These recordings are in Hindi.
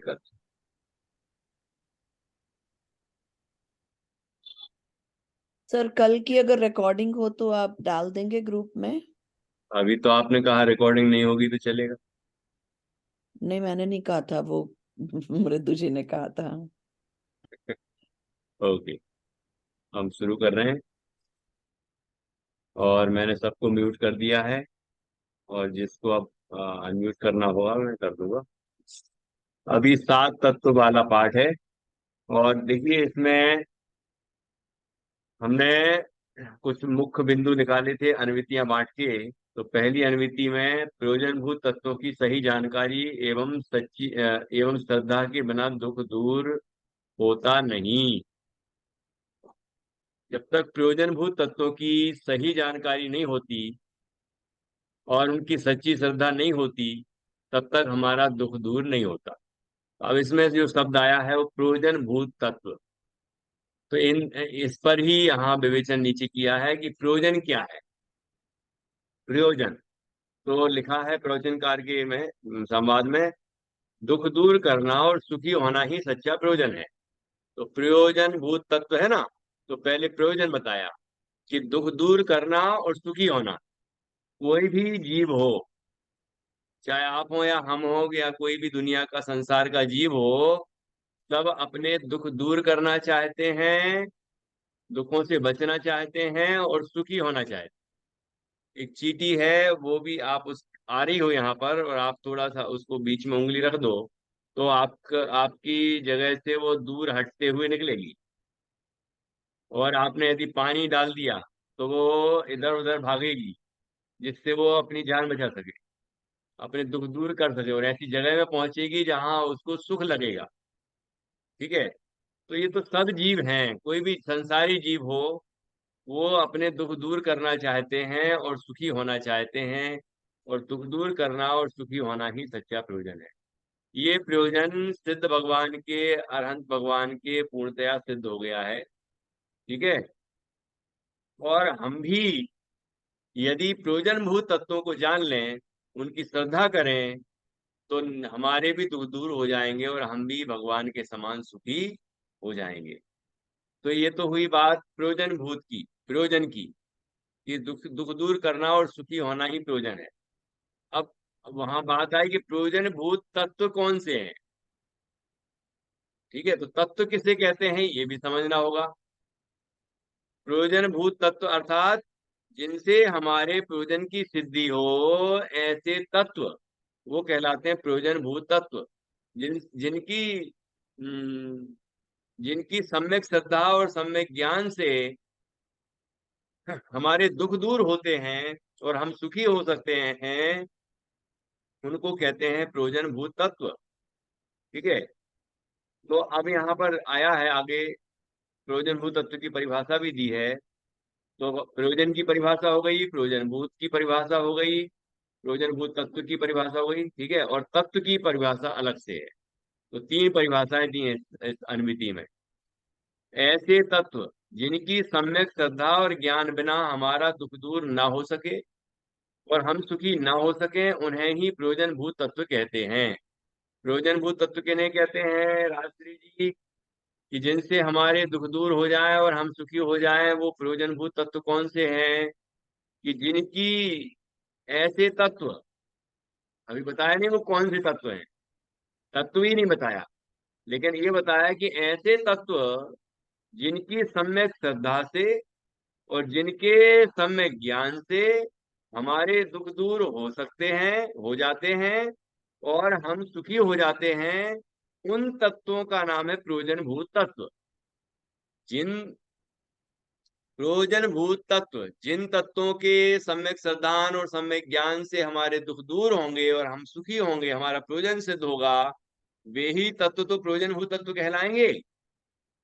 करते सर कल की अगर रिकॉर्डिंग हो तो आप डाल देंगे ग्रुप में? हैं। अभी तो आपने कहा रिकॉर्डिंग नहीं होगी तो चलेगा। नहीं, मैंने नहीं कहा था, वो मृदु जी ने कहा था। ओके, हम शुरू कर रहे हैं। और मैंने सबको म्यूट कर दिया है। और जिसको अब अनम्यूट करना होगा मैं कर दूंगा। अभी 7 तत्व वाला पाठ है। और देखिए इसमें हमने कुछ मुख्य बिंदु निकाले थे अनुवृत्तियां बांट के। तो पहली अनुवृत्ति में प्रयोजनभूत तत्वों की सही जानकारी एवं श्रद्धा के बिना दुख दूर होता नहीं। जब तक प्रयोजनभूत तत्वों की सही जानकारी नहीं होती और उनकी सच्ची श्रद्धा नहीं होती, तब तक हमारा दुख दूर नहीं होता। अब इसमें जो शब्द आया है वो प्रयोजनभूत तत्व। तो इस पर ही यहाँ विवेचन नीचे किया है कि प्रयोजन क्या है। प्रयोजन तो लिखा है प्रवचनकार के में संवाद में, दुख दूर करना और सुखी होना ही सच्चा प्रयोजन है। तो प्रयोजन भूत तत्व है ना। तो पहले प्रयोजन बताया कि दुख दूर करना और सुखी होना। कोई भी जीव हो, चाहे आप हो या हम हो या कोई भी दुनिया का संसार का जीव हो, सब अपने दुख दूर करना चाहते हैं, दुखों से बचना चाहते हैं और सुखी होना चाहते हैं। एक चींटी है, वो भी आप उस आ रही हो यहाँ पर और आप थोड़ा सा उसको बीच में उंगली रख दो, तो आपकी जगह से वो दूर हटते हुए निकलेगी। और आपने यदि पानी डाल दिया तो वो इधर उधर भागेगी, जिससे वो अपनी जान बचा सके, अपने दुख दूर कर सके और ऐसी जगह में पहुंचेगी जहां उसको सुख लगेगा। ठीक है। तो ये तो सब जीव हैं, कोई भी संसारी जीव हो, वो अपने दुख दूर करना चाहते हैं और सुखी होना चाहते हैं। और दुख दूर करना और सुखी होना ही सच्चा प्रयोजन है। ये प्रयोजन सिद्ध भगवान के, अरहंत भगवान के पूर्णतया सिद्ध हो गया है। ठीक है। और हम भी यदि प्रयोजनभूत तत्वों को जान लें, उनकी श्रद्धा करें, तो हमारे भी दुख दूर हो जाएंगे और हम भी भगवान के समान सुखी हो जाएंगे। तो ये तो हुई बात प्रयोजनभूत की, प्रयोजन की, कि दुख दुख दूर करना और सुखी होना ही प्रयोजन है। अब वहां बात आई कि प्रयोजन भूत तत्व कौन से हैं। ठीक है, तो तत्व किसे कहते हैं ये भी समझना होगा। प्रयोजन भूत तत्व अर्थात जिनसे हमारे प्रयोजन की सिद्धि हो, ऐसे तत्व वो कहलाते हैं प्रयोजन भूत तत्व। जिनकी जिनकी सम्यक श्रद्धा और सम्यक ज्ञान से हमारे दुख दूर होते हैं और हम सुखी हो सकते हैं, उनको कहते हैं प्रयोजन भूत तत्व। ठीक है। तो अब यहाँ पर आया है आगे, प्रयोजन भूत तत्व की परिभाषा भी दी है। तो प्रयोजन की परिभाषा हो गई, प्रयोजन भूत की परिभाषा हो गई, प्रयोजन भूत तत्व की परिभाषा हो गई। ठीक है। और तत्व की परिभाषा अलग से है। तो 3 परिभाषाएं दी हैं इस अनुमिति में। ऐसे तत्व जिनकी सम्यक श्रद्धा और ज्ञान बिना हमारा दुख दूर ना हो सके और हम सुखी ना हो सके, उन्हें ही प्रयोजन भूत तत्व कहते हैं। प्रयोजन भूत तत्व किन्हें कहते हैं राजश्री जी? कि जिनसे हमारे दुख दूर हो जाए और हम सुखी हो जाएं, वो प्रयोजन भूत तत्व कौन से हैं? कि जिनकी ऐसे तत्व, अभी बताया नहीं वो कौन से तत्व हैं, तत्व ही नहीं बताया, लेकिन ये बताया कि ऐसे तत्व जिनकी सम्यक श्रद्धा से और जिनके सम्यक ज्ञान से हमारे दुख दूर हो सकते हैं, हो जाते हैं और हम सुखी हो जाते हैं, उन तत्वों का नाम है प्रयोजन भूत तत्व। जिन प्रयोजन भूत तत्व, जिन तत्वों के सम्यक श्रद्धान और सम्यक ज्ञान से हमारे दुख दूर होंगे और हम सुखी होंगे, हमारा प्रयोजन सिद्ध होगा, वे ही तत्व तो प्रयोजन भूत तत्व कहलाएंगे।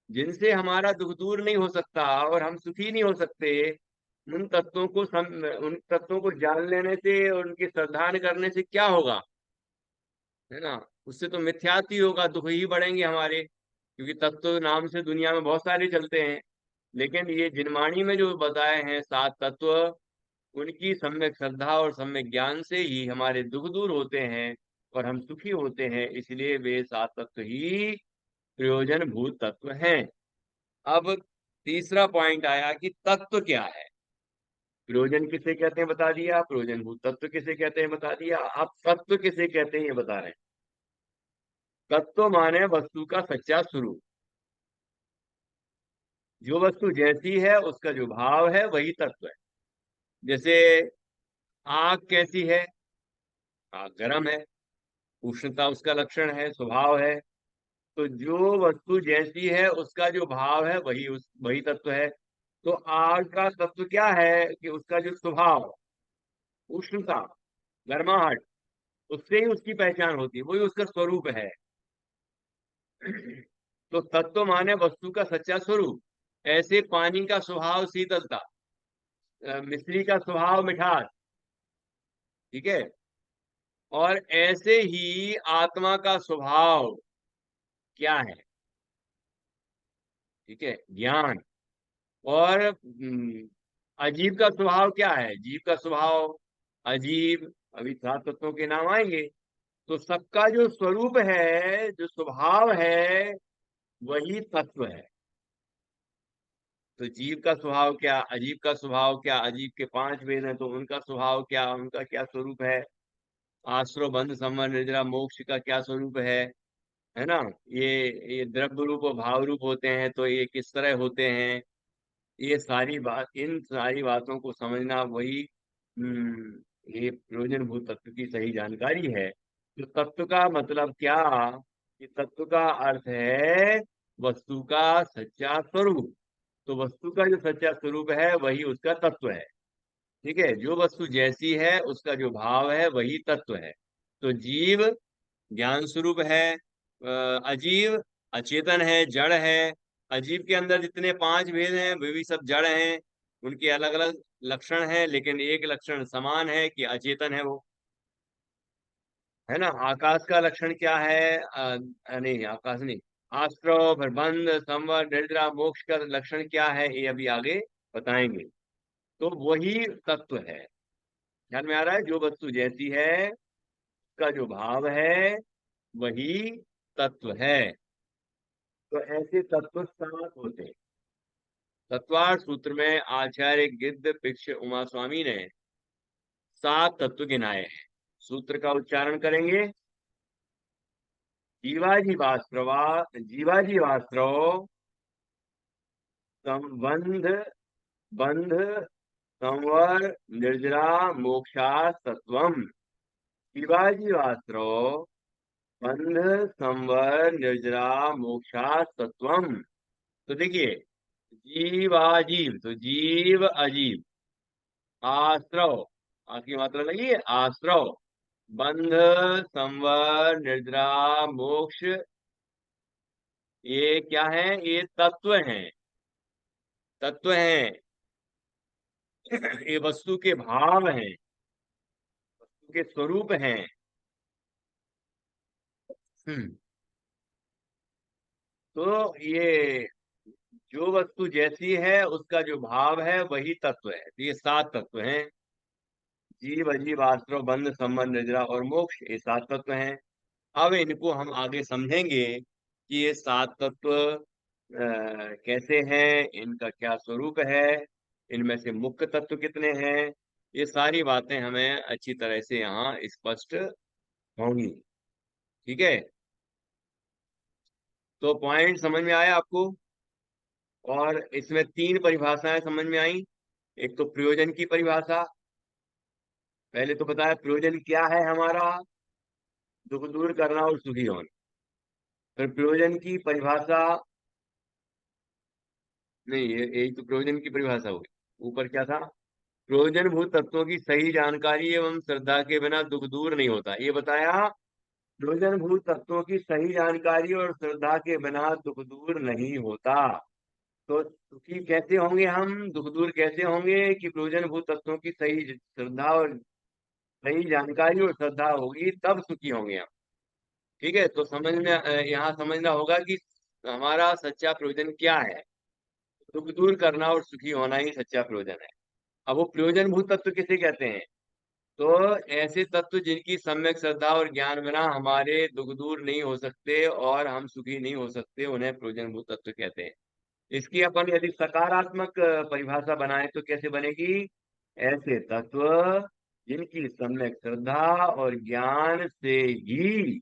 जिनसे हमारा दुख दूर नहीं हो सकता और हम सुखी नहीं हो सकते, उन तत्वों को जान लेने से और उनकी श्रद्धान करने से क्या होगा? है ना। उससे तो मिथ्यात्व ही होगा, दुख ही बढ़ेंगे हमारे, क्योंकि तत्व नाम से दुनिया में बहुत सारे चलते हैं। लेकिन ये जिनवाणी में जो बताए हैं 7 तत्व, उनकी सम्यक श्रद्धा और सम्यक ज्ञान से ही हमारे दुख दूर होते हैं और हम सुखी होते हैं, इसलिए वे सात तत्व ही प्रयोजन भूत तत्व हैं। अब तीसरा पॉइंट आया कि तत्व क्या है। प्रयोजन किसे कहते हैं बता दिया, प्रयोजन भूत तत्व किसे कहते हैं बता दिया, अब तत्व किसे कहते हैं ये बता रहे हैं। तत्व माने वस्तु का सच्चा स्वरूप। जो वस्तु जैसी है उसका जो भाव है वही तत्व है। जैसे आग कैसी है, आग गर्म है, उष्णता उसका लक्षण है, स्वभाव है। तो जो वस्तु जैसी है उसका जो भाव है वही तत्व है। तो आग का तत्व क्या है कि उसका जो स्वभाव, उष्णता, गर्माहट, उससे ही उसकी पहचान होती है, वही उसका स्वरूप है। तो तत्व माने वस्तु का सच्चा स्वरूप। ऐसे पानी का स्वभाव शीतलता, मिश्री का स्वभाव मिठास, ठीक है। और ऐसे ही आत्मा का स्वभाव क्या है, ठीक है, ज्ञान। और अजीब का स्वभाव क्या है, जीव का स्वभाव अजीब। अभी सात तत्वों के नाम आएंगे। तो सबका जो स्वरूप है, जो स्वभाव है, वही तत्व है। तो जीव का स्वभाव क्या, अजीब का स्वभाव क्या, अजीब के पांच भेद हैं तो उनका स्वभाव क्या, उनका क्या स्वरूप है, आश्रव बंध संवर निर्जरा मोक्ष का क्या स्वरूप है ना। ये ये द्रव्य रूप और भाव रूप होते हैं तो ये किस तरह होते हैं, ये सारी बात, इन सारी बातों को समझना वही ये प्रयोजन भूत तत्व की सही जानकारी है। तो तत्व का मतलब क्या, कि तत्व का अर्थ है वस्तु का सच्चा स्वरूप। तो वस्तु का जो सच्चा स्वरूप है वही उसका तत्व है। ठीक है, जो वस्तु जैसी है उसका जो भाव है वही तत्व है। तो जीव ज्ञान स्वरूप है, अजीव अचेतन है, जड़ है। अजीव के अंदर जितने पांच भेद हैं वे भी सब जड़ हैं। उनके अलग अलग लक्षण हैं, लेकिन एक लक्षण समान है कि अचेतन है वो, है ना। आकाश का लक्षण क्या है, नहीं आकाश नहीं, आश्रव फिर बंध संवर निद्रा मोक्ष का लक्षण क्या है ये अभी आगे बताएंगे। तो वही तत्व है। ध्यान में आ रहा है, जो वस्तु जैसी है उसका जो भाव है वही तत्व है। तो ऐसे तत्व सात होते हैं। तत्वार्थ सूत्र में आचार्य गिद्ध पिक्ष उमा स्वामी ने सात तत्व गिनाए हैं। सूत्र का उच्चारण करेंगे। जीवाजी वास्त्रवा, जीवाजी वास्त्रव, संबंध, बंध, संवर, निर्जरा, मोक्षा तत्वम। जीवाजी वास्त्रव, बंध, संवर, निर्जरा, मोक्षा तत्वम। तो देखिए, जीव अजीव, तो जीव अजीव, आश्रव, आपकी मात्रा लगी है, आश्रव, बंध, संवर, निद्रा, मोक्ष, ये क्या है, ये तत्व हैं। तत्व हैं। ये वस्तु के भाव हैं, वस्तु के स्वरूप हैं। हम्म। तो ये जो वस्तु जैसी है उसका जो भाव है वही तत्व है। तो ये सात तत्व हैं। जीव अजीव आश्रव बंध संबंध निद्रा और मोक्ष, ये सात तत्व हैं। अब इनको हम आगे समझेंगे कि ये सात तत्व कैसे हैं, इनका क्या स्वरूप है, इनमें से मुख्य तत्व कितने हैं। ये सारी बातें हमें अच्छी तरह से यहाँ स्पष्ट होंगी। ठीक है, तो पॉइंट समझ में आया आपको। और इसमें तीन परिभाषाएं समझ में आई। एक तो प्रयोजन की परिभाषा, पहले तो बताया प्रयोजन क्या है हमारा, दुख दूर करना और सुखी होना। फिर प्रयोजन की परिभाषा, नहीं ये यही तो प्रयोजन की परिभाषा होगी। ऊपर क्या था, प्रयोजन भूत तत्वों की सही जानकारी एवं श्रद्धा के बिना दुख दूर नहीं होता, ये बताया। प्रयोजन भूत तत्वों की सही जानकारी और श्रद्धा के बिना दुख दूर नहीं होता। तो सुखी कैसे होंगे हम, दुख दूर कैसे होंगे, कि प्रयोजन भूत तत्वों की सही श्रद्धा और सही जानकारी और श्रद्धा होगी तब सुखी होंगे हम। ठीक है, तो समझ में यहाँ समझना होगा कि हमारा सच्चा प्रयोजन क्या है। दुख दूर करना और सुखी होना ही सच्चा प्रयोजन है। अब वो प्रयोजन भूत तत्व किसे कहते हैं, तो ऐसे तत्व जिनकी सम्यक श्रद्धा और ज्ञान बिना हमारे दुख दूर नहीं हो सकते और हम सुखी नहीं हो सकते, उन्हें प्रयोजनभूत तत्व कहते हैं। इसकी अपन यदि सकारात्मक परिभाषा बनाए तो कैसे बनेगी? ऐसे तत्व जिनकी सम्यक श्रद्धा और ज्ञान से ही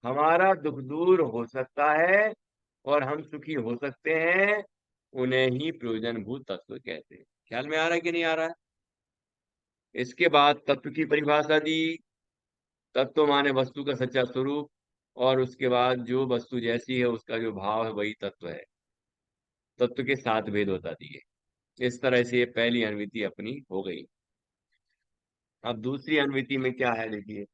हमारा दुख दूर हो सकता है और हम सुखी हो सकते हैं, उन्हें ही प्रयोजनभूत तत्व कहते हैं। ख्याल में आ रहा है कि नहीं आ रहा है? इसके बाद तत्व की परिभाषा दी। तत्व माने वस्तु का सच्चा स्वरूप, और उसके बाद जो वस्तु जैसी है उसका जो भाव है वही तत्व है। तत्व के 7 भेद बता दिए। इस तरह से ये पहली अनुवृत्ति अपनी हो गई। अब दूसरी अनुवृत्ति में क्या है, देखिए।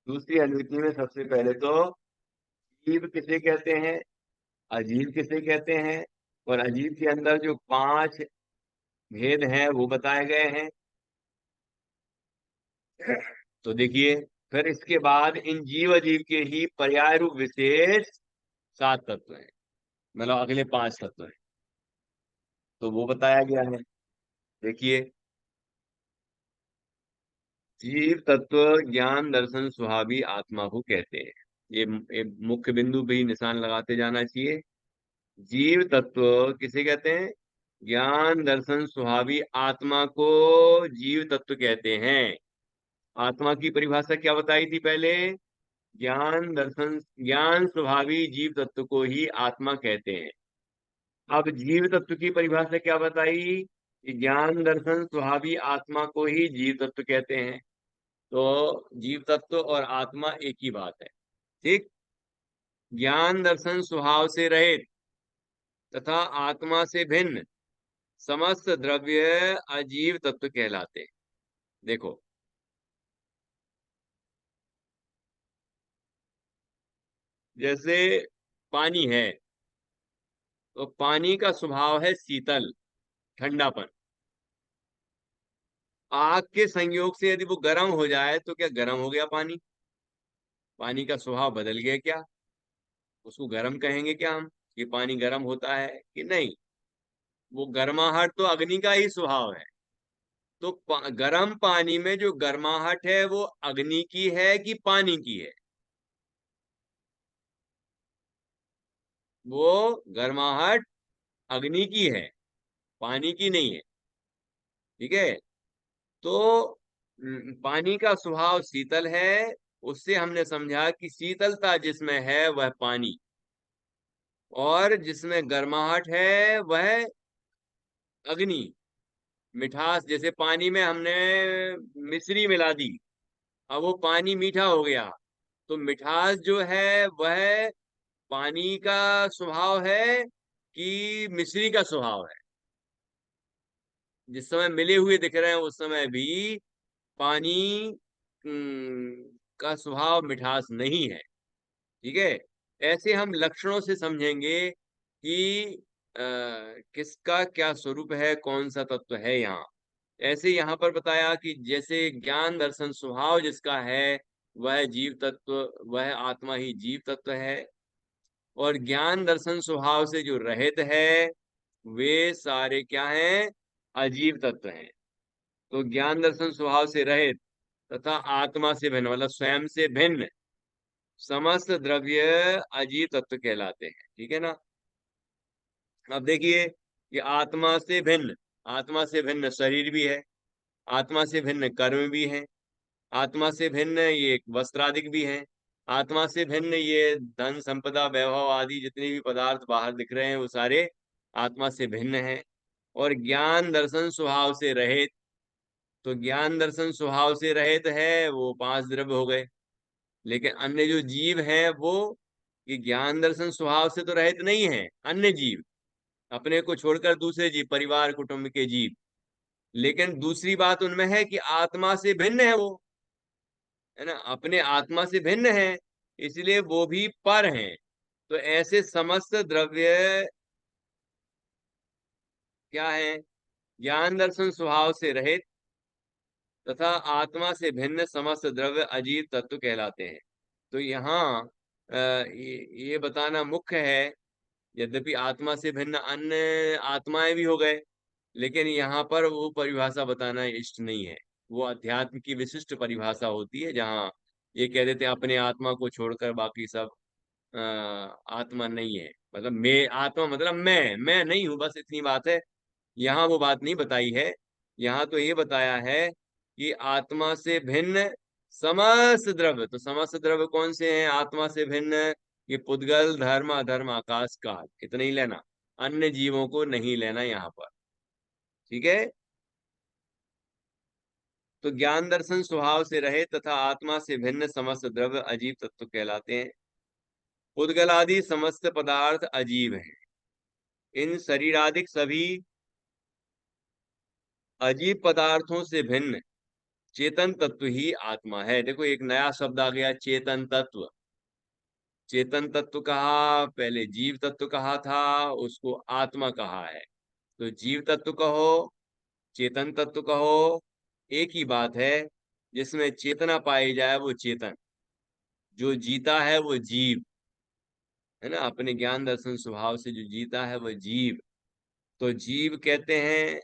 दूसरी अनुवृत्ति में सबसे पहले तो जीव किसे कहते हैं, अजीव किसे कहते हैं, और अजीव के अंदर जो 5 भेद हैं वो बताए गए हैं। तो देखिए, फिर इसके बाद इन जीव अजीव के ही पर्याय रूप विशेष 7 तत्व हैं, मतलब अगले 5 तत्व हैं, तो वो बताया गया है। देखिए, जीव तत्व ज्ञान दर्शन स्वभावी आत्मा को कहते हैं। ये मुख्य बिंदु पे ही निशान लगाते जाना चाहिए। जीव तत्व किसे कहते हैं? ज्ञान दर्शन स्वभावी आत्मा को जीव तत्व कहते हैं। आत्मा की परिभाषा क्या बताई थी पहले? ज्ञान दर्शन ज्ञान स्वभावी जीव तत्व को ही आत्मा कहते हैं। अब जीव तत्व की परिभाषा क्या बताई? कि ज्ञान दर्शन स्वभावी आत्मा को ही जीव तत्व कहते हैं। तो जीव तत्व और आत्मा एक ही बात है। ठीक। ज्ञान दर्शन स्वभाव से रहित तथा आत्मा से भिन्न समस्त द्रव्य अजीव तत्व कहलाते हैं। देखो, जैसे पानी है, तो पानी का स्वभाव है शीतल, ठंडापन। आग के संयोग से यदि वो गर्म हो जाए तो क्या गर्म हो गया पानी? पानी का स्वभाव बदल गया क्या? उसको गर्म कहेंगे क्या हम? कि पानी गर्म होता है कि नहीं? वो गर्माहट तो अग्नि का ही स्वभाव है। तो गर्म पानी में जो गर्माहट है वो अग्नि की है कि पानी की है? वो गर्माहट अग्नि की है, पानी की नहीं है। ठीक है। तो पानी का स्वभाव शीतल है। उससे हमने समझा कि शीतलता जिसमें है वह पानी, और जिसमें गर्माहट है वह अग्नि। मिठास, जैसे पानी में हमने मिश्री मिला दी, अब वो पानी मीठा हो गया, तो मिठास जो है वह पानी का स्वभाव है कि मिश्री का स्वभाव है? जिस समय मिले हुए दिख रहे हैं उस समय भी पानी का स्वभाव मिठास नहीं है। ठीक है। ऐसे हम लक्षणों से समझेंगे कि किसका क्या स्वरूप है, कौन सा तत्व है यहाँ। ऐसे यहाँ पर बताया कि जैसे ज्ञान दर्शन स्वभाव जिसका है वह जीव तत्व, वह आत्मा ही जीव तत्व है। और ज्ञान दर्शन स्वभाव से जो रहित है वे सारे क्या हैं? अजीव तत्व हैं। तो ज्ञान दर्शन स्वभाव से रहित तथा आत्मा से भिन्न, मतलब स्वयं से भिन्न समस्त द्रव्य अजीव तत्व कहलाते हैं। ठीक है ना? अब देखिए कि आत्मा से भिन्न शरीर भी है, आत्मा से भिन्न कर्म भी है, आत्मा से भिन्न ये वस्त्रादिक भी है, आत्मा से भिन्न ये धन संपदा वैभव आदि जितने भी पदार्थ बाहर दिख रहे हैं वो सारे आत्मा से भिन्न है। और ज्ञान दर्शन स्वभाव से रहित, तो ज्ञान दर्शन स्वभाव से रहित है वो 5 द्रव्य हो गए। लेकिन अन्य जो जीव हैं वो कि ज्ञान दर्शन स्वभाव से तो रहित नहीं है, अन्य जीव अपने को छोड़कर दूसरे जीव, परिवार कुटुंब के जीव। लेकिन दूसरी बात उनमें है कि आत्मा से भिन्न है वो, है ना, अपने आत्मा से भिन्न है, इसलिए वो भी पर हैं। तो ऐसे समस्त द्रव्य क्या है? ज्ञान दर्शन स्वभाव से रहित तथा आत्मा से भिन्न समस्त द्रव्य अजीव तत्व कहलाते हैं। तो यहाँ ये बताना मुख्य है, यद्यपि आत्मा से भिन्न अन्य आत्माएं भी हो गए, लेकिन यहाँ पर वो परिभाषा बताना इष्ट नहीं है। वो अध्यात्म की विशिष्ट परिभाषा होती है, जहाँ ये कह देते हैं अपने आत्मा को छोड़कर बाकी सब आत्मा नहीं है। मतलब मैं आत्मा, मतलब मैं नहीं हूँ, बस इतनी बात है। यहाँ वो बात नहीं बताई है। यहाँ तो ये बताया है कि आत्मा से भिन्न समस्त द्रव्य। तो समस्त द्रव्य कौन से हैं आत्मा से भिन्न? ये पुद्गल, धर्म, अधर्म, आकाश, काल, इतना ही लेना, अन्य जीवों को नहीं लेना यहाँ पर। ठीक है। तो ज्ञान दर्शन स्वभाव से रहे तथा आत्मा से भिन्न समस्त द्रव्य अजीब तत्व कहलाते हैं। पुद्गल आदि समस्त पदार्थ अजीब हैं। इन शरीरादिक सभी अजीब पदार्थों से भिन्न चेतन तत्व ही आत्मा है। देखो एक नया शब्द आ गया, चेतन तत्व। चेतन तत्व कहा, पहले जीव तत्व कहा था, उसको आत्मा कहा है। तो जीव तत्व कहो, चेतन तत्व कहो, एक ही बात है। जिसमें चेतना पाई जाए वो चेतन, जो जीता है वो जीव, है ना। अपने ज्ञान दर्शन स्वभाव से जो जीता है वो जीव। तो जीव कहते हैं,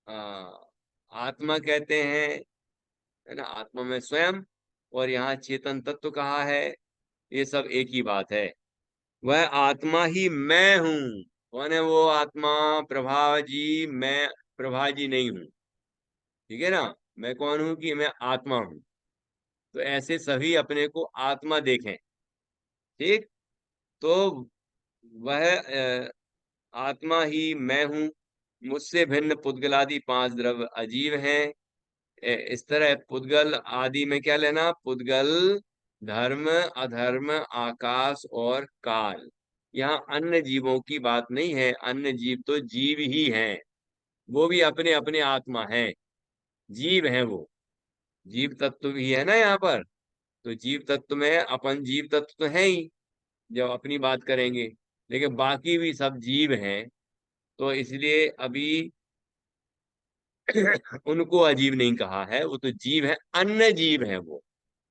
आ, आत्मा कहते हैं, है ना। आत्मा में स्वयं, और यहाँ चेतन तत्व कहा है, ये सब एक ही बात है। वह आत्मा ही मैं हूँ। कौन है वो आत्मा? प्रभा जी। मैं प्रभा जी नहीं हूँ। ठीक है ना। मैं कौन हूँ? कि मैं आत्मा हूँ। तो ऐसे सभी अपने को आत्मा देखें। ठीक। तो वह आत्मा ही मैं हूँ। मुझसे भिन्न पुद्गलादि पांच द्रव्य अजीब हैं। इस तरह पुद्गल आदि में क्या लेना? पुद्गल, धर्म, अधर्म, आकाश और काल। यहाँ अन्य जीवों की बात नहीं है। अन्य जीव तो जीव ही हैं, वो भी अपने अपने आत्मा हैं, जीव हैं वो। जीव तत्व भी है ना यहाँ पर। तो जीव तत्व में अपन जीव तत्व तो है ही जब अपनी बात करेंगे, लेकिन बाकी भी सब जीव हैं। तो इसलिए अभी उनको अजीब नहीं कहा है, वो तो जीव है, अन्य जीव है वो।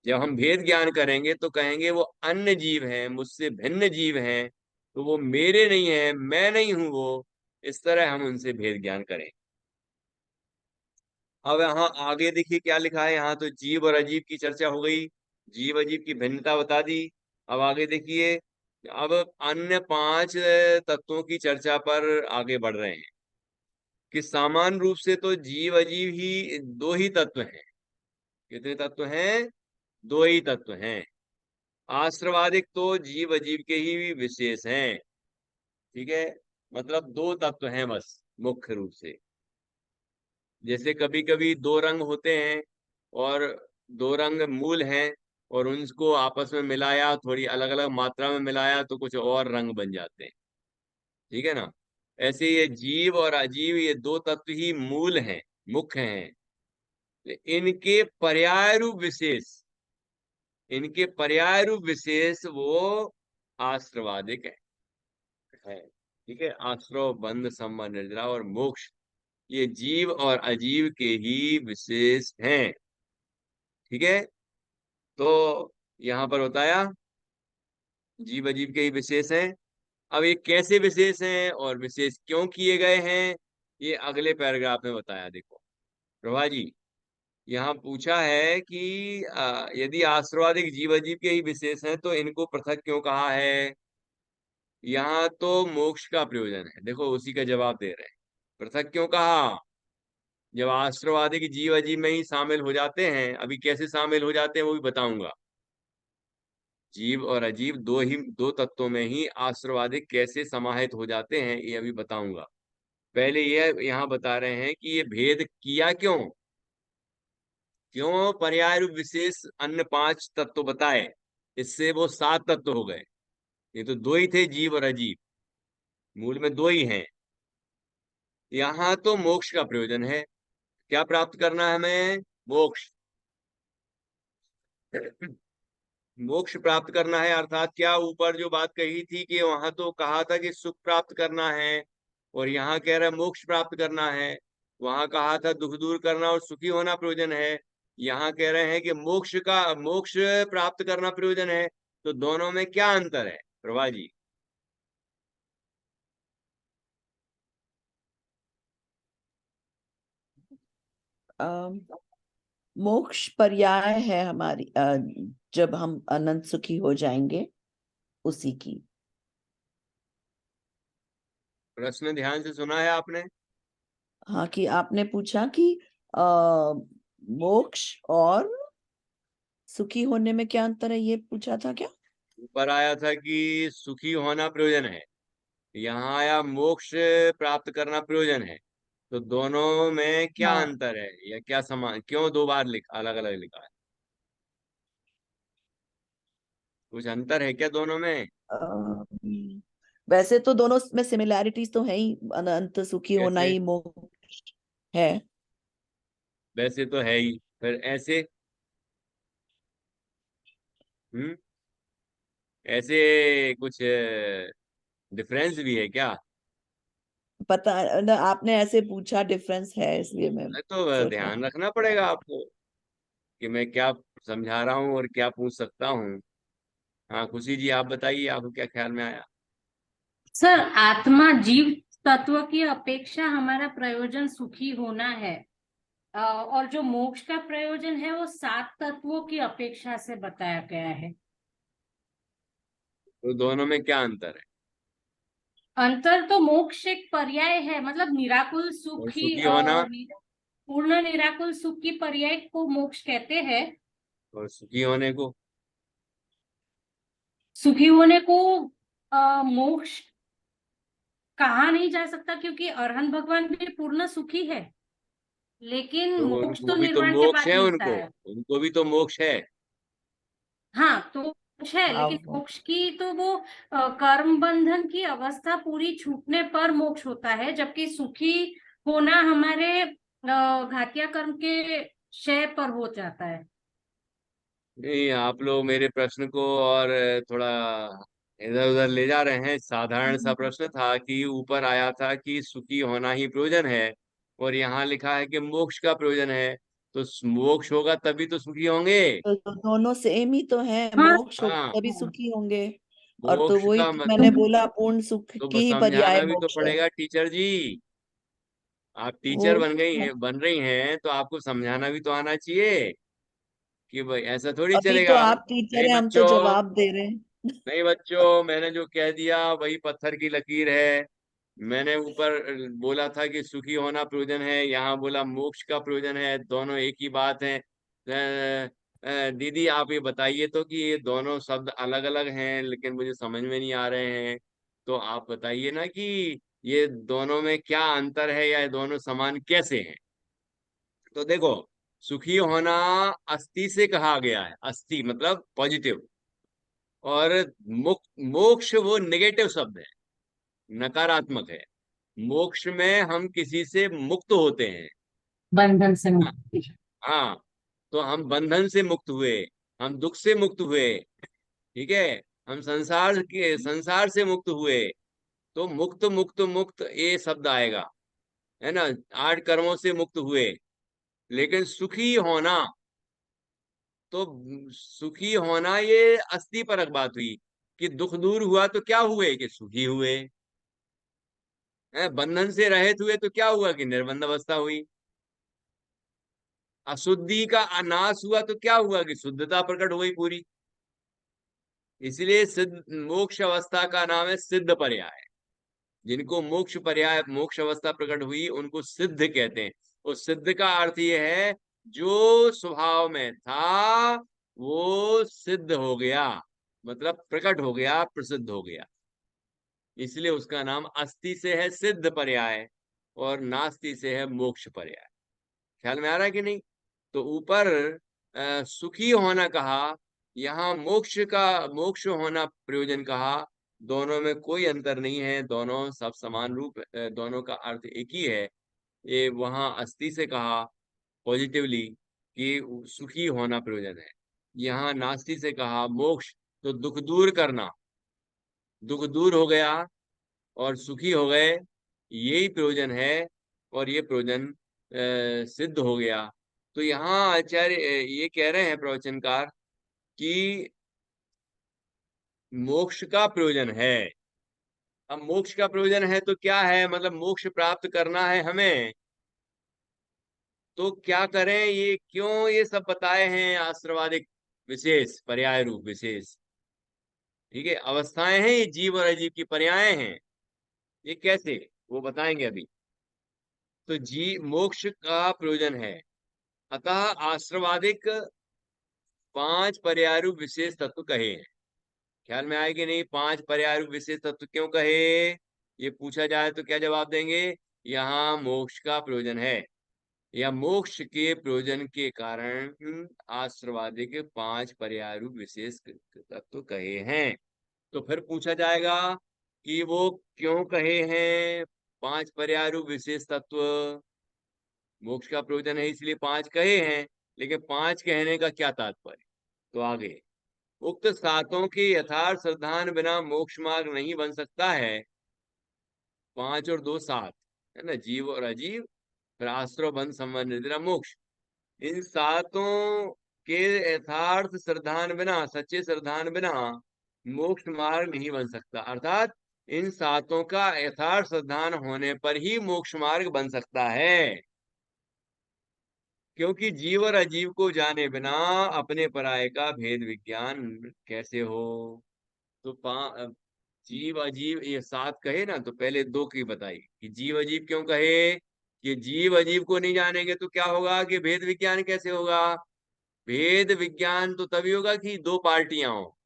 जब हम भेद ज्ञान करेंगे तो कहेंगे वो अन्य जीव है, मुझसे भिन्न जीव हैं, तो वो मेरे नहीं है, मैं नहीं हूं वो। इस तरह हम उनसे भेद ज्ञान करें। अब यहाँ आगे देखिए क्या लिखा है। यहाँ तो जीव और अजीब की चर्चा हो गई, जीव अजीब की भिन्नता बता दी। अब आगे देखिए, अब अन्य पांच तत्वों की चर्चा पर आगे बढ़ रहे हैं कि सामान्य रूप से तो जीव अजीब ही दो ही तत्व हैं। कितने तत्व हैं? दो ही तत्व हैं। आश्रवादिक तो जीव अजीब के ही विशेष हैं। ठीक है। मतलब दो तत्व हैं बस मुख्य रूप से। जैसे कभी कभी दो रंग होते हैं, और दो रंग मूल हैं, और उनको आपस में मिलाया, थोड़ी अलग अलग मात्रा में मिलाया तो कुछ और रंग बन जाते हैं। ठीक है ना। ऐसे ये जीव और अजीव, ये दो तत्व ही मूल हैं, मुख्य हैं। इनके पर्याय रूप विशेष, इनके पर्याय रूप विशेष वो आश्रवादिक है। ठीक है। आश्रव, बंध, संबंध, निर्जरा और मोक्ष, ये जीव और अजीव के ही विशेष हैं। ठीक है। तो यहाँ पर बताया जीव अजीव के ही विशेष हैं। अब ये कैसे विशेष हैं और विशेष क्यों किए गए हैं, ये अगले पैराग्राफ में बताया। देखो प्रभा जी, यहाँ पूछा है कि यदि आश्रवादिक जीव अजीव के ही विशेष हैं तो इनको पृथक क्यों कहा है। यहाँ तो मोक्ष का प्रयोजन है। देखो उसी का जवाब दे रहे हैं। पृथक क्यों कहा? जब आश्रवादिक जीव अजीव में ही शामिल हो जाते हैं, अभी कैसे शामिल हो जाते हैं वो भी बताऊंगा। जीव और अजीव दो तत्वों में ही आश्रवादिक कैसे समाहित हो जाते हैं ये अभी बताऊंगा। पहले ये यहाँ बता रहे हैं कि ये भेद किया क्यों। क्यों पर्याय रूप विशेष अन्य पांच तत्व बताए, इससे वो सात तत्व हो गए। ये तो दो ही थे, जीव और अजीब, मूल में दो ही हैं। यहाँ तो मोक्ष का प्रयोजन है। क्या प्राप्त करना है हमें? मोक्ष। मोक्ष प्राप्त करना है, अर्थात क्या, ऊपर जो बात कही थी कि वहां तो कहा था कि सुख प्राप्त करना है, और यहाँ कह रहा है मोक्ष प्राप्त करना है। वहां कहा था दुख दूर करना और सुखी होना प्रयोजन है। यहाँ कह रहे हैं कि मोक्ष प्राप्त करना प्रयोजन है। तो दोनों में क्या अंतर है प्रभा जी? मोक्ष पर्याय है हमारी, जब हम अनंत सुखी हो जाएंगे उसी की। प्रश्न ध्यान से सुना है आपने? हाँ, कि आपने पूछा कि आ, मोक्ष और सुखी होने में क्या अंतर है, ये पूछा था क्या? ऊपर आया था कि सुखी होना प्रयोजन है, यहाँ आया मोक्ष प्राप्त करना प्रयोजन है। तो दोनों में क्या हाँ। अंतर है या क्या समान, क्यों दो बार अलग अलग लिखा है? कुछ अंतर है क्या दोनों में? वैसे तो दोनों में सिमिलैरिटीज तो है ही, अनंत सुखी होना कैसे? ही मोक्ष है। वैसे तो है ही, फिर ऐसे? हम्म। ऐसे कुछ डिफरेंस भी है क्या? पता न, आपने ऐसे पूछा, डिफरेंस है इसलिए मैं तो सोच ध्यान रहा रखना पड़ेगा आपको कि मैं क्या समझा रहा हूँ और क्या पूछ सकता हूँ। हाँ खुशी जी, आप बताइए, आपको क्या ख्याल में आया? सर, आत्मा जीव तत्व की अपेक्षा हमारा प्रयोजन सुखी होना है। और जो मोक्ष का प्रयोजन है वो सात तत्वों की अपेक्षा से बताया गया है। तो दोनों में क्या अंतर है? अंतर तो मोक्ष एक पर्याय है, मतलब निराकुल सुख और की सुखी होना? पूर्ण निराकुल सुख की पर्याय को मोक्ष कहते हैं। और सुखी होने को? सुखी होने को मोक्ष कहा नहीं जा सकता, क्योंकि अरहंत भगवान भी पूर्ण सुखी है, लेकिन तो मोक्ष तो उनको भी तो निर्वाण के मोक्ष बाद है, मिलता उनको है। उनको भी तो मोक्ष है। हाँ, तो मोक्ष है, था। लेकिन मोक्ष की तो वो कर्म बंधन की अवस्था पूरी छूटने पर मोक्ष होता है, जबकि सुखी होना हमारे घातिया कर्म के क्षय पर हो जाता है। नहीं, आप लोग मेरे प्रश्न को और थोड़ा इधर उधर ले जा रहे हैं। साधारण सा प्रश्न था कि ऊपर आया था कि सुखी होना ही प्रयोजन है, और यहाँ लिखा है कि मोक्ष का प्रयोजन है। तो मोक्ष होगा तभी तो सुखी होंगे। तो दोनों सेम ही तो है, हाँ। मोक्ष होगा हाँ, तभी सुखी होंगे। और तो मोक्ष वही का तो मैंने मतलब बोला, पूर्ण सुख तो की ही पर्याय समझाना भी तो मोक्ष है। पड़ेगा टीचर जी। आप वो टीचर बन रही हैं तो आपको समझाना भी तो आना चाहिए कि भाई ऐसा थोड़ी अभी तो चलेगा। आप टीचर नहीं हैं, हम तो बच्चों, जवाब दे रहे हैं। नहीं बच्चों, मैंने जो कह दिया वही पत्थर की लकीर है। मैंने ऊपर बोला था कि सुखी होना प्रयोजन है, यहाँ बोला मोक्ष का प्रयोजन है, दोनों एक ही बात है। दीदी आप ये बताइए तो कि ये दोनों शब्द अलग अलग हैं लेकिन मुझे समझ में नहीं आ रहे हैं। तो आप बताइए ना कि ये दोनों में क्या अंतर है या ये दोनों समान कैसे हैं। तो देखो, सुखी होना अस्थि से कहा गया है, अस्थि मतलब पॉजिटिव। और मोक्ष वो नेगेटिव शब्द है, नकारात्मक है। मोक्ष में हम किसी से मुक्त होते हैं। बंधन से हाँ। मुक्ति। हाँ, तो हम बंधन से मुक्त हुए, हम दुख से मुक्त हुए, ठीक है, हम संसार से मुक्त हुए। तो मुक्त मुक्त मुक्त ये शब्द आएगा, है ना। 8 कर्मों से मुक्त हुए। लेकिन सुखी होना, तो सुखी होना ये अस्थि परक बात हुई कि दुख दूर हुआ तो क्या हुए कि सुखी हुए। बंधन से रहित हुए तो क्या हुआ कि निर्बंध अवस्था हुई। अशुद्धि का नाश हुआ तो क्या हुआ कि शुद्धता प्रकट हुई पूरी। इसलिए सिद्ध मोक्ष अवस्था का नाम है सिद्ध पर्याय। जिनको मोक्ष पर्याय मोक्ष अवस्था प्रकट हुई उनको सिद्ध कहते हैं। उस सिद्ध का अर्थ ये है, जो स्वभाव में था वो सिद्ध हो गया, मतलब प्रकट हो गया, प्रसिद्ध हो गया। इसलिए उसका नाम अस्थि से है सिद्ध पर्याय, और नास्ति से है मोक्ष पर्याय। ख्याल में आ रहा है कि नहीं? तो ऊपर सुखी होना कहा, यहाँ मोक्ष होना प्रयोजन कहा। दोनों में कोई अंतर नहीं है, दोनों सब समान रूप, दोनों का अर्थ एक ही है। ये वहां अस्थि से कहा पॉजिटिवली कि सुखी होना प्रयोजन है, यहाँ नास्ति से कहा मोक्ष, तो दुख दूर करना। दुख दूर हो गया और सुखी हो गए, यही प्रयोजन है। और ये प्रयोजन सिद्ध हो गया। तो यहाँ आचार्य ये कह रहे हैं प्रवचनकार कि मोक्ष का प्रयोजन है। अब मोक्ष का प्रयोजन है तो क्या है, मतलब मोक्ष प्राप्त करना है हमें। तो क्या करें, ये क्यों ये सब बताए हैं आश्रवादिक विशेष, पर्याय रूप विशेष। ठीक है, अवस्थाएं हैं, ये जीव और अजीव की पर्याय हैं। ये कैसे, वो बताएंगे अभी। तो मोक्ष का प्रयोजन है, अतः आश्रवादिक 5 पर्याय रूप विशेष तत्व कहे हैं। ख्याल में आए कि नहीं, 5 पर्याय रूप विशेष तत्व क्यों कहे, ये पूछा जाए तो क्या जवाब देंगे। यहाँ मोक्ष का प्रयोजन है, या मोक्ष के प्रयोजन के कारण आश्रवादिक 5 पर्याय रूप विशेष तत्व कहे हैं। तो फिर पूछा जाएगा कि वो क्यों कहे हैं 5 पर्याय रूप विशेष तत्व। मोक्ष का प्रयोजन है इसलिए 5 कहे हैं, लेकिन 5 कहने का क्या तात्पर्य। तो आगे, उक्त सातों के यथार्थ श्रद्धान बिना मोक्ष मार्ग नहीं बन सकता है। 5 और 2 7 है ना, जीव और अजीव, फिर आश्रव बंध संबंध निद्रा मोक्ष। इन सातों के यथार्थ श्रद्धान बिना, सच्चे श्रद्धान बिना मोक्ष मार्ग नहीं बन सकता। अर्थात इन सातों का यथार्थ श्रद्धान होने पर ही मोक्ष मार्ग बन सकता है। क्योंकि जीव और अजीव को जाने बिना अपने पराये का भेद विज्ञान कैसे हो। तो जीव अजीव ये 7 कहे ना, तो पहले 2 की बताई कि जीव अजीव क्यों कहे, कि जीव अजीव को नहीं जानेंगे तो क्या होगा, कि भेद विज्ञान कैसे होगा। भेद विज्ञान तो तभी होगा कि 2 पार्टियां हो,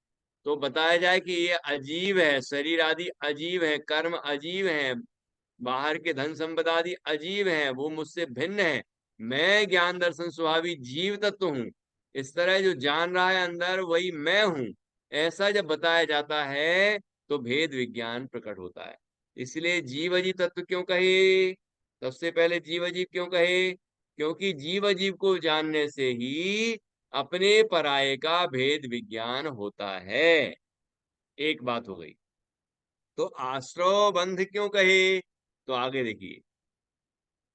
तो बताया जाए कि ये अजीव है, शरीर आदि अजीव है, कर्म अजीव है, बाहर के धन संपदा आदि अजीब है, वो मुझसे भिन्न है, मैं ज्ञान दर्शन स्वभावी जीव तत्व हूँ। इस तरह जो जान रहा है अंदर वही मैं हूँ, ऐसा जब बताया जाता है तो भेद विज्ञान प्रकट होता है। इसलिए जीव अजीव तत्व क्यों कहे, सबसे पहले जीव अजीव क्यों कहे, क्योंकि जीव अजीव को जानने से ही अपने पराये का भेद विज्ञान होता है। एक बात हो गई। तो आश्रव बंध क्यों कहे, तो आगे देखिए,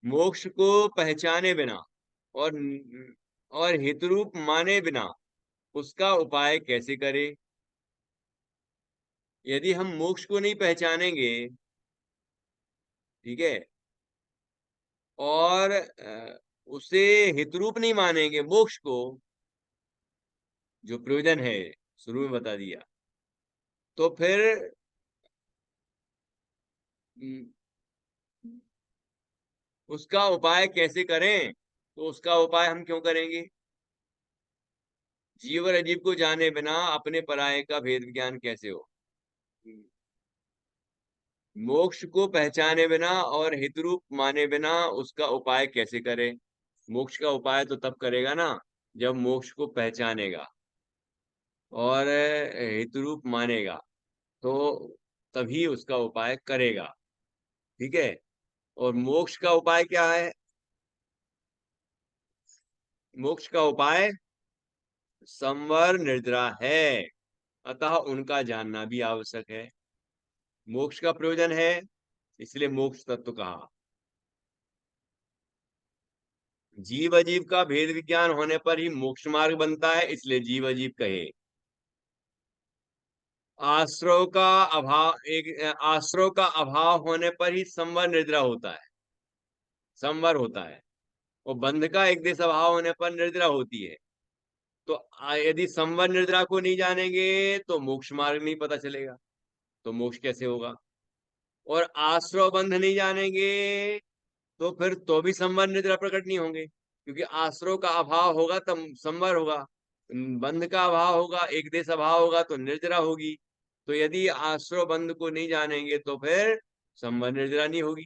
मोक्ष को पहचाने बिना और हितरूप माने बिना उसका उपाय कैसे करें। यदि हम मोक्ष को नहीं पहचानेंगे, ठीक है, और उसे हितरूप नहीं मानेंगे, मोक्ष को जो प्रयोजन है शुरू में बता दिया, तो फिर उसका उपाय कैसे करें। तो उसका उपाय हम क्यों करेंगे, जीव और अजीव को जाने बिना अपने पराये का भेद ज्ञान कैसे हो। मोक्ष को पहचाने बिना और हितरूप माने बिना उसका उपाय कैसे करे। मोक्ष का उपाय तो तब करेगा ना जब मोक्ष को पहचानेगा और हितरूप मानेगा, तो तभी उसका उपाय करेगा। ठीक है, और मोक्ष का उपाय क्या है, मोक्ष का उपाय संवर निद्रा है, अतः उनका जानना भी आवश्यक है। मोक्ष का प्रयोजन है इसलिए मोक्ष तत्व कहा। जीव अजीव का भेद विज्ञान होने पर ही मोक्ष मार्ग बनता है, इसलिए जीव अजीव कहे। आश्रव का आश्रव का अभाव होने पर ही संवर निद्रा होता है, संवर होता है, और बंध का एक देश अभाव होने पर निद्रा होती है। तो यदि संवर निद्रा को नहीं जानेंगे तो मोक्ष मार्ग नहीं पता चलेगा, तो मोक्ष कैसे होगा। और आश्रव बंध नहीं जानेंगे तो फिर तो भी संवर निद्रा प्रकट नहीं होंगे, क्योंकि आश्रव का अभाव होगा तब संवर होगा, बंध का अभाव होगा, एक देश अभाव होगा तो निर्जरा होगी। तो यदि आश्रव बंध को नहीं जानेंगे तो फिर संवर निर्जरा नहीं होगी,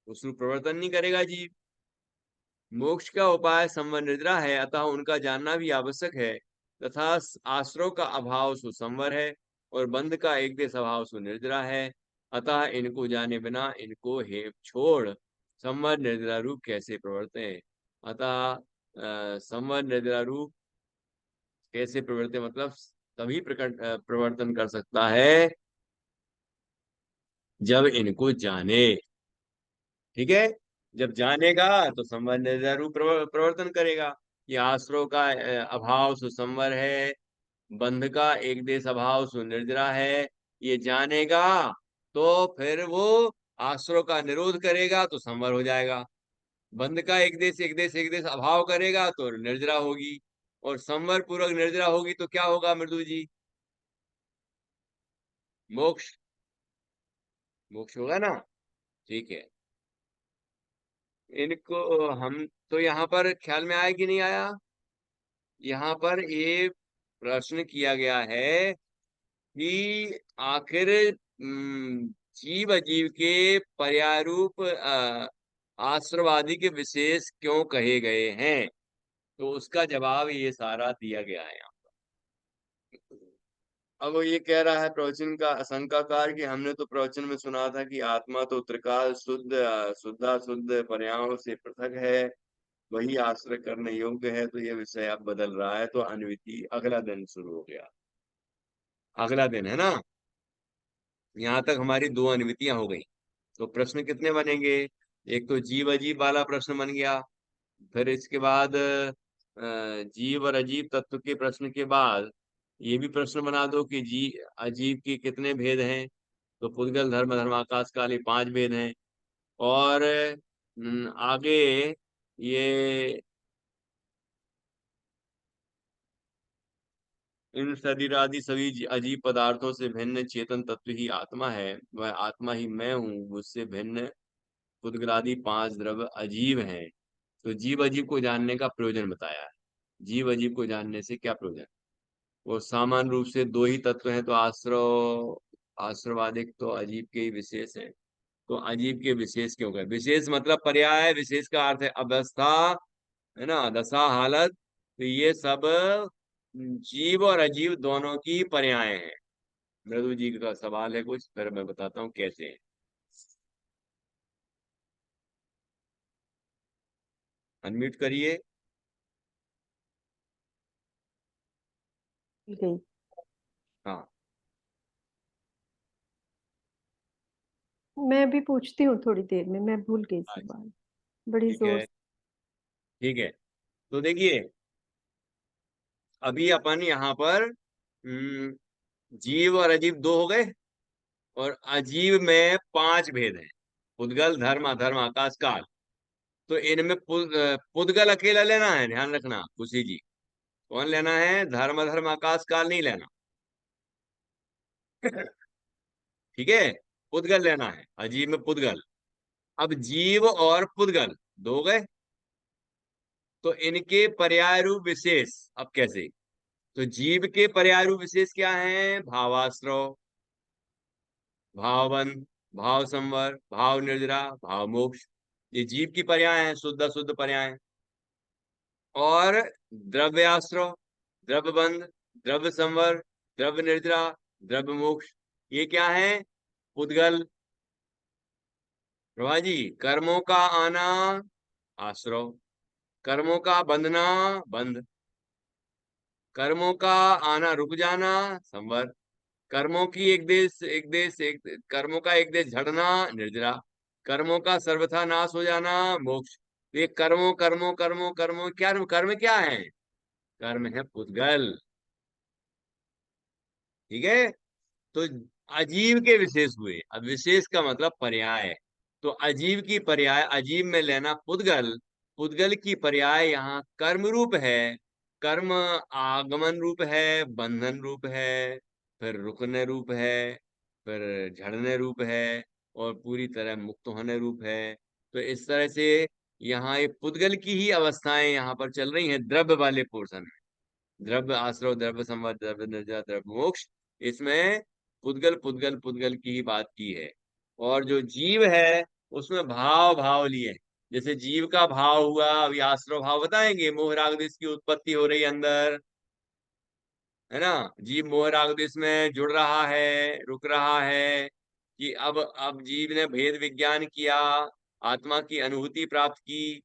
उसमें प्रवर्तन नहीं करेगा जीव। मोक्ष का उपाय संवर निद्रा है, अतः उनका जानना भी आवश्यक है। तथा आश्रव का अभाव सु संवर है और बंध का एक देश अभाव सु निर्जरा है, अतः इनको जाने बिना इनको हे छोड़ संवर निर्जरा रूप कैसे प्रवर्ते। अतः संवर निर्जरा रूप कैसे प्रवर्ते मतलब तभी प्रवर्तन कर सकता है जब इनको जाने। ठीक है, जब जानेगा तो संवर निर्जरा रूप प्रवर्तन करेगा। ये आश्रव का अभाव सु संवर है, बंध का एक देश अभाव सु निर्जरा है, ये जानेगा तो फिर वो आश्रव का निरोध करेगा तो संवर हो जाएगा। बंध का एक देश एक देश एक देश अभाव करेगा तो निर्जरा होगी, और संवर पूर्वक निर्जरा होगी तो क्या होगा मृदु जी? मोक्ष। मोक्ष होगा ना? ठीक है। इनको हम तो यहाँ पर ख्याल में आया कि नहीं आया? यहाँ पर ये प्रश्न किया गया है कि आखिर जीव अजीव के पर्यारूप आश्रवादी के विशेष क्यों कहे गए हैं, तो उसका जवाब ये सारा दिया गया है यहाँ। अब वो ये कह रहा है प्रवचन का शंकाकार कि हमने तो प्रवचन में सुना था कि आत्मा तो त्रिकाल शुद्ध शुद्धा शुद्ध पर्यायों से पृथक है, वही आश्रय करने योग्य है, तो ये विषय अब बदल रहा है। तो अनविति अगला दिन शुरू हो गया। अगला दिन है ना, यहाँ तक हमारी 2 अनवितियां हो गई। तो प्रश्न कितने बनेंगे? एक तो जीव अजीब वाला प्रश्न बन गया, फिर इसके बाद जीव और अजीब तत्व के प्रश्न के बाद ये भी प्रश्न बना दो कि जी अजीब के कितने भेद हैं, तो पुद्गल धर्म धर्म आकाश काल ये 5 भेद हैं। और आगे ये इन शरीर आदि सभी अजीब पदार्थों से भिन्न चेतन तत्व ही आत्मा है, वह आत्मा ही मैं हूँ, मुझसे भिन्न पुद्गलादि 5 द्रव्य अजीब हैं। तो जीव अजीब को जानने का प्रयोजन बताया है। जीव अजीब को जानने से क्या प्रयोजन? वो सामान्य रूप से 2 ही तत्व हैं, तो आश्रवादिक तो अजीब के ही विशेष है। तो अजीब के विशेष क्यों कहे? विशेष मतलब पर्याय, विशेष का अर्थ है अवस्था, है ना, दशा, हालत। तो ये सब जीव और अजीव दोनों की पर्याय हैं। मृदु जी का सवाल है कुछ, फिर मैं बताता हूँ कैसे है। अनम्यूट करिए। गई। हाँ मैं भी पूछती हूँ थोड़ी देर में, मैं भूल गई अच्छा, सवाल बड़ी ठीक जोर है। से। ठीक है, तो देखिए अभी अपन यहाँ पर जीव और अजीब 2 हो गए, और अजीब में 5 भेद हैं, पुद्गल धर्म अधर्म आकाश काल। तो इनमें पुद्गल अकेला लेना है, ध्यान रखना खुशी जी। कौन लेना है? धर्म अधर्म आकाश काल नहीं लेना। ठीक है, पुद्गल लेना है, अजीब में पुद्गल। अब जीव और पुद्गल 2 गए, तो इनके पर्याय रूप विशेष अब कैसे? तो जीव के पर्याय रूप विशेष क्या है? भावाश्रव, भावबंध, भाव संवर, भाव निर्जरा, भाव मोक्ष। ये जीव की पर्याय है, शुद्ध शुद्ध पर्याय। और द्रव्याश्रव, द्रव्य बंध, द्रव्य संवर, द्रव्य निर्जरा, द्रव्य मोक्ष, ये क्या है? पुद्गल। प्रभा जी, कर्मों का आना आश्रव, कर्मों का बंधना बंध, कर्मों का आना रुक जाना संवर, कर्मों की एक देश कर्मों का एक देश झड़ना निर्जरा, कर्मों का सर्वथा नाश हो जाना मोक्ष। तो ये कर्मों कर्मों कर्मों कर्मों क्या कर्म क्या है? कर्म है पुद्गल। ठीक है, तो अजीब के विशेष हुए। अब विशेष का मतलब पर्याय, तो अजीब की पर्याय अजीब में लेना पुद्गल, पुद्गल की पर्याय यहाँ कर्म रूप है। कर्म आगमन रूप है, बंधन रूप है, फिर रुकने रूप है, फिर झड़ने रूप है, और पूरी तरह मुक्त होने रूप है। तो इस तरह से यहाँ ये पुद्गल की ही अवस्थाएं यहाँ पर चल रही हैं द्रव्य वाले पोर्शन में। द्रव्य आश्रव, द्रव्य संवाद, द्रव्य निर्जरा, द्रव्य मोक्ष, इसमें पुद्गल पुद्गल पुद्गल की ही बात की है। और जो जीव है उसमें भाव भाव लिए, जैसे जीव का भाव हुआ, अभी आश्रव भाव बताएंगे, मोह राग द्वेष की उत्पत्ति हो रही है अंदर, है ना। जीव मोह राग द्वेष में जुड़ रहा है, रुक रहा है, कि अब जीव ने भेद विज्ञान किया, आत्मा की अनुभूति प्राप्त की,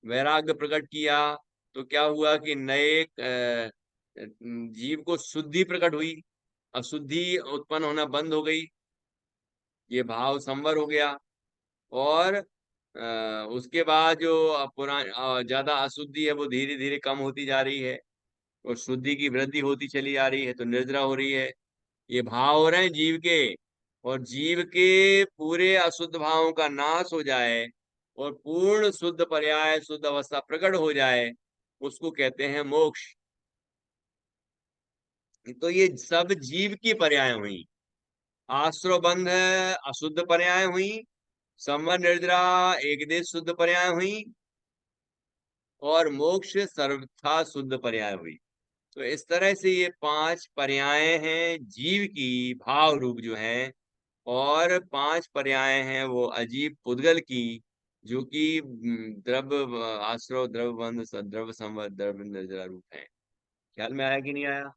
वैराग्य प्रकट किया, तो क्या हुआ कि नए जीव को शुद्धि प्रकट हुई, अशुद्धि उत्पन्न होना बंद हो गई, ये भाव संवर हो गया। और उसके बाद जो ज्यादा अशुद्धि है वो धीरे धीरे कम होती जा रही है, और शुद्धि की वृद्धि होती चली जा रही है, तो निर्जरा हो रही है। ये भाव हो रहे हैं जीव के, और जीव के पूरे अशुद्ध भावों का नाश हो जाए और पूर्ण शुद्ध पर्याय शुद्ध अवस्था प्रकट हो जाए, उसको कहते हैं मोक्ष। तो ये सब जीव की पर्याय हुई। आश्रव बंध अशुद्ध पर्याय हुई, संवर निर्जरा एक देश शुद्ध पर्याय हुई, और मोक्ष सर्वथा शुद्ध पर्याय हुई। तो इस तरह से ये 5 पर्याय हैं जीव की, भाव रूप जो है, और 5 पर्याय हैं वो अजीब पुद्गल की, जो कि द्रव्य आश्रव, द्रव्य बंध, द्रव्य संवर, द्रव्य निर्जरा रूप है। ख्याल में आया कि नहीं आया?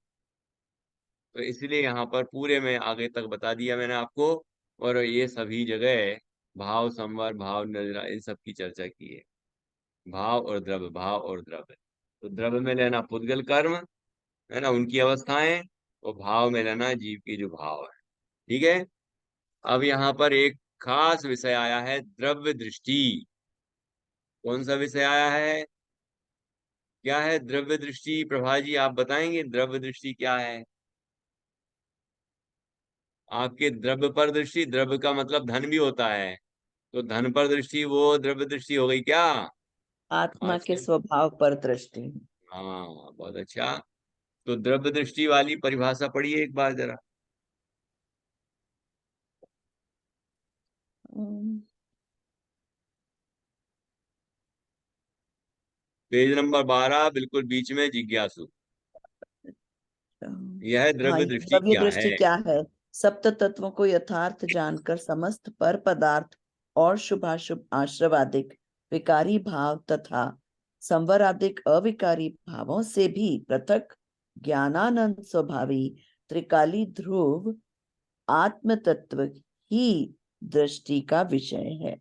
तो इसलिए यहाँ पर पूरे में आगे तक बता दिया मैंने आपको, और ये सभी जगह भाव संवर, भाव निर्जरा, इन सब की चर्चा की है। भाव और द्रव्य, भाव और द्रव्य। तो द्रव्य में लेना पुद्गल कर्म है ना, उनकी अवस्थाएं, और भाव में लेना जीव की जो भाव है। ठीक है। अब यहाँ पर एक खास विषय आया है, द्रव्य दृष्टि। कौन सा विषय आया है? क्या है द्रव्य दृष्टि? प्रभा जी आप बताएंगे द्रव्य दृष्टि क्या है? आपके द्रव्य पर दृष्टि, द्रव्य का मतलब धन भी होता है, तो धन पर दृष्टि वो द्रव्य दृष्टि हो गई क्या? आत्मा आज के के स्वभाव पर दृष्टि। हाँ, बहुत अच्छा। तो द्रव्य दृष्टि वाली परिभाषा पढ़िए एक बार जरा। हम्म, पेज नंबर 12 बिल्कुल बीच में, जिज्ञासु। यह हाँ, द्रव्य ये दृष्टि द्रव्य क्या है? दृष्टि क्या है? सप्त तत्वों को यथार्थ जानकर समस्त पर पदार्थ और शुभाशुभ आश्रवादिक विकारी भाव तथा संवरादिक अविकारी भावों से भी पृथक ज्ञानानंद स्वभावी त्रिकाली ध्रुव आत्म तत्व ही दृष्टि का विषय है।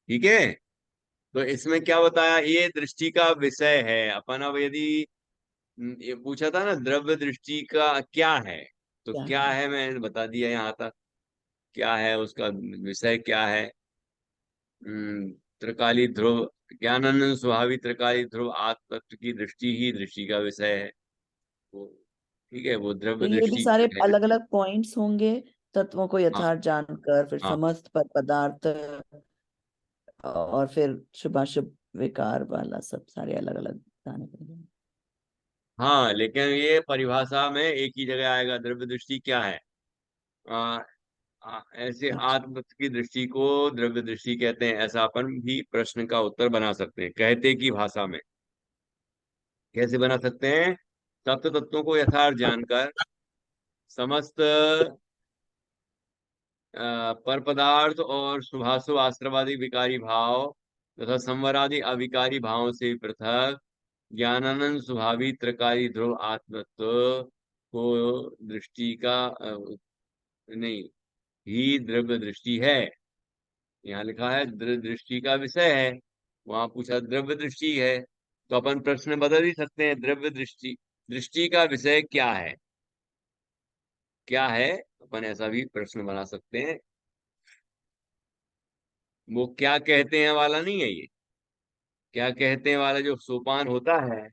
ठीक है। तो इसमें क्या बताया? ये दृष्टि का विषय है। अपन अब यदि ये पूछा था ना द्रव्य दृष्टि का क्या है, तो क्या क्या है? है मैंने बता दिया यहाँ तक। क्या है उसका विषय, क्या है? त्रिकाली ध्रुव, ज्ञानानंद स्वभावी त्रिकाली ध्रुव आत्म तत्व की दृष्टि ही दृष्टि का विषय है वो। ठीक है, वो तो द्रव्य ये भी दृष्टि सारे है। अलग अलग पॉइंट्स होंगे, तत्वों को हाँ यथार्थ जानकर, फिर हाँ समस्त पर पदार्थ, और फिर शुभाशुभ विकार वाला सब सारे अलग अलग जाने पड़ेंगे। हाँ, लेकिन ये परिभाषा में एक ही जगह आएगा, द्रव्य दृष्टि क्या है। आ, ऐसे अच्छा, आत्म की दृष्टि को द्रव्य दृष्टि कहते हैं, ऐसा अपन भी प्रश्न का उत्तर बना सकते हैं कहते की भाषा में। कैसे बना सकते हैं? सप्त तत्वों को यथार्थ जानकर समस्त पर पदार्थ और शुभाशुभ आश्रवादी विकारी भाव तथा संवरादि अविकारी भावों से पृथक ज्ञानानंद स्वभावी त्रिकारी ध्रुव आत्मत्व को दृष्टि का नहीं, ही द्रव्य दृष्टि है। यहाँ लिखा है दृष्टि का विषय है, वहां पूछा द्रव्य दृष्टि है, तो अपन प्रश्न बदल ही सकते हैं। द्रव्य दृष्टि, दृष्टि का विषय क्या है? क्या है, अपन ऐसा भी प्रश्न बना सकते हैं। वो क्या कहते हैं वाला नहीं है ये। क्या कहते हैं वाला जो सोपान होता है,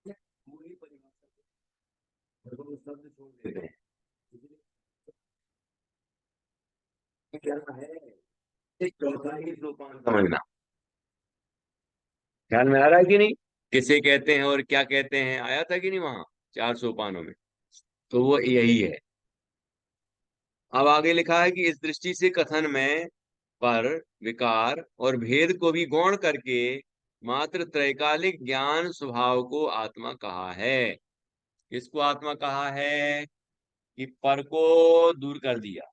पूरी परिभाषा को वो शब्द छोड़ देते हैं। क्या है? एक चौथा ही सोपान समझना। ख्याल में आ रहा है कि नहीं? किसे कहते हैं और क्या कहते हैं, आया था कि नहीं वहां 4 सोपानों में? तो वो यही है। अब आगे लिखा है कि इस दृष्टि से कथन में पर विकार और भेद को भी गौण करके मात्र त्रैकालिक ज्ञान स्वभाव को आत्मा कहा है। किसको आत्मा कहा है? कि पर को दूर कर दिया,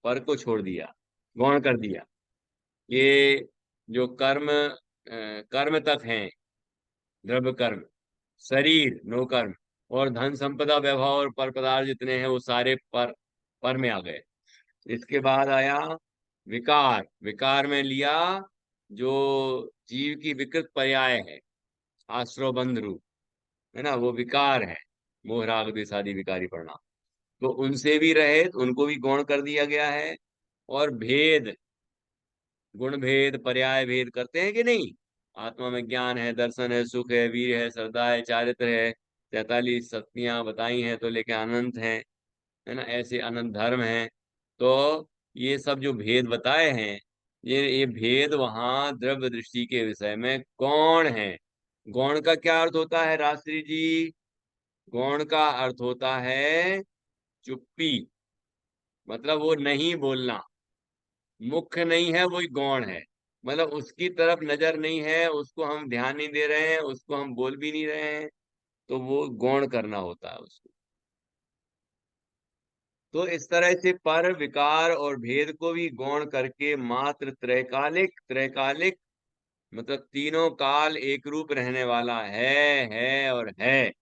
पर को छोड़ दिया, गौण कर दिया। ये जो कर्म कर्म तक हैं, द्रव्य कर्म, शरीर नो कर्म, और धन संपदा वैभव और पर पदार्थ जितने हैं वो सारे पर में आ गए। इसके बाद आया विकार। विकार में लिया जो जीव की विकृत पर्याय है, आश्रव बंध रूप, है ना, वो विकार है। मोह राग द्वेष आदि विकारी परिणाम, तो उनसे भी रहित, उनको भी गौण कर दिया गया है। और भेद, गुण भेद पर्याय भेद करते हैं कि नहीं? आत्मा में ज्ञान है, दर्शन है, सुख है, वीर है, श्रद्धा है, चारित्र है, 43 शक्तियां बताई हैं तो लेकिन अनंत है ना, ऐसे अनंत धर्म है। तो ये सब जो भेद बताए हैं, ये भेद वहां द्रव्य दृष्टि के विषय में गौण है। गौण का क्या अर्थ होता है राजश्री जी? गौण का अर्थ होता है चुप्पी, मतलब वो नहीं बोलना। मुख्य नहीं है, वही गौण है। मतलब उसकी तरफ नजर नहीं है, उसको हम ध्यान नहीं दे रहे हैं, उसको हम बोल भी नहीं रहे हैं, तो वो गौण करना होता है उसको। तो इस तरह से पर विकार और भेद को भी गौण करके मात्र त्रैकालिक, त्रैकालिक मतलब तीनों काल एक रूप रहने वाला है और है,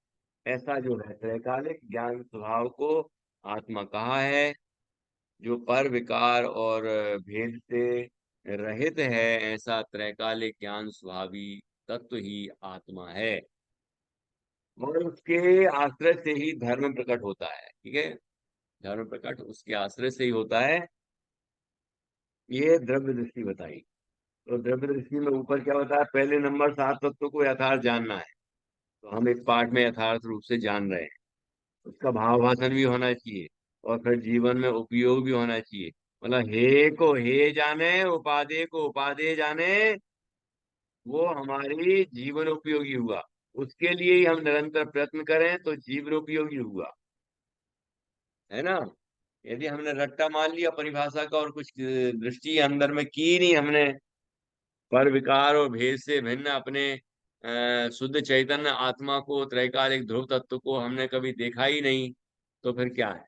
ऐसा जो है त्रैकालिक ज्ञान स्वभाव को आत्मा कहा है। जो पर विकार और भेद से रहित है, ऐसा त्रैकालिक ज्ञान स्वभावी तत्व ही आत्मा है। और उसके आश्रय से ही धर्म प्रकट होता है। ठीक है, धर्म प्रकट उसके आश्रय से ही होता है। ये द्रव्य दृष्टि बताई। तो द्रव्य दृष्टि में ऊपर क्या बताया? पहले नंबर 7 तत्व को यथार्थ जानना है। तो हम एक पाठ में यथार्थ रूप से जान रहे हैं, उसका भाव भाषण भी होना चाहिए, और फिर जीवन में उपयोग भी होना चाहिए। मतलब हे को हे जाने, उपादेय को उपादेय जाने, वो हमारी जीवन उपयोगी हुआ। उसके लिए ही हम निरंतर प्रयत्न करें तो जीवन उपयोगी हुआ, है ना। यदि हमने रट्टा मान लिया परिभाषा का और कुछ दृष्टि अंदर में की नहीं हमने, पर विकार और भेद से भिन्न अपने शुद्ध चैतन्य आत्मा को, त्रैकालिक ध्रुव तत्व को हमने कभी देखा ही नहीं, तो फिर क्या है?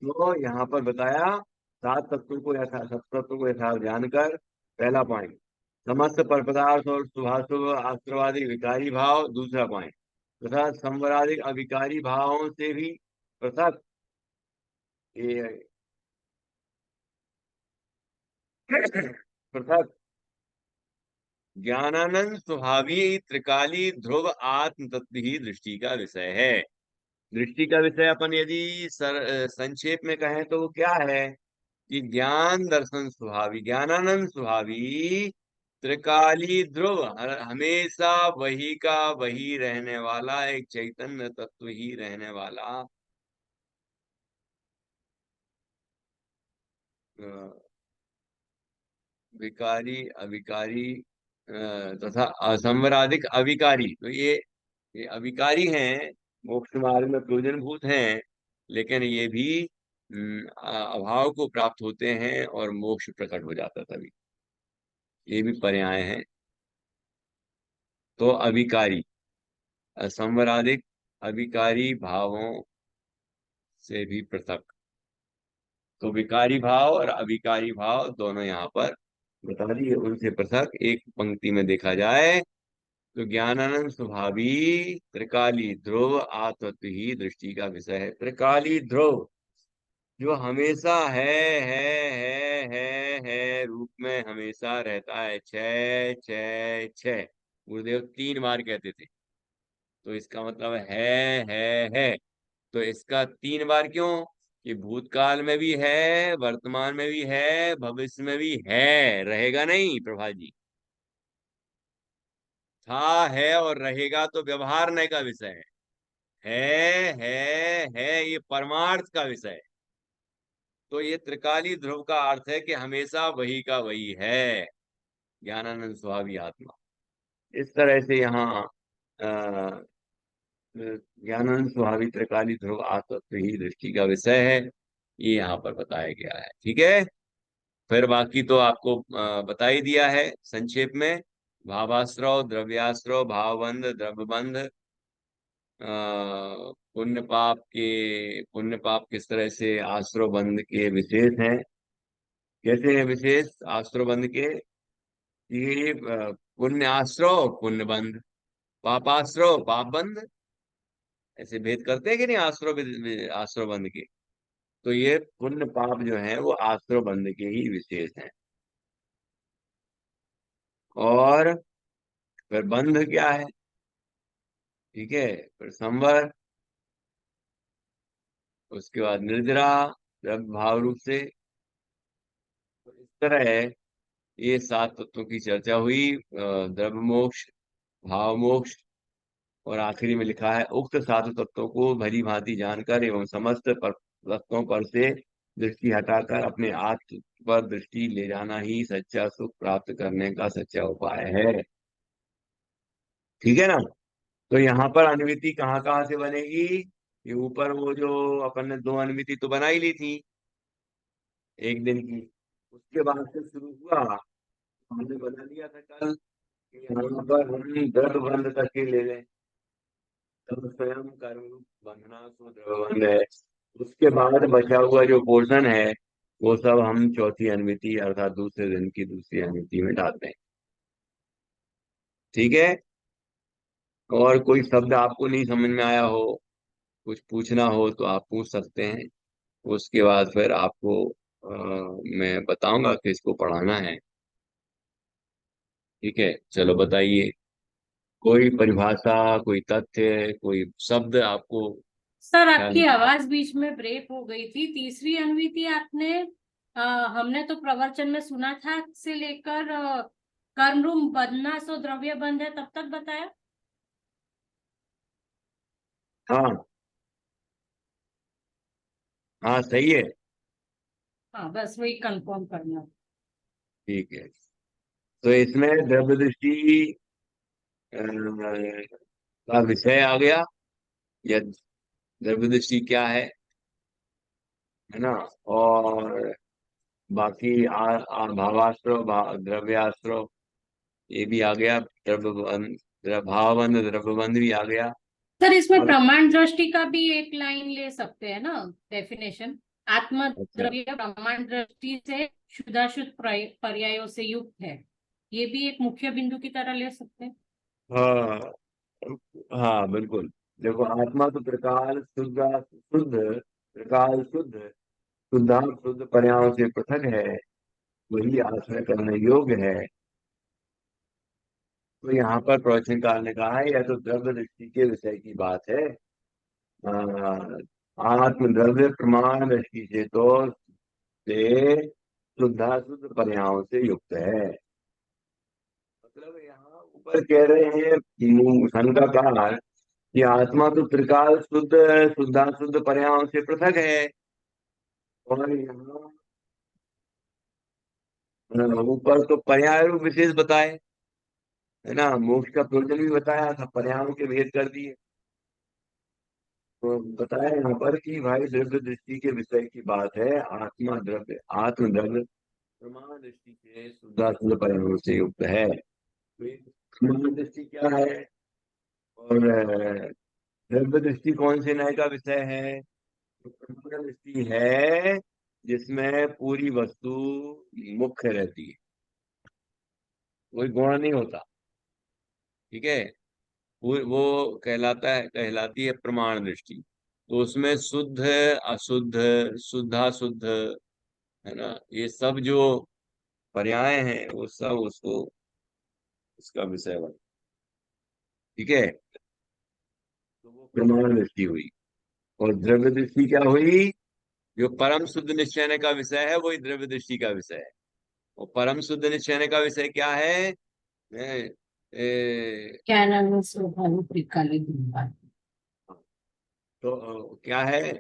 तो यहाँ पर बताया 7 तत्वों को यथार्थ जानकर। पहला पॉइंट, समस्त पर पदार्थ और शुभाशुभ आश्रवादी विकारी भाव। दूसरा पॉइंट, तथा संवराधिक अविकारी भावों से भी पृथक, ये पृथक ज्ञानानंद स्वभावी त्रिकाली ध्रुव आत्म तत्व ही दृष्टि का विषय है। दृष्टि का विषय अपन यदि संक्षेप में कहें तो वो क्या है कि ज्ञान दर्शन स्वभावी, ज्ञानानंद स्वभावी त्रिकाली ध्रुव, हमेशा वही का वही रहने वाला एक चैतन्य तत्व ही रहने वाला अ, विकारी अविकारी तथा असंवराधिक अविकारी। तो ये अविकारी हैं, मोक्ष मार्ग में प्रयोजनभूत हैं, लेकिन ये भी अभाव को प्राप्त होते हैं और मोक्ष प्रकट हो जाता तभी। ये भी पर्याय हैं। तो अविकारी, असंवराधिक अविकारी भावों से भी पृथक। तो विकारी भाव और अविकारी भाव दोनों यहाँ पर बता दिए, उनसे पृथक एक पंक्ति में देखा जाए तो ज्ञानानंद स्वभावी त्रिकाली ध्रुव आत्मत्व ही दृष्टि का विषय है। त्रिकाली ध्रुव जो हमेशा है रूप में हमेशा रहता है। छः छः छः गुरुदेव 3 बार कहते थे, तो इसका मतलब है। तो इसका 3 बार क्यों? कि भूतकाल में भी है, वर्तमान में भी है, भविष्य में भी है, रहेगा नहीं प्रभा जी। था है और रहेगा तो व्यवहारने का विषय है, ये परमार्थ का विषय है। तो ये त्रिकाली ध्रुव का अर्थ है कि हमेशा वही का वही है, ज्ञानानंद स्वामी आत्मा। इस तरह से यहाँ ज्ञानानंद स्वामी त्रिकाली ध्रुव आत्मत्व ही दृष्टि का विषय है, ये यहाँ पर बताया गया है। ठीक है, फिर बाकी तो आपको बता ही दिया है संक्षेप में। भावाश्रव, द्रव्याश्रव, भावबंध, द्रव्यबंध, पुण्य पाप किस तरह से आश्रव बंध के विशेष हैं। कैसे हैं विशेष आश्रव बंध के? ये पुण्य आश्रव पुण्य बंध, पापाश्रव पाप बंध, ऐसे भेद करते हैं कि नहीं आश्रव आश्रव बंध के। तो ये पुण्य पाप जो है वो आश्रव बंध के ही विशेष हैं। और फिर बंध क्या है? ठीक है, फिर संवर, उसके बाद निर्जरा, द्रव्य भाव रूप से। तो इस तरह है, ये 7 तत्वों की चर्चा हुई। द्रव्य मोक्ष, भाव मोक्ष, और आखिरी में लिखा है उक्त 7 तत्वों को भली भांति जानकर एवं समस्त पर वस्तुओं पर से दृष्टि हटाकर अपने आत्म पर दृष्टि ले जाना ही सच्चा सुख प्राप्त करने का सच्चा उपाय है। ठीक है ना। तो यहाँ पर अनुमिति कहाँ कहाँ से बनेगी? ये ऊपर वो जो अपन ने दो अनुमिति तो बना ही ली थी एक दिन की, उसके बाद से शुरू हुआ। हमने बना लिया था कल कि यहाँ पर हम द्रव बंध करके ले लें, तब स्वयं कर्म बंधना सो द्रव बंध है। उसके बाद बचा हुआ जो पोर्शन है वो सब हम चौथी अनुमिति अर्थात दूसरे दिन की दूसरी अनुमिति में डालते हैं। ठीक है। और कोई शब्द आपको नहीं समझ में आया हो, कुछ पूछना हो तो आप पूछ सकते हैं। उसके बाद फिर आपको मैं बताऊंगा कि इसको पढ़ाना है। ठीक है, चलो बताइए। कोई परिभाषा, कोई तथ्य, कोई शब्द आपको सर ख्याल? आपकी आवाज बीच में ब्रेक हो गई थी। तीसरी अनुमिति आपने हमने तो प्रवचन में सुना था से लेकर कर्म रूप बंधना सो द्रव्य बंध है तब तक बताया। हाँ हाँ सही है। हाँ बस वही कंफर्म करना। ठीक है। तो इसमें द्रव्य दृष्टि का विषय आ गया, या द्रव्य दृष्टि क्या है ना। और बाकी भावास्त्र द्रव्यास्त्र ये भी आ गया, भावबंध द्रव्यबंध भी आ गया। सर इसमें अब प्रमाण दृष्टि का भी एक लाइन ले सकते हैं ना, डेफिनेशन। आत्मा अच्छा, द्रव्य प्रमाण दृष्टि से शुद्धाशुद्ध पर्यायों से युक्त है, ये भी एक मुख्य बिंदु की तरह ले सकते हैं। हाँ हाँ बिल्कुल। देखो, आत्मा तो त्रिकाल शुद्ध शुद्ध, त्रिकाल शुद्ध, शुद्धांत शुद्ध पर्यायों से पृथक है, वही आश्रय करने योग्य है। तो यहाँ पर प्रवचनकार ने कहा है यह तो द्रव्य दृष्टि के विषय की बात है। आत्म द्रव्य प्रमाण दृष्टि से तो से शुद्धाशुद्ध पर्यायों से युक्त है। मतलब यहाँ ऊपर कह रहे हैं शंकाकार कि आत्मा तो त्रिकाल शुद्ध शुद्धाशुद्ध पर्यायों से पृथक है, और यहाँ ऊपर तो पर्याय रूप विशेष बताए, है ना। मोक्ष का प्रयोजन भी बताया था, पर्यायों के भेद कर दिए। तो बताया यहाँ पर कि भाई द्रव्य दृष्टि के विषय की बात है, आत्मा द्रव्य आत्म द्रव्य प्रमाण दृष्टि से शुद्धाशुद्ध पर्यायों से युक्त है। तो ये प्रमाण दृष्टि क्या है, और द्रव्य दृष्टि कौन से न्याय का विषय है? तो प्रमाण दृष्टि है जिसमें पूरी वस्तु मुख्य रहती है, कोई गुण नहीं होता। ठीक है। वो कहलाता है, कहलाती है प्रमाण दृष्टि। तो उसमें शुद्ध, अशुद्ध, शुद्धाशुद्ध, है ना, ये सब जो पर्याय हैं वो सब उसको इसका विषय बन। ठीक है। तो वो प्रमाण दृष्टि हुई। और द्रव्य दृष्टि क्या हुई? जो परम शुद्ध निश्चय का विषय है वही द्रव्य दृष्टि का विषय है। और परम शुद्ध निश्चय का विषय क्या है? ए, ए, क्या नाम है स्वाभाविक काली धूमपान। तो क्या है?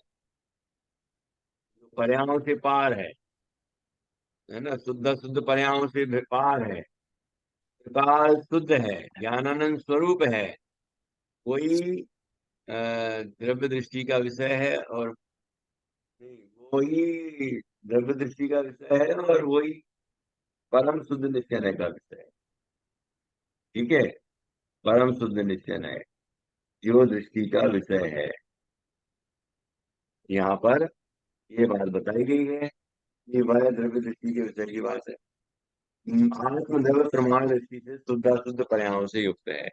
पर्यायों से पार है ना, शुद्ध शुद्ध पर्यायों से पार है, काल शुद्ध है, ज्ञानानंद स्वरूप है, वही द्रव्य दृष्टि का विषय है। और नहीं, वही द्रव्य दृष्टि का विषय है और वही परम शुद्ध निश्चय का विषय है। ठीक है। परम शुद्ध निश्चय है जो दृष्टि का विषय है। यहाँ पर ये बात बताई गई है कि वह द्रव्य दृष्टि के विषय की बात है। आत्म द्रव्य प्रमाण दृष्टि से शुद्ध शुद्ध पर्यायों से युक्त है।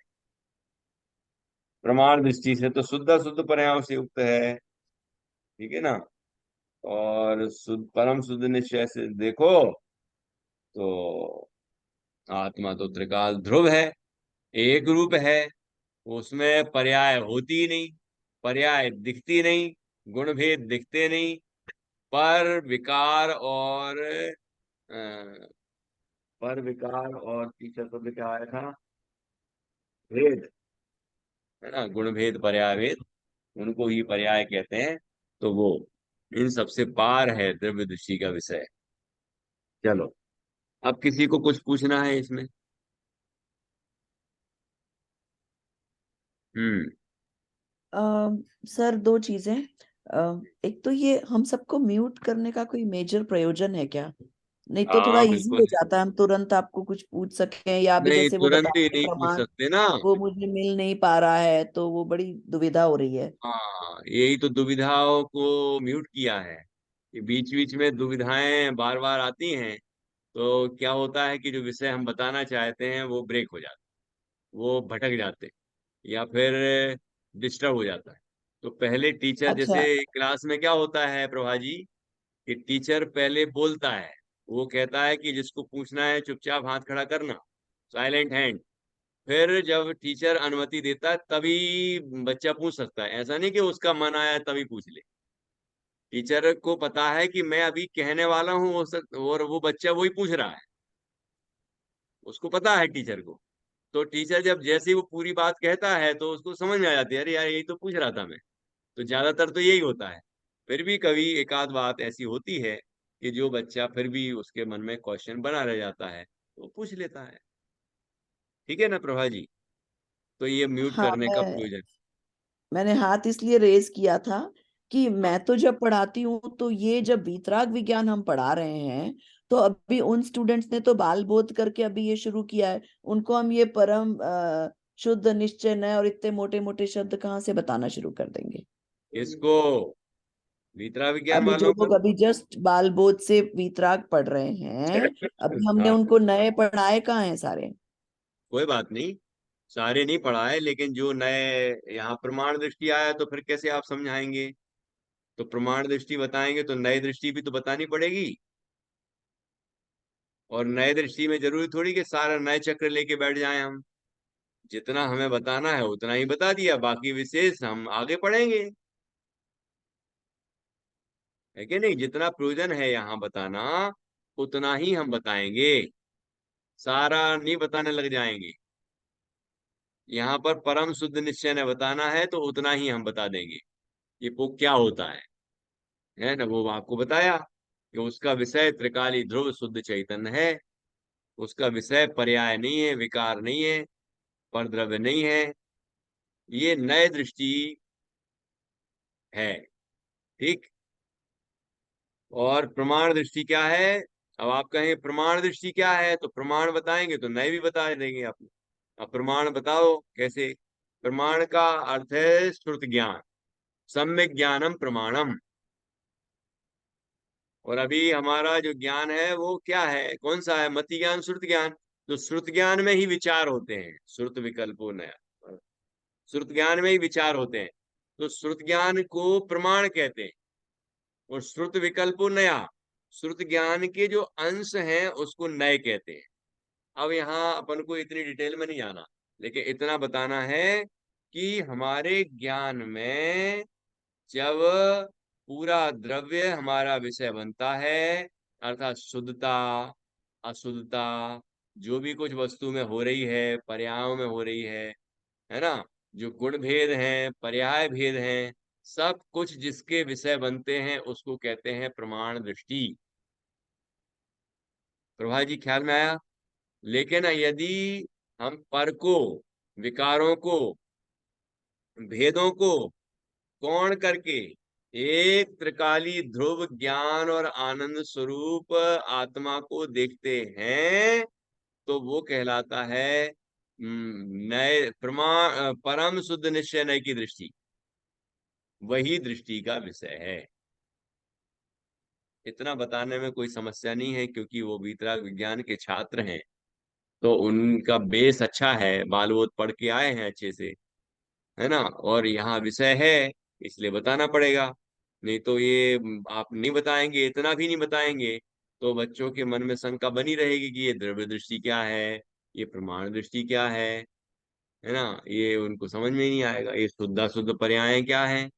प्रमाण दृष्टि से तो शुद्ध शुद्ध पर्यायों से युक्त है। ठीक है ना। और शुद्ध परम शुद्ध निश्चय से देखो तो आत्मा तो त्रिकाल ध्रुव है, एक रूप है, उसमें पर्याय होती ही नहीं, पर्याय दिखती नहीं, गुण भेद दिखते नहीं। पर विकार और पर विकार और तीसरा शब्द क्या आया था? भेद, है ना, गुण भेद पर्याय भेद, उनको ही पर्याय कहते हैं। तो वो इन सबसे पार है द्रव्य दृष्टि का विषय। चलो, अब किसी को कुछ पूछना है इसमें? हम्म। सर, दो चीजें। एक तो ये हम सबको म्यूट करने का कोई मेजर प्रयोजन है क्या? नहीं तो थोड़ा हाँ इजी हो बिल्कुल। जाता है, हम तुरंत आपको कुछ पूछ सकें, या अभी नहीं, जैसे वो बता तुरंत ही रहे नहीं पूछ प्रमाण, सकते ना। वो मुझे मिल नहीं पा रहा है, तो वो बड़ी दुविधा हो रही है। हाँ, यही तो दुविधाओं को म्यूट किया है, कि बीच बीच में दुविधाएं बार बार आती हैं। तो क्या होता है कि जो विषय हम बताना चाहते हैं वो ब्रेक हो जाता है, वो भटक जाते हैं, या फिर डिस्टर्ब हो जाता है। तो पहले टीचर, अच्छा। जैसे क्लास में क्या होता है प्रभा जी, कि टीचर पहले बोलता है, वो कहता है कि जिसको पूछना है चुपचाप हाथ खड़ा करना, साइलेंट हैंड। फिर जब टीचर अनुमति देता है तभी बच्चा पूछ सकता है, ऐसा नहीं कि उसका मन आया तभी पूछ ले। टीचर को पता है कि मैं अभी कहने वाला हूँ और वो बच्चा वही पूछ रहा है, उसको पता है टीचर को। तो टीचर जब जैसे ही वो पूरी बात कहता है तो उसको समझ में आ जाती है, अरे यार यही तो पूछ रहा था मैं। तो ज्यादातर तो यही होता है। फिर भी कभी एक आध बात ऐसी होती है कि जो बच्चा फिर भी उसके मन में क्वेश्चन बना रह जाता है, तो वो पूछ लेता है। ठीक है ना प्रभा जी? तो ये म्यूट हाँ, करने का प्रयोजन। मैंने हाथ इसलिए रेज किया था कि मैं तो जब पढ़ाती हूँ, तो ये जब वीतराग विज्ञान हम पढ़ा रहे हैं, तो अभी उन स्टूडेंट्स ने तो बाल बोध करके अभी ये शुरू किया है। उनको हम ये परम शुद्ध निश्चय नय और इतने मोटे मोटे शब्द कहाँ से बताना शुरू कर देंगे? इसको वितरा विज्ञान अभी जो वालों लोग को। अभी जस्ट बाल बोध से वीतराग पढ़ रहे हैं, अभी हमने हाँ, उनको नए पढ़ाए कहाँ हैं सारे? कोई बात नहीं, सारे नहीं पढ़ाए, लेकिन जो नए यहाँ प्रमाण दृष्टि आया तो फिर कैसे आप समझाएंगे? तो प्रमाण दृष्टि बताएंगे तो नई दृष्टि भी तो बतानी पड़ेगी। और नए दृष्टि में जरूरी थोड़ी कि सारा नए चक्र लेके बैठ जाएं हम। जितना हमें बताना है उतना ही बता दिया, बाकी विशेष हम आगे पढ़ेंगे। है कि नहीं? जितना प्रयोजन है यहाँ बताना उतना ही हम बताएंगे, सारा नहीं बताने लग जाएंगे। यहाँ पर परम शुद्ध निश्चय ने बताना है तो उतना ही हम बता देंगे। ये वो क्या होता है ना? वो आपको बताया कि उसका विषय त्रिकाली ध्रुव शुद्ध चैतन्य है। उसका विषय पर्याय नहीं है, विकार नहीं है, परद्रव्य नहीं है। ये नए दृष्टि है। ठीक। और प्रमाण दृष्टि क्या है? अब आप कहें प्रमाण दृष्टि क्या है, तो प्रमाण बताएंगे तो नए भी बता देंगे आपको। अब प्रमाण बताओ कैसे? प्रमाण का अर्थ है श्रुत ज्ञान, सम्यक ज्ञानम प्रमाणम। और अभी हमारा जो ज्ञान है वो क्या है, कौन सा है? मति ज्ञान, श्रुत ज्ञान। तो श्रुत ज्ञान में ही विचार होते हैं, श्रुत विकल्पो नया, श्रुत ज्ञान में ही विचार होते हैं। तो श्रुत ज्ञान को प्रमाण कहते हैं। और श्रुत विकल्पो नया, श्रुत ज्ञान के जो अंश हैं उसको नए कहते हैं। अब यहाँ अपन को इतनी डिटेल में नहीं जाना, लेकिन इतना बताना है कि हमारे ज्ञान में जब पूरा द्रव्य हमारा विषय बनता है, अर्थात शुद्धता, अशुद्धता, जो भी कुछ वस्तु में हो रही है, पर्यायों में हो रही है ना? जो गुण भेद हैं, पर्याय भेद हैं, सब कुछ जिसके विषय बनते हैं उसको कहते हैं प्रमाण दृष्टि। प्रभा जी, ख्याल में आया? लेकिन यदि हम पर को, विकारों को, भेदों को कौन करके एक त्रिकाली ध्रुव ज्ञान और आनंद स्वरूप आत्मा को देखते हैं, तो वो कहलाता है नए प्रमाण, परम शुद्ध निश्चय नय की दृष्टि। वही दृष्टि का विषय है। इतना बताने में कोई समस्या नहीं है, क्योंकि वो वीतराग विज्ञान के छात्र हैं, तो उनका बेस अच्छा है, बालवोद पढ़ के आए हैं अच्छे से, है ना? और यहाँ विषय है इसलिए बताना पड़ेगा। नहीं तो ये आप नहीं बताएंगे, इतना भी नहीं बताएंगे, तो बच्चों के मन में शंका बनी रहेगी कि ये द्रव्य दृष्टि क्या है, ये प्रमाण दृष्टि क्या है ना? ये उनको समझ में ही नहीं आएगा। ये शुद्ध शुद्ध पर्याय क्या है?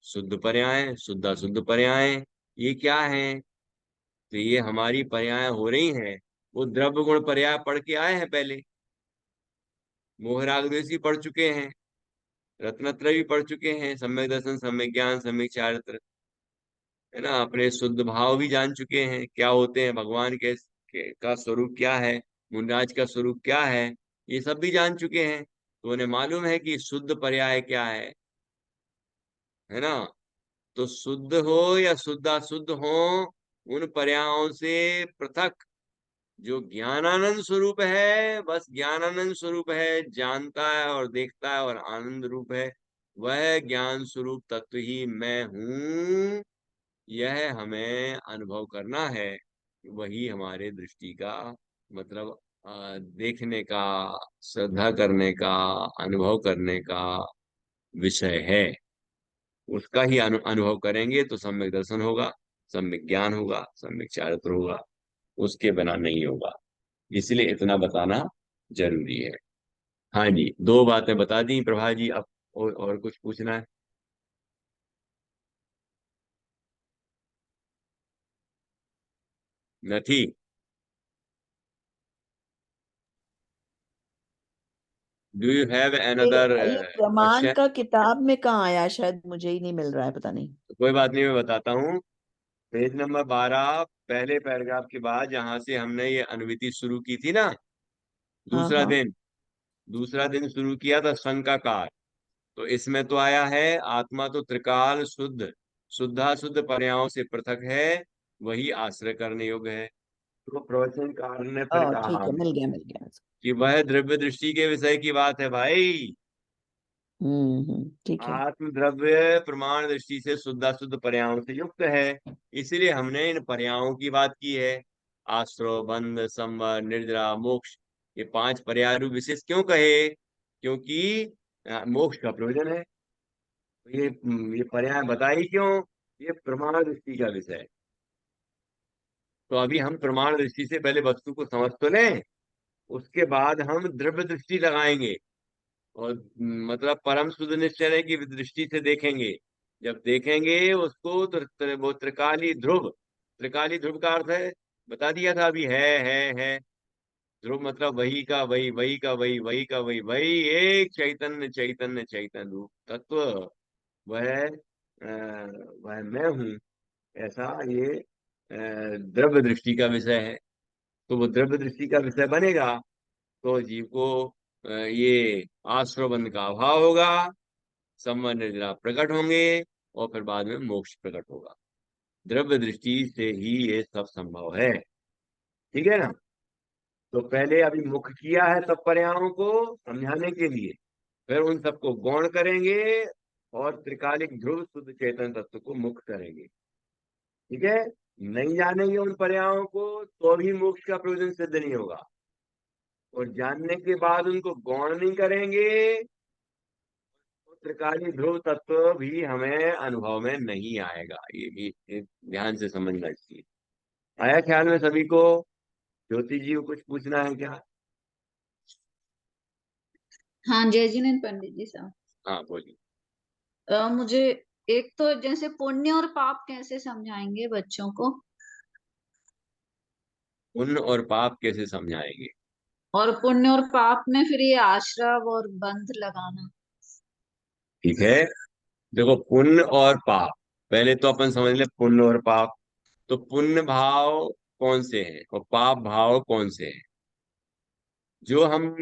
शुद्ध पर्याय, शुद्ध शुद्ध पर्याय, ये क्या है? तो ये हमारी पर्याय हो रही हैं, वो द्रव्य गुण पर्याय पढ़ के आए हैं पहले। मोहरागदेशी पढ़ चुके हैं, रत्नत्रय भी पढ़ चुके हैं, सम्यक दर्शन, सम्यक ज्ञान, सम्यक चारित्र, है ना, अपने शुद्ध भाव भी जान चुके हैं, क्या होते हैं भगवान का स्वरूप क्या है, मुनिराज का स्वरूप क्या है, ये सब भी जान चुके हैं। तो उन्हें मालूम है कि शुद्ध पर्याय क्या है ना। तो शुद्ध हो या शुद्धाशुद्ध हो, उन पर्यायों से पृथक जो ज्ञानानंद स्वरूप है, बस ज्ञानानंद स्वरूप है, जानता है और देखता है और आनंद रूप है, वह ज्ञान स्वरूप तत्व ही मैं हूं, यह हमें अनुभव करना है। वही हमारे दृष्टि का मतलब देखने का, श्रद्धा करने का, अनुभव करने का विषय है। उसका ही अनुभव करेंगे तो सम्यक दर्शन होगा, सम्यक ज्ञान होगा, सम्यक चारित्र होगा, उसके बिना नहीं होगा। इसलिए इतना बताना जरूरी है। हाँ जी, दो बातें बता दी प्रभा जी। अब और कुछ पूछना है? नथी। डू यू हैव अनदर ये प्रमाण क्वेश्चन? का किताब में कहाँ आया, शायद मुझे ही नहीं मिल रहा है, पता नहीं। कोई बात नहीं, मैं बताता हूँ। पेज नंबर 12, पहले पैराग्राफ के बाद, जहां से हमने ये अनुवृत्ति शुरू की थी ना, हाँ दूसरा हाँ। दिन, दूसरा दिन शुरू किया था शंकाकार। तो इसमें तो आया है आत्मा तो त्रिकाल शुद्ध, शुद्धाशुद्ध पर्यायों से पृथक है, वही आश्रय करने योग्य है। तो प्रवचनकार ने फिर ठीक कहा है, मिल गया। कि वह द्रव्य दृष्टि के विषय की बात है भाई। ठीक है। आत्म द्रव्य प्रमाण दृष्टि से शुद्धाशुद्ध पर्यायों से युक्त है, इसलिए हमने इन पर्यायों की बात की है। आश्रव, बंध, संवर, निर्जरा, मोक्ष, ये पांच पर्याय रूप विशेष क्यों कहे? क्योंकि मोक्ष का प्रयोजन है। तो ये पर्याय बताई क्यों? ये प्रमाण दृष्टि का विषय है। तो अभी हम प्रमाण दृष्टि से पहले वस्तु को समझ तो लें, उसके बाद हम द्रव्य दृष्टि लगाएंगे और मतलब परम शुद्ध निश्चय की दृष्टि से देखेंगे। जब देखेंगे उसको तो वो त्रिकाली ध्रुव, त्रिकाली ध्रुव का अर्थ है, बता दिया था अभी, है। ध्रुव मतलब वही का वही, वही का वही, वही का वही, वही एक चैतन्य चैतन्य चैतन्य रूप तत्व, वह वह मैं हूँ, ऐसा ये द्रव्य दृष्टि का विषय है। तो वो द्रव्य दृष्टि का विषय बनेगा तो जीव को ये आश्रवबंध का अभाव होगा, संबंध निर्जरा प्रकट होंगे, और फिर बाद में मोक्ष प्रकट होगा। द्रव्य दृष्टि से ही ये सब संभव है। ठीक है ना। तो पहले अभी मुख किया है सब पर्यायों को समझाने के लिए, फिर उन सबको गौण करेंगे और त्रिकालिक ध्रुव शुद्ध चेतन तत्व को मुक्त करेंगे। ठीक है। नहीं जानेंगे उन पर्यायों को तो भी मोक्ष का प्रयोजन सिद्ध नहीं होगा, और जानने के बाद उनको गौण नहीं करेंगे तो त्रिकाली ध्रुव तत्व भी हमें अनुभव में नहीं आएगा। ये भी ध्यान से समझना चाहिए। आया ख्याल में सभी को? ज्योति जी को कुछ पूछना है क्या? हाँ, जय जिनेन्द्र पंडित जी साहब। हाँ बोलिए। मुझे एक तो जैसे पुण्य और पाप कैसे समझाएंगे बच्चों को, पुण्य और पाप कैसे समझाएंगे? और पुण्य और पाप में फिर ये आश्रव और बंध लगाना। ठीक है। देखो, पुण्य और पाप, पहले तो अपन समझ ले पुण्य और पाप। तो पुण्य भाव कौन से हैं और पाप भाव कौन से हैं? जो हम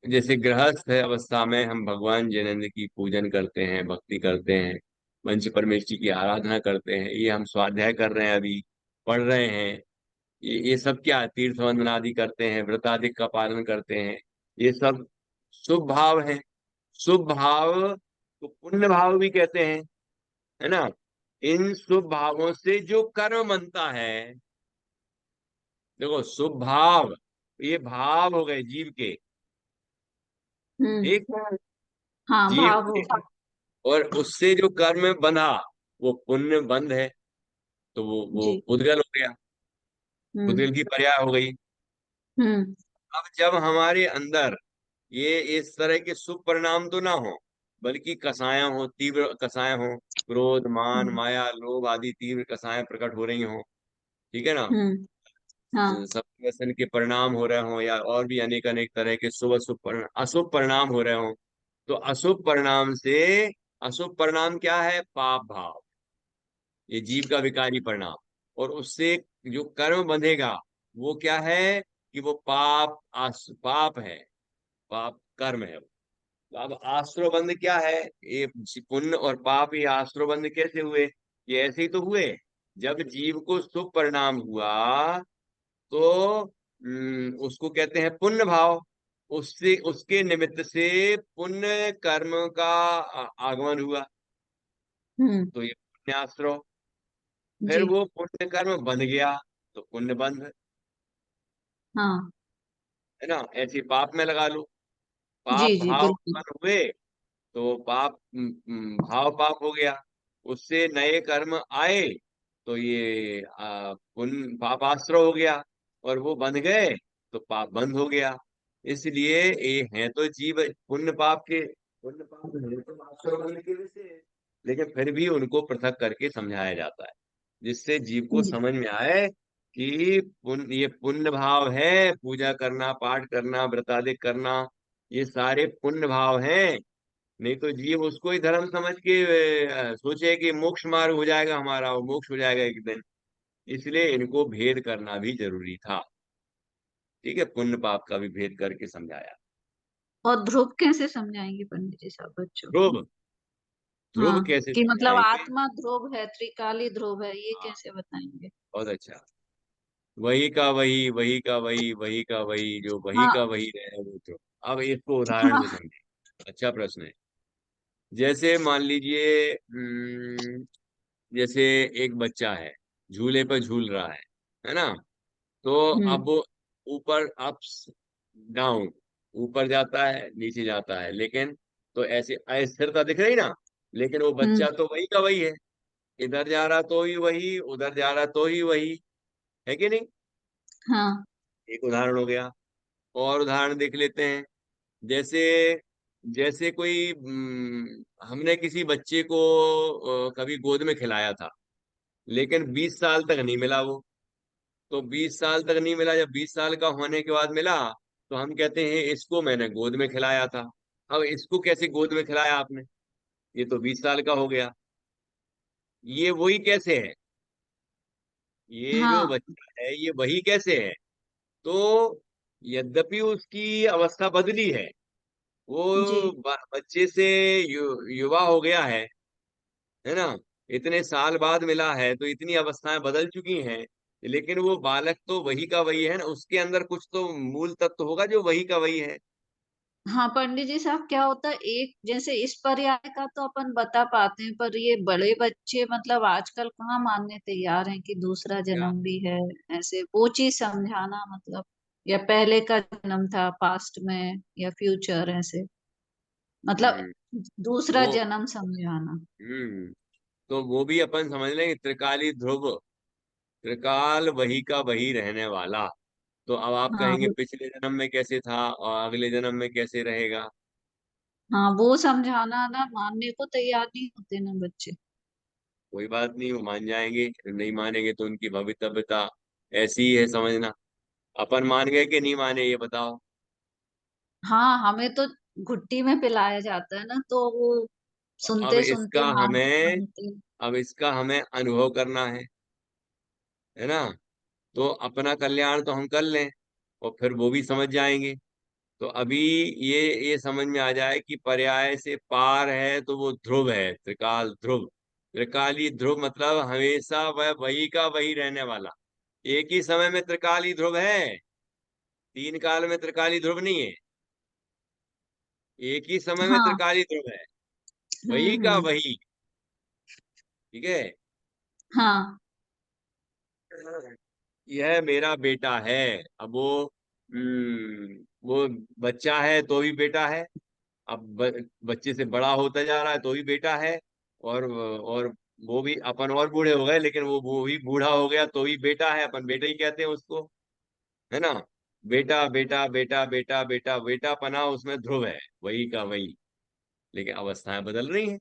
जैसे गृहस्थ है अवस्था में हम भगवान जिनेंद्र की पूजन करते हैं, भक्ति करते हैं, पंच परमेष्टि की आराधना करते हैं, ये हम स्वाध्याय कर रहे हैं, अभी पढ़ रहे हैं, ये सब क्या तीर्थ वंदन आदि करते हैं, व्रत आदि का पालन करते हैं, ये सब शुभ भाव है। शुभ भाव को पुण्य भाव भी कहते हैं, है ना। इन शुभ भावों से जो कर्म बनता है, देखो शुभ भाव, ये भाव हो गए जीव के, हम्म। ठीक, हाँ, जीव भाव हो के, गया। और उससे जो कर्म बंधा वो पुण्य बंध है। तो वो जी। पुद्गल हो गया, हम्म। पुद्गल की पर्याय हो गई। हम्म। अब जब हमारे अंदर ये इस तरह के शुभ परिणाम तो ना हो, बल्कि कसाय हो, तीव्र कसाय हो, क्रोध, मान, हम्म। माया, लोभ आदि तीव्र कसाय प्रकट हो रही हो, ठीक है ना, हाँ। सब व्यसन के परिणाम हो रहे हो, या और भी अनेक अनेक तरह के शुभ अशुभ अशुभ परिणाम हो रहे हो, तो अशुभ परिणाम से, अशुभ परिणाम क्या है? पाप भाव। ये जीव का विकारी परिणाम। और उससे जो कर्म बंधेगा वो क्या है कि वो पाप है, पाप कर्म है। तो अब आश्रवबंध क्या है? ये पुण्य और पाप, ये आश्रवबंध कैसे हुए? ये ऐसे ही तो हुए। जब जीव को शुभ परिणाम हुआ तो उसको कहते हैं पुण्य भाव। उससे उसके निमित्त से पुण्य कर्म का आगमन हुआ, हम्म। तो ये पुण्य आश्रव। फिर जी। वो पुण्य कर्म बन गया तो पुण्य बंध, हाँ। है ना? ऐसे पाप में लगा लो, पाप जी जी भाव बिल्कुल। उत्पन्न हुए तो पाप भाव पाप हो गया। उससे नए कर्म आए तो ये पुण्य पापाश्रय हो गया, और वो बंध गए तो पाप बंद हो गया। इसलिए ये है तो जीव पुण्य पाप है तो आश्रय बंध के विषय, लेकिन फिर भी उनको पृथक करके समझाया जाता है, जिससे जीव को जी। समझ में आए कि ये पुण्य भाव है। पूजा करना, पाठ करना, व्रत आदि करना, ये सारे पुण्य भाव हैं। नहीं तो जीव उसको ही धर्म समझ के सोचे कि मोक्ष मार्ग हो जाएगा हमारा, वो मोक्ष हो जाएगा एक दिन। इसलिए इनको भेद करना भी जरूरी था। ठीक है, पुण्य पाप का भी भेद करके समझाया। और ध्रुव कैसे समझाएंगे पंडित जी साहब बच्चों को? ध्रुव, ध्रुव हाँ, कैसे कि मतलब समझाएंगे? आत्मा ध्रुव है, त्रिकाली ध्रुव है, ये हाँ, कैसे बताएंगे? बहुत अच्छा। वही का वही, वही का वही, वही का वही, जो वही हाँ का वही रहे वो ध्रुव। अब इसको उदाहरण से हाँ। समझे। अच्छा प्रश्न है। जैसे मान लीजिए जैसे एक बच्चा है, झूले पर झूल रहा है ना? तो अब हम्म वो ऊपर अप्स डाउन, ऊपर जाता है नीचे जाता है, लेकिन तो ऐसे अस्थिरता दिख रही ना। लेकिन वो हम्म। बच्चा तो वही का वही है, इधर जा रहा तो ही वही, उधर जा रहा तो ही वही, है कि नहीं? हाँ। एक उदाहरण हो गया। और उदाहरण देख लेते हैं। जैसे जैसे कोई हमने किसी बच्चे को कभी गोद में खिलाया था, लेकिन 20 साल तक नहीं मिला वो। तो 20 साल तक नहीं मिला, जब 20 साल का होने के बाद मिला तो हम कहते हैं इसको मैंने गोद में खिलाया था। अब इसको कैसे गोद में खिलाया आपने? ये तो 20 साल का हो गया। ये वही कैसे है? ये जो हाँ। बच्चा है ये वही कैसे है? तो यद्यपि उसकी अवस्था बदली है, वो जी। बच्चे से युवा हो गया है ना? इतने साल बाद मिला है तो इतनी अवस्थाएं बदल चुकी हैं, लेकिन वो बालक तो वही का वही है ना। उसके अंदर कुछ तो मूल तत्व होगा जो वही का वही है। हाँ पंडित जी साहब, क्या होता है, एक जैसे इस पर्याय का तो अपन बता पाते हैं, पर ये बड़े बच्चे मतलब आजकल कहाँ मानने तैयार हैं कि दूसरा क्या? जन्म भी है। ऐसे वो चीज समझाना मतलब, या पहले का जन्म था पास्ट में या फ्यूचर, ऐसे मतलब हम्म दूसरा वो जन्म समझाना। हम्म तो वो भी अपन समझ लेंगे, त्रिकाली ध्रुव, त्रिकाल वही का वही रहने वाला। तो अब आप हाँ कहेंगे पिछले जन्म में कैसे था और अगले जन्म में कैसे रहेगा? हाँ, वो समझाना ना, मानने को तैयार नहीं होते ना बच्चे। कोई बात नहीं, वो मान जाएंगे। नहीं मानेंगे तो उनकी भवितव्यता ऐसी ही है, समझना। अपन मान गए कि नहीं माने, ये बताओ। हाँ, हमें तो घुट्टी में पिलाया जाता है ना, तो वो अब सुनते सुनते इसका हमें मानते। अब इसका हमें अनुभव करना है ना? तो अपना कल्याण तो हम कर लें और फिर वो भी समझ जाएंगे। तो अभी ये समझ में आ जाए कि पर्याय से पार है तो वो ध्रुव है, त्रिकाल ध्रुव। त्रिकाली ध्रुव मतलब हमेशा वह वही का वही रहने वाला। एक ही समय में त्रिकाली ध्रुव है, 3 काल में त्रिकाली ध्रुव नहीं है। एक ही समय में हाँ। त्रिकाली ध्रुव है, वही का हम्म। वही। ठीक है। हाँ। यह मेरा बेटा है। अब वो बच्चा है तो भी बेटा है। अब बच्चे से बड़ा होता जा रहा है तो भी बेटा है। और वो भी, अपन और बूढ़े हो गए लेकिन वो भी बूढ़ा हो गया तो भी बेटा है, अपन बेटा ही कहते हैं उसको, है ना? बेटा बेटा बेटा बेटा बेटा बेटा पना उसमें ध्रुव है, वही का वही। लेकिन अवस्थाएं बदल रही हैं।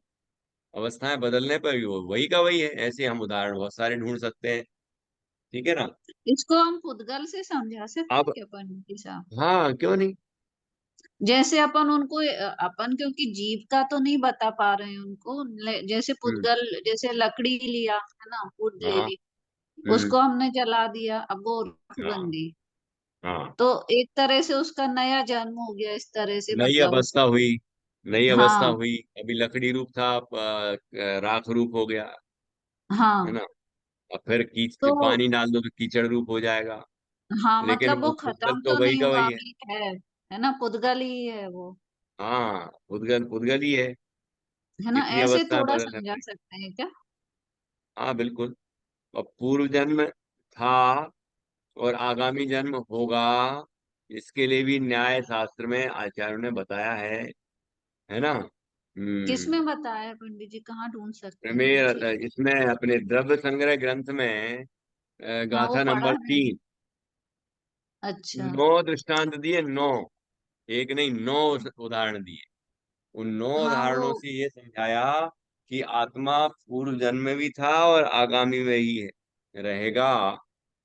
अवस्थाएं बदलने पर भी वो वही का वही है। ऐसे हम उदाहरण बहुत सारे ढूंढ सकते हैं। ठीक है ना? इसको हम पुद्गल से समझा सकते हैं अब क्या पंडित जी साहब? हाँ, क्यों नहीं। जैसे अपन उनको अपन क्योंकि जीव का तो नहीं बता पा रहे हैं उनको, जैसे हम्म। पुद्गल, जैसे लकड़ी लिया है ना, वुड ले हाँ। ली, हम्म। उसको हमने जला दिया, अब वो राख बन हाँ। गई। हाँ। तो एक तरह से उसका नया जन्म हो गया, इस तरह से नई मतलब। अवस्था हुई। नई अवस्था हाँ हुई। अभी लकड़ी रूप था, अब राख रूप हो गया। है हाँ। ना। अब फिर कीच तो पानी डाल दो तो कीचड़ रूप हो जाएगा। हाँ लेकिन मतलब वो वो पुद्गल खत्म तो तो वही नहीं का हुआ, वही है। अभी है ना, पुद्गल ही है वो। हाँ, पुद्गल पुद्गल ही है। है ना, जितनी ऐसे अवस्था थोड़ा बदलना समझा पड़ी। सकते हैं क्या? हाँ, बिल्कुल। और पूर्व जन्म था और आगामी जन्म होगा, इसके लिए भी न्याय शास्त्र में आचार्यों ने बताया है ना। किसमें बताया है पंडित जी, कहाँ ढूंढ सकते हैं ये प्रमेय चीज? इसमें अपने द्रव्य संग्रह ग्रंथ में हाँ वो गाथा पढ़ा नंबर है। 3, अच्छा। 9 दृष्टांत दिए, 9। एक नहीं, 9 उदाहरण दिए। उन 9 हाँ वो। उदाहरणों से ये समझाया कि आत्मा पूर्व जन्म में भी था और आगामी में ही रहेगा।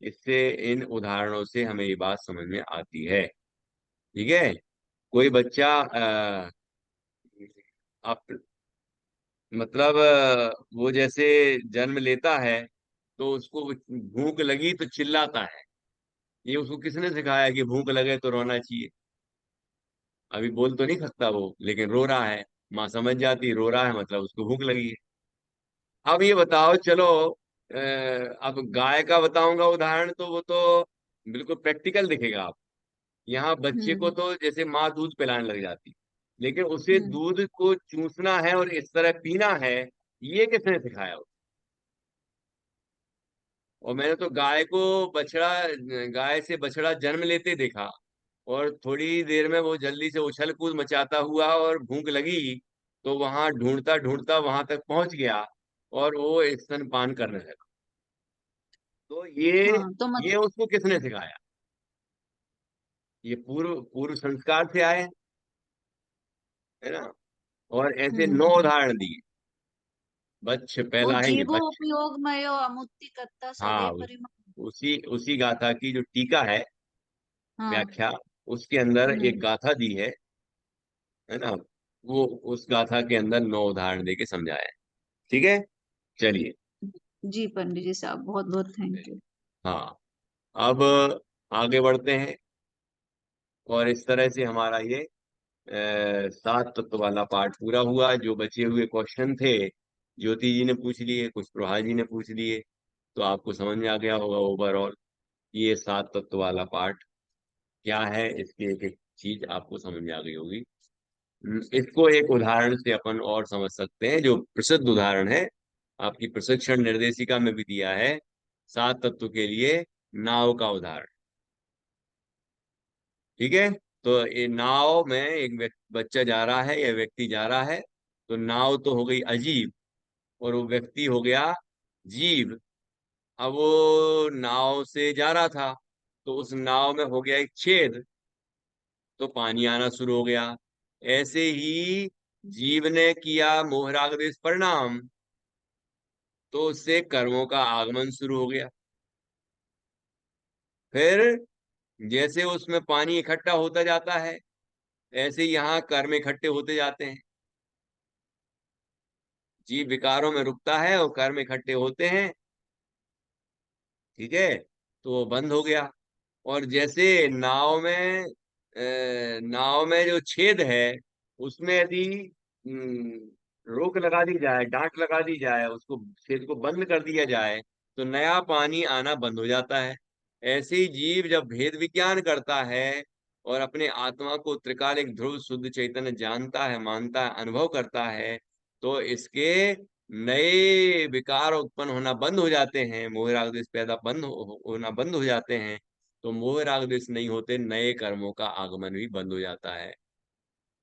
इससे इन उदाहरणों से हमें ये बात समझ में आती है। ठीक है। कोई बच्चा आप मतलब वो जैसे जन्म लेता है तो उसको भूख लगी तो चिल्लाता है। ये उसको किसने सिखाया कि भूख लगे तो रोना चाहिए? अभी बोल तो नहीं सकता वो, लेकिन रो रहा है। माँ समझ जाती, रो रहा है मतलब उसको भूख लगी है। अब ये बताओ, चलो अब गाय का बताऊंगा उदाहरण, तो वो तो बिल्कुल प्रैक्टिकल दिखेगा आप। यहाँ बच्चे को हम्म तो जैसे माँ दूध पिलाने लग जाती, लेकिन उसे हम्म। दूध को चूसना है और इस तरह पीना है, ये किसने सिखाया? और मैंने तो गाय से बछड़ा जन्म लेते देखा, और थोड़ी देर में वो जल्दी से उछल कूद मचाता हुआ, और भूख लगी तो वहां ढूंढता ढूंढता वहां तक पहुंच गया और वो स्तनपान करने लगा। तो हाँ तो ये उसको किसने सिखाया? ये पूर्व पूर्व संस्कार से आए हैं, है ना। और ऐसे 9 हम्म। उदाहरण दिए। बच्चे वो पहलाएंगे जीवो बच्चे। उपयोग मयो अमुत्ति कत्ता हाँ, सदे परिमाण। उसी उसी गाथा की जो टीका है, हाँ। व्याख्या, उसके अंदर एक हम्म। गाथा दी है ना। वो उस गाथा के अंदर 9 उदाहरण देके समझाया है। ठीक है। चलिए। जी पंडित जी साहब, बहुत बहुत थैंक यू। हाँ, अब आगे बढ़ते हैं। और इस तरह से हमारा ये 7 तत्व वाला पार्ट पूरा हुआ। जो बचे हुए क्वेश्चन थे, ज्योति जी ने पूछ लिए, कुछ प्रभा जी ने पूछ लिए, तो आपको समझ में आ गया होगा ओवरऑल ये 7 तत्व वाला पार्ट क्या है। इसकी एक एक चीज आपको समझ में आ गई होगी। इसको एक उदाहरण से अपन और समझ सकते हैं, जो प्रसिद्ध उदाहरण है, आपकी प्रशिक्षण निर्देशिका में भी दिया है। 7 तत्व के लिए नाव का उदाहरण। ठीक है। तो ये नाव में एक बच्चा जा रहा है या व्यक्ति जा रहा है, तो नाव तो हो गई अजीब, और वो व्यक्ति हो गया जीव। अब वो नाव से जा रहा था, तो उस नाव में हो गया एक छेद, तो पानी आना शुरू हो गया। ऐसे ही जीव ने किया मोहराग देश परिणाम, तो उससे कर्मों का आगमन शुरू हो गया। फिर जैसे उसमें पानी इकट्ठा होता जाता है, ऐसे ही यहाँ कर्म इकट्ठे होते जाते हैं। जीव विकारों में रुकता है और कर्म इकट्ठे होते हैं। ठीक है। तो वो बंद हो गया। और जैसे नाव में जो छेद है, उसमें यदि रोक लगा दी जाए, डांट लगा दी जाए, उसको छेद को बंद कर दिया जाए, तो नया पानी आना बंद हो जाता है। ऐसे ही जीव जब भेद विज्ञान करता है और अपने आत्मा को त्रिकालिक ध्रुव शुद्ध चैतन्य जानता है, मानता है, अनुभव करता है, तो इसके नए विकार उत्पन्न होना बंद हो जाते हैं, मोह राग द्वेष पैदा होना बंद हो जाते हैं। तो मोह राग द्वेष नहीं होते, नए कर्मों का आगमन भी बंद हो जाता है।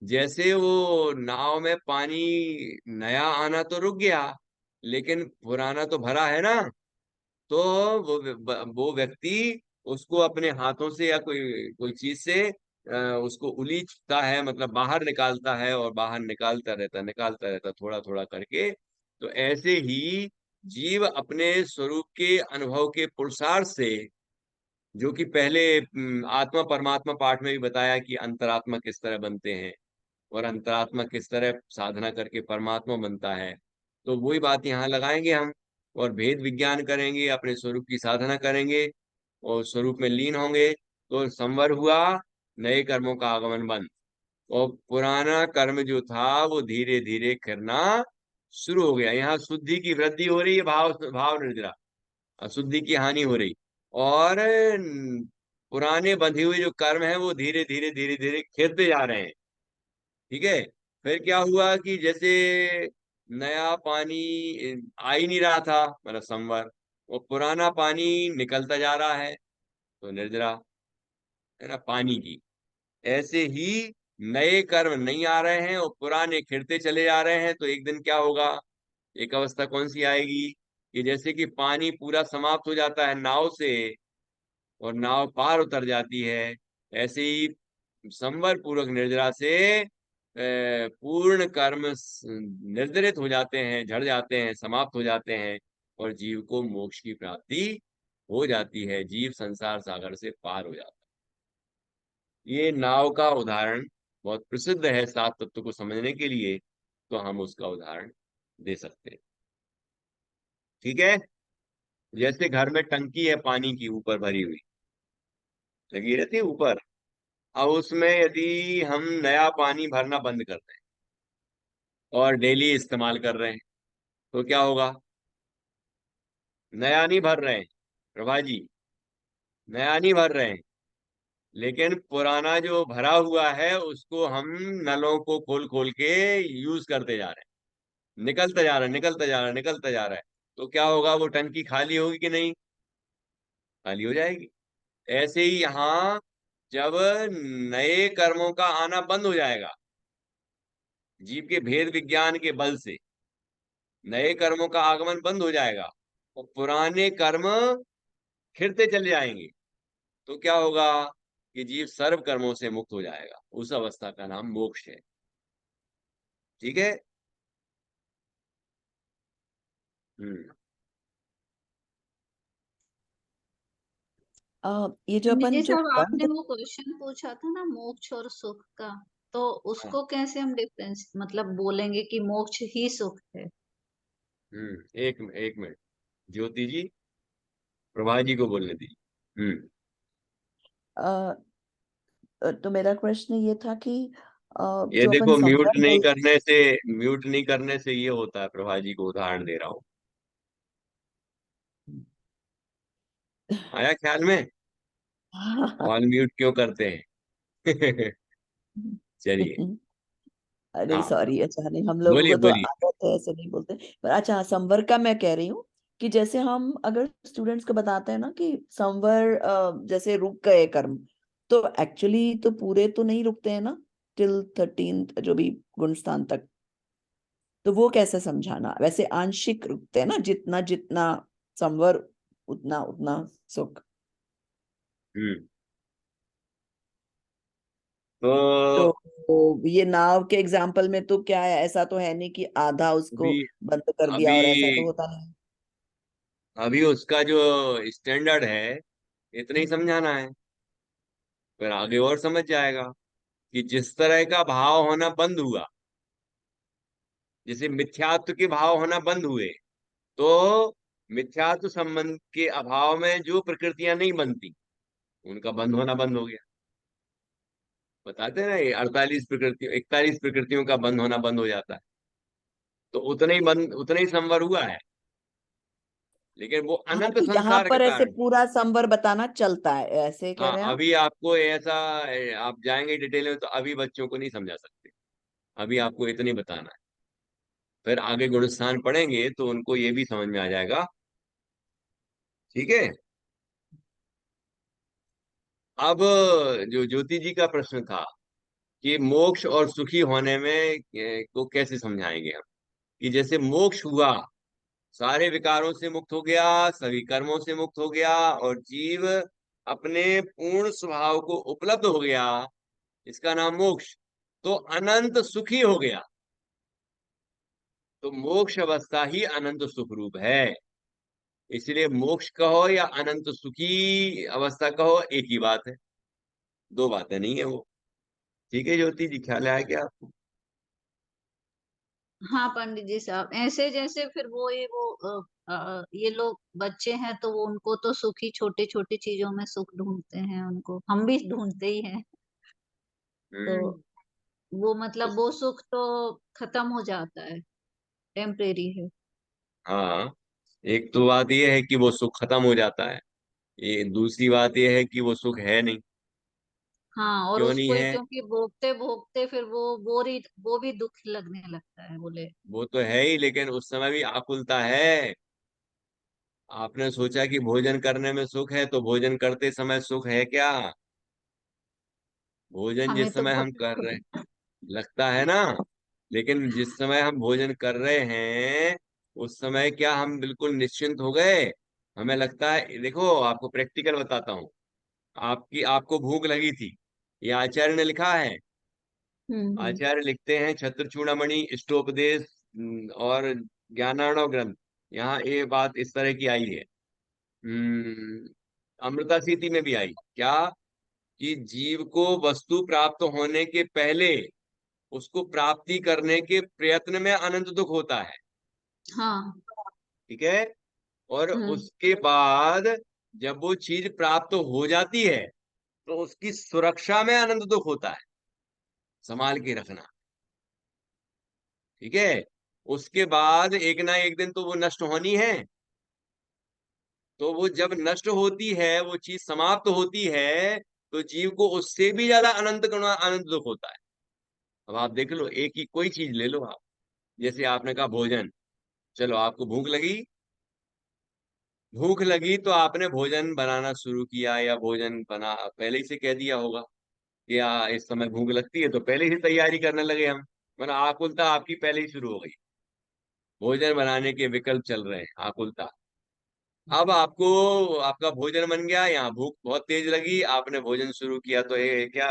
जैसे वो नाव में पानी नया आना तो रुक गया, लेकिन पुराना तो भरा है ना। तो वो व्यक्ति उसको अपने हाथों से या कोई कोई चीज से उसको उलीचता है, मतलब बाहर निकालता है, और बाहर निकालता रहता थोड़ा थोड़ा करके। तो ऐसे ही जीव अपने स्वरूप के अनुभव के पुरुषार्थ से जो कि पहले आत्मा परमात्मा पाठ में भी बताया कि अंतरात्मा किस तरह बनते हैं और अंतरात्मा किस तरह साधना करके परमात्मा बनता है। तो वही बात यहाँ लगाएंगे हम, और भेद विज्ञान करेंगे, अपने स्वरूप की साधना करेंगे और स्वरूप में लीन होंगे। तो संवर हुआ, नए कर्मों का आगमन बंद, और पुराना कर्म जो था वो धीरे धीरे करना शुरू हो गया। यहाँ शुद्धि की वृद्धि हो रही है, भाव भाव निर्जरा, अशुद्धि की हानि हो रही। और पुराने बंधे हुए जो कर्म है वो धीरे धीरे धीरे धीरे खिलते जा रहे हैं। ठीक है। फिर क्या हुआ कि जैसे नया पानी आ ही नहीं रहा था, मतलब संवर, वो पुराना पानी निकलता जा रहा है, तो निर्जरा है ना पानी की। ऐसे ही नए कर्म नहीं आ रहे हैं और पुराने खिलते चले जा रहे हैं, तो एक दिन क्या होगा, एक अवस्था कौन सी आएगी कि जैसे कि पानी पूरा समाप्त हो जाता है नाव से और नाव पार उतर जाती है, ऐसे ही संवर पूर्वक निर्जरा से पूर्ण कर्म निर्धारित हो जाते हैं, झड़ जाते हैं, समाप्त हो जाते हैं, और जीव को मोक्ष की प्राप्ति हो जाती है, जीव संसार सागर से पार हो जाता है। ये नाव का उदाहरण बहुत प्रसिद्ध है सात तत्व को समझने के लिए, तो हम उसका उदाहरण दे सकते हैं। ठीक है। जैसे घर में टंकी है पानी की ऊपर भरी हुई, लगी रहती है ऊपर। अब उसमें यदि हम नया पानी भरना बंद कर दें और डेली इस्तेमाल कर रहे हैं, तो क्या होगा, नया नहीं भर रहे हैं प्रभा जी, नया नहीं भर रहे हैं, लेकिन पुराना जो भरा हुआ है उसको हम नलों को खोल खोल के यूज करते जा रहे हैं, निकलता जा रहा है, निकलता जा रहा है, निकलता जा रहा है। तो क्या होगा, वो टंकी खाली होगी कि नहीं, खाली हो जाएगी। ऐसे ही यहाँ जब नए कर्मों का आना बंद हो जाएगा, जीव के भेद विज्ञान के बल से नए कर्मों का आगमन बंद हो जाएगा और पुराने कर्म खिरते चले जाएंगे, तो क्या होगा कि जीव सर्व कर्मों से मुक्त हो जाएगा। उस अवस्था का नाम मोक्ष है। ठीक है। हम्म। ये जो पंडित जी अपन जो साहब, आपने बंद वो क्वेश्चन पूछा था ना मोक्ष और सुख का, तो हाँ। उसको कैसे हम डिफरेंस मतलब बोलेंगे कि मोक्ष ही सुख है? एक मिनट, ज्योति जी प्रभा जी को बोलने दीजिए। अ, तो मेरा प्रश्न ये था कि ये जो अपन देखो, संवर म्यूट नहीं करने से ये होता है, प्रभा जी को उदाहरण दे रहा हूँ, आया ख्याल में, ऑल म्यूट क्यों करते हैं। चलिए। अरे हाँ, सॉरी, अच्छा नहीं, हम लोगों बोलिए को तो बोलिए। आदत है, ऐसे नहीं बोलते। पर अच्छा हाँ, संवर का मैं कह रही हूँ कि जैसे हम अगर स्टूडेंट्स को बताते हैं ना कि संवर जैसे रुक गए कर्म, तो एक्चुअली तो पूरे तो नहीं रुकते हैं ना, टिल 13th जो भी गुण स्थान तक। तो वो कैसे समझाना, वैसे आंशिक रुकते हैं ना, जितना जितना संवर उतना उतना सुख। हम्म। तो तो ये नाव के एग्जाम्पल में तो क्या है, ऐसा तो है नहीं कि आधा उसको अभी बंद कर दिया, अभी और ऐसा तो होता नहीं। अभी उसका जो स्टैंडर्ड है इतना ही समझाना है, फिर आगे और समझ जाएगा कि जिस तरह का भाव होना बंद हुआ, जैसे मिथ्यात्व के भाव होना बंद हुए, तो मिथ्यात्व संबंध के अभाव में जो प्रकृतियां नहीं बनती उनका बंद होना बंद हो गया। बताते हैं ना, ये 41 प्रकृतियों का बंद होना बंद हो जाता है, तो उतना ही संवर हुआ है, लेकिन वो हाँ, अनंत तो यहाँ संसार के पर ऐसे कारण। पूरा संवर बताना चलता है, ऐसे कह हाँ, रहे हैं आप? अभी आपको ऐसा, आप जाएंगे डिटेल में तो अभी बच्चों को नहीं समझा सकते, अभी आपको इतनी बताना है। फिर आगे गुणस्थान पढ़ेंगे तो उनको ये भी समझ में आ जाएगा। ठीक है। अब जो ज्योति जी का प्रश्न था कि मोक्ष और सुखी होने में को कैसे समझाएंगे हम, कि जैसे मोक्ष हुआ, सारे विकारों से मुक्त हो गया, सभी कर्मों से मुक्त हो गया और जीव अपने पूर्ण स्वभाव को उपलब्ध हो गया, इसका नाम मोक्ष। तो अनंत सुखी हो गया, तो मोक्ष अवस्था ही अनंत सुख रूप है। इसलिए मोक्ष कहो या अनंत सुखी अवस्था कहो, एक ही बात है, दो बातें नहीं है वो। ठीक है ज्योति जी, ख्याल आया क्या आपको? हाँ पंडित जी साहब, ऐसे जैसे फिर वो ये लोग बच्चे हैं तो वो उनको तो सुख ही छोटे छोटे चीजों में सुख ढूंढते हैं, उनको हम भी ढूंढते ही हैं। तो हम्म। वो मतलब वो सुख तो खत्म हो जाता है, टेम्परेरी है। हाँ, एक तो बात ये है कि वो सुख खत्म हो जाता है, ये दूसरी बात ये है कि वो सुख है नहीं। हाँ, और क्यों नहीं उसको ही है? क्योंकि भोगते भोगते फिर वो भी दुख लगने लगता है, बोले। वो तो है ही, लेकिन उस समय भी आकुलता है। आपने सोचा कि भोजन करने में सुख है, तो भोजन करते समय सुख है क्या? भोजन हमें जिस तो समय हम कर रहे लगता है ना, लेकिन जिस समय हम भोजन कर रहे हैं उस समय क्या हम बिल्कुल निश्चिंत हो गए? हमें लगता है, देखो आपको प्रैक्टिकल बताता हूँ। आपकी आपको भूख लगी थी, ये आचार्य ने लिखा है। हम्म। आचार्य लिखते हैं, छत्र चूड़ामणि इष्टोपदेश और ज्ञानार्णव ग्रंथ, यहाँ ये बात इस तरह की आई है। अमृता सीति में भी आई क्या, कि जीव को वस्तु प्राप्त होने के पहले उसको प्राप्ति करने के प्रयत्न में अनंत दुख होता है। हाँ। ठीक है। और हम्म। उसके बाद जब वो चीज प्राप्त हो जाती है तो उसकी सुरक्षा में अनंत दुख होता है, संभाल के रखना। ठीक है। उसके बाद एक ना एक दिन तो वो नष्ट होनी है, तो वो जब नष्ट होती है, वो चीज समाप्त होती है, तो जीव को उससे भी ज्यादा अनंत गुना अनंत दुख होता है। अब आप देख लो, एक ही कोई चीज ले लो आप, जैसे आपने कहा भोजन, चलो आपको भूख लगी, भूख लगी तो आपने भोजन बनाना शुरू किया, या भोजन बना पहले ही से कह दिया होगा कि इस समय भूख लगती है, तो पहले ही तैयारी करने लगे हम, वरना आकुलता आपकी पहले ही शुरू हो गई। भोजन बनाने के विकल्प चल रहे हैं, आकुलता। अब आपको आपका भोजन बन गया, यहाँ भूख बहुत तेज लगी, आपने भोजन शुरू किया, तो ये क्या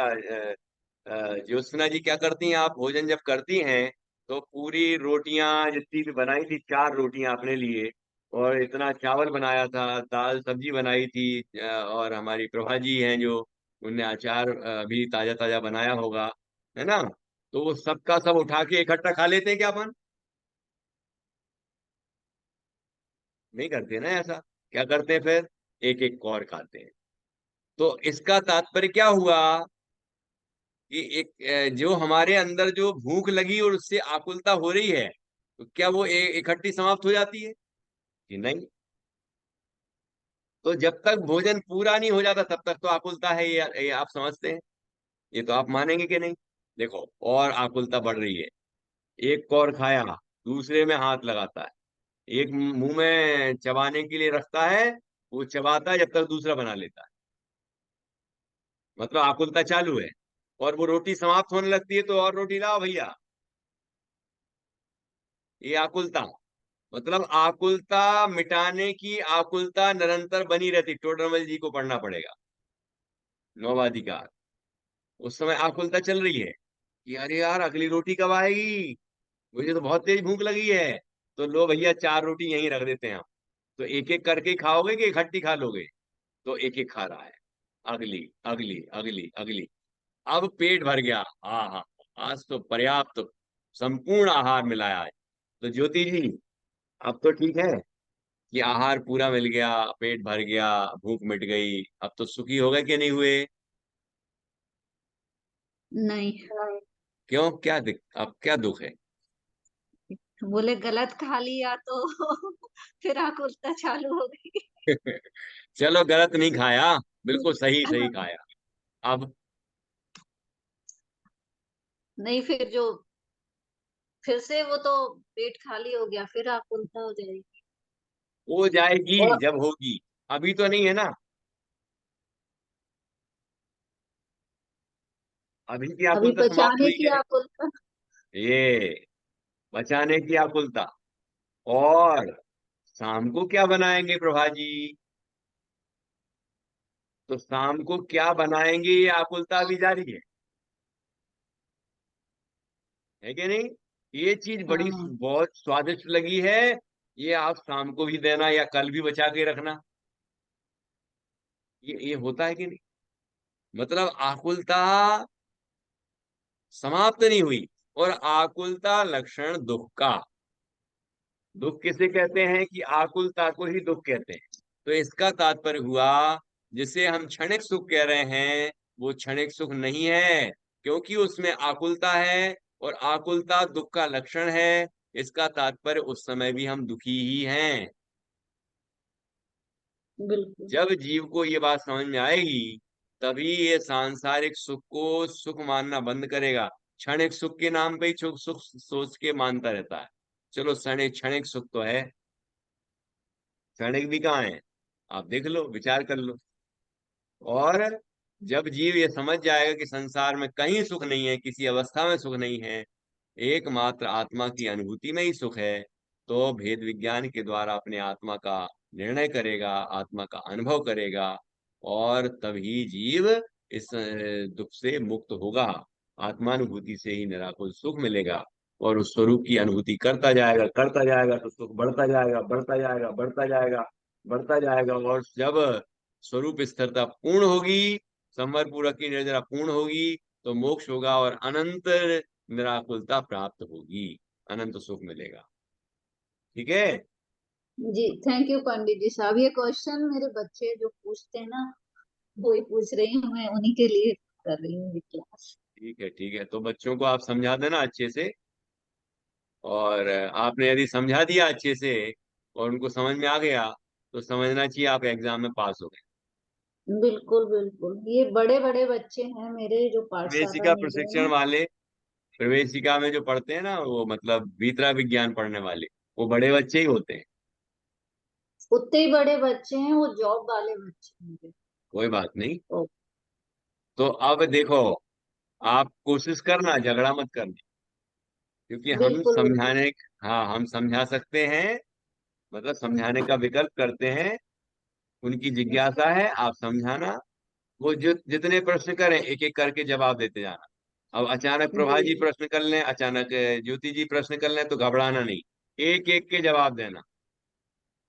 ज्योत्सना जी क्या करती हैं, आप भोजन जब करती हैं तो पूरी रोटियां जितनी भी बनाई थी, 4 रोटियां अपने लिए, और इतना चावल बनाया था, दाल सब्जी बनाई थी, और हमारी प्रभा जी हैं जो, उनने अचार भी ताजा ताजा बनाया होगा, है ना? तो वो सबका सब उठा के इकट्ठा खा लेते हैं क्या अपन? नहीं करते ना ऐसा। क्या करते हैं फिर? एक एक कौर खाते हैं। तो इसका तात्पर्य क्या हुआ, कि एक जो हमारे अंदर जो भूख लगी और उससे आकुलता हो रही है, तो क्या वो इकट्ठी समाप्त हो जाती है कि नहीं? तो जब तक भोजन पूरा नहीं हो जाता तब तक तो आकुलता है, ये आप समझते हैं? ये तो आप मानेंगे कि नहीं? देखो, और आकुलता बढ़ रही है। एक कौर खाया, दूसरे में हाथ लगाता है, एक मुंह में चबाने के लिए रखता है, वो चबाता है जब तक दूसरा बना लेता है, मतलब आकुलता चालू है। और वो रोटी समाप्त होने लगती है तो और रोटी लाओ भैया, ये आकुलता। मतलब आकुलता मिटाने की आकुलता निरंतर बनी रहती। टोडरमल जी को पढ़ना पड़ेगा, नौवाधिकार। उस समय आकुलता चल रही है कि अरे यार अगली रोटी कब आएगी, मुझे तो बहुत तेज भूख लगी है, तो लो भैया 4 रोटी यहीं रख देते हैं हम। तो एक एक करके खाओगे कि इकट्ठी खा लोगे? तो एक एक खा रहा है, अगली अगली अगली अगली। अब पेट भर गया, हाँ हाँ, आज तो पर्याप्त संपूर्ण आहार मिलाया है। तो ज्योति जी, अब तो ठीक है कि आहार पूरा मिल गया, पेट भर गया, भूख मिट गई, अब तो सुखी हो गए कि नहीं हुए? नहीं, क्यों, क्या अब क्या दुख है? बोले गलत खा लिया तो फिर आकुलता चालू हो गई। चलो गलत नहीं खाया, बिल्कुल सही सही खाया। अब नहीं, फिर से वो तो पेट खाली हो गया, फिर आकुलता हो जाएगी। हो जाएगी और जब होगी, अभी तो नहीं है ना। अभी की अभी आकुलता समाप्त बचाने हुई की है, आकुलता। ये बचाने की आकुलता। और शाम को क्या बनाएंगे प्रभा जी? तो शाम को क्या बनाएंगे, ये आकुलता भी जारी है कि नहीं? ये चीज बड़ी हाँ। बहुत स्वादिष्ट लगी है, ये आप शाम को भी देना या कल भी बचा के रखना, ये होता है कि नहीं? मतलब आकुलता समाप्त नहीं हुई। और आकुलता लक्षण दुख का। दुख किसे कहते हैं? कि आकुलता को ही दुख कहते हैं। तो इसका तात्पर्य हुआ, जिसे हम क्षणिक सुख कह रहे हैं, वो क्षणिक सुख नहीं है, क्योंकि उसमें आकुलता है, और आकुलता दुख का लक्षण है। इसका तात्पर्य उस समय भी हम दुखी ही हैं। बिल्कुल। जब जीव को ये बात समझ में आएगी, तभी ये सांसारिक सुख को सुख मानना बंद करेगा। क्षणिक सुख के नाम पे ही सुख सुख सोच के मानता रहता है। चलो, क्षणिक क्षणिक सुख तो है, क्षणिक भी कहाँ है? आप देख लो, विचार कर लो। और जब जीव ये समझ जाएगा कि संसार में कहीं सुख नहीं है, किसी अवस्था में सुख नहीं है, एकमात्र आत्मा की अनुभूति में ही सुख है, तो भेद विज्ञान के द्वारा अपने आत्मा का निर्णय करेगा, आत्मा का अनुभव करेगा, और तभी जीव इस दुख से मुक्त होगा। आत्मानुभूति से ही निराकुल सुख मिलेगा, और उस स्वरूप की अनुभूति करता जाएगा तो सुख बढ़ता जाएगा, बढ़ता जाएगा, बढ़ता जाएगा, बढ़ता जाएगा। और जब स्वरूप स्थिरता पूर्ण होगी, संवर पूर्वक की निर्जरा पूर्ण होगी, तो मोक्ष होगा और अनंत निराकुलता प्राप्त होगी, अनंत सुख मिलेगा। ठीक है। जी, थैंक यू पंडित जी साहब। ये क्वेश्चन मेरे बच्चे जो पूछते हैं ना, वो ही पूछ रही हूँ, मैं उन्हीं के लिए कर रही हूँ ये क्लास। ठीक है, ठीक है, तो बच्चों को आप समझा देना अच्छे से। और आपने यदि समझा दिया अच्छे से और उनको समझ में आ गया, तो समझना चाहिए आप एग्जाम में पास हो गए। बिल्कुल बिल्कुल, ये बड़े बड़े बच्चे हैं मेरे जो पाठशाला प्रवेशिका में गए प्रशिक्षण हैं। वाले, प्रवेशिका में जो पढ़ते हैं ना, वो मतलब भीतरा विज्ञान पढ़ने वाले, वो बड़े बच्चे ही होते हैं। उतने ही बड़े बच्चे हैं, वो जॉब वाले बच्चे हैं। कोई बात नहीं। ओ, तो अब देखो, आप कोशिश करना, झगड़ा मत करना, क्योंकि हम बिल्कुल बिल्कुल। समझाने, हाँ, हम समझा सकते हैं, मतलब समझाने का विकल्प करते हैं। उनकी जिज्ञासा है, आप समझाना। वो जो जितने प्रश्न करें, एक एक करके जवाब देते जाना। अब अचानक प्रभा जी जी प्रश्न कर लें, अचानक ज्योति जी प्रश्न कर लें, तो घबराना नहीं, एक एक के जवाब देना,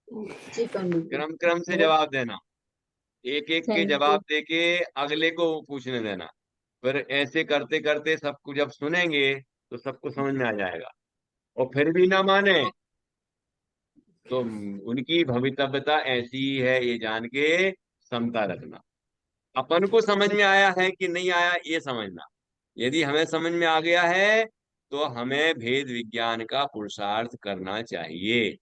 जी पंडित जी। क्रम क्रम से बहुत जवाब देना। एक एक के थैंक जवाब यू। देके अगले को पूछने देना। फिर ऐसे करते करते सबको जब सुनेंगे, तो सबको समझ में आ जाएगा। और फिर भी ना माने, तो उनकी भवितव्यता ऐसी ही है, ये जान के समता रखना। अपन को समझ में आया है कि नहीं आया, ये समझना। यदि हमें समझ में आ गया है, तो हमें भेद विज्ञान का पुरुषार्थ करना चाहिए,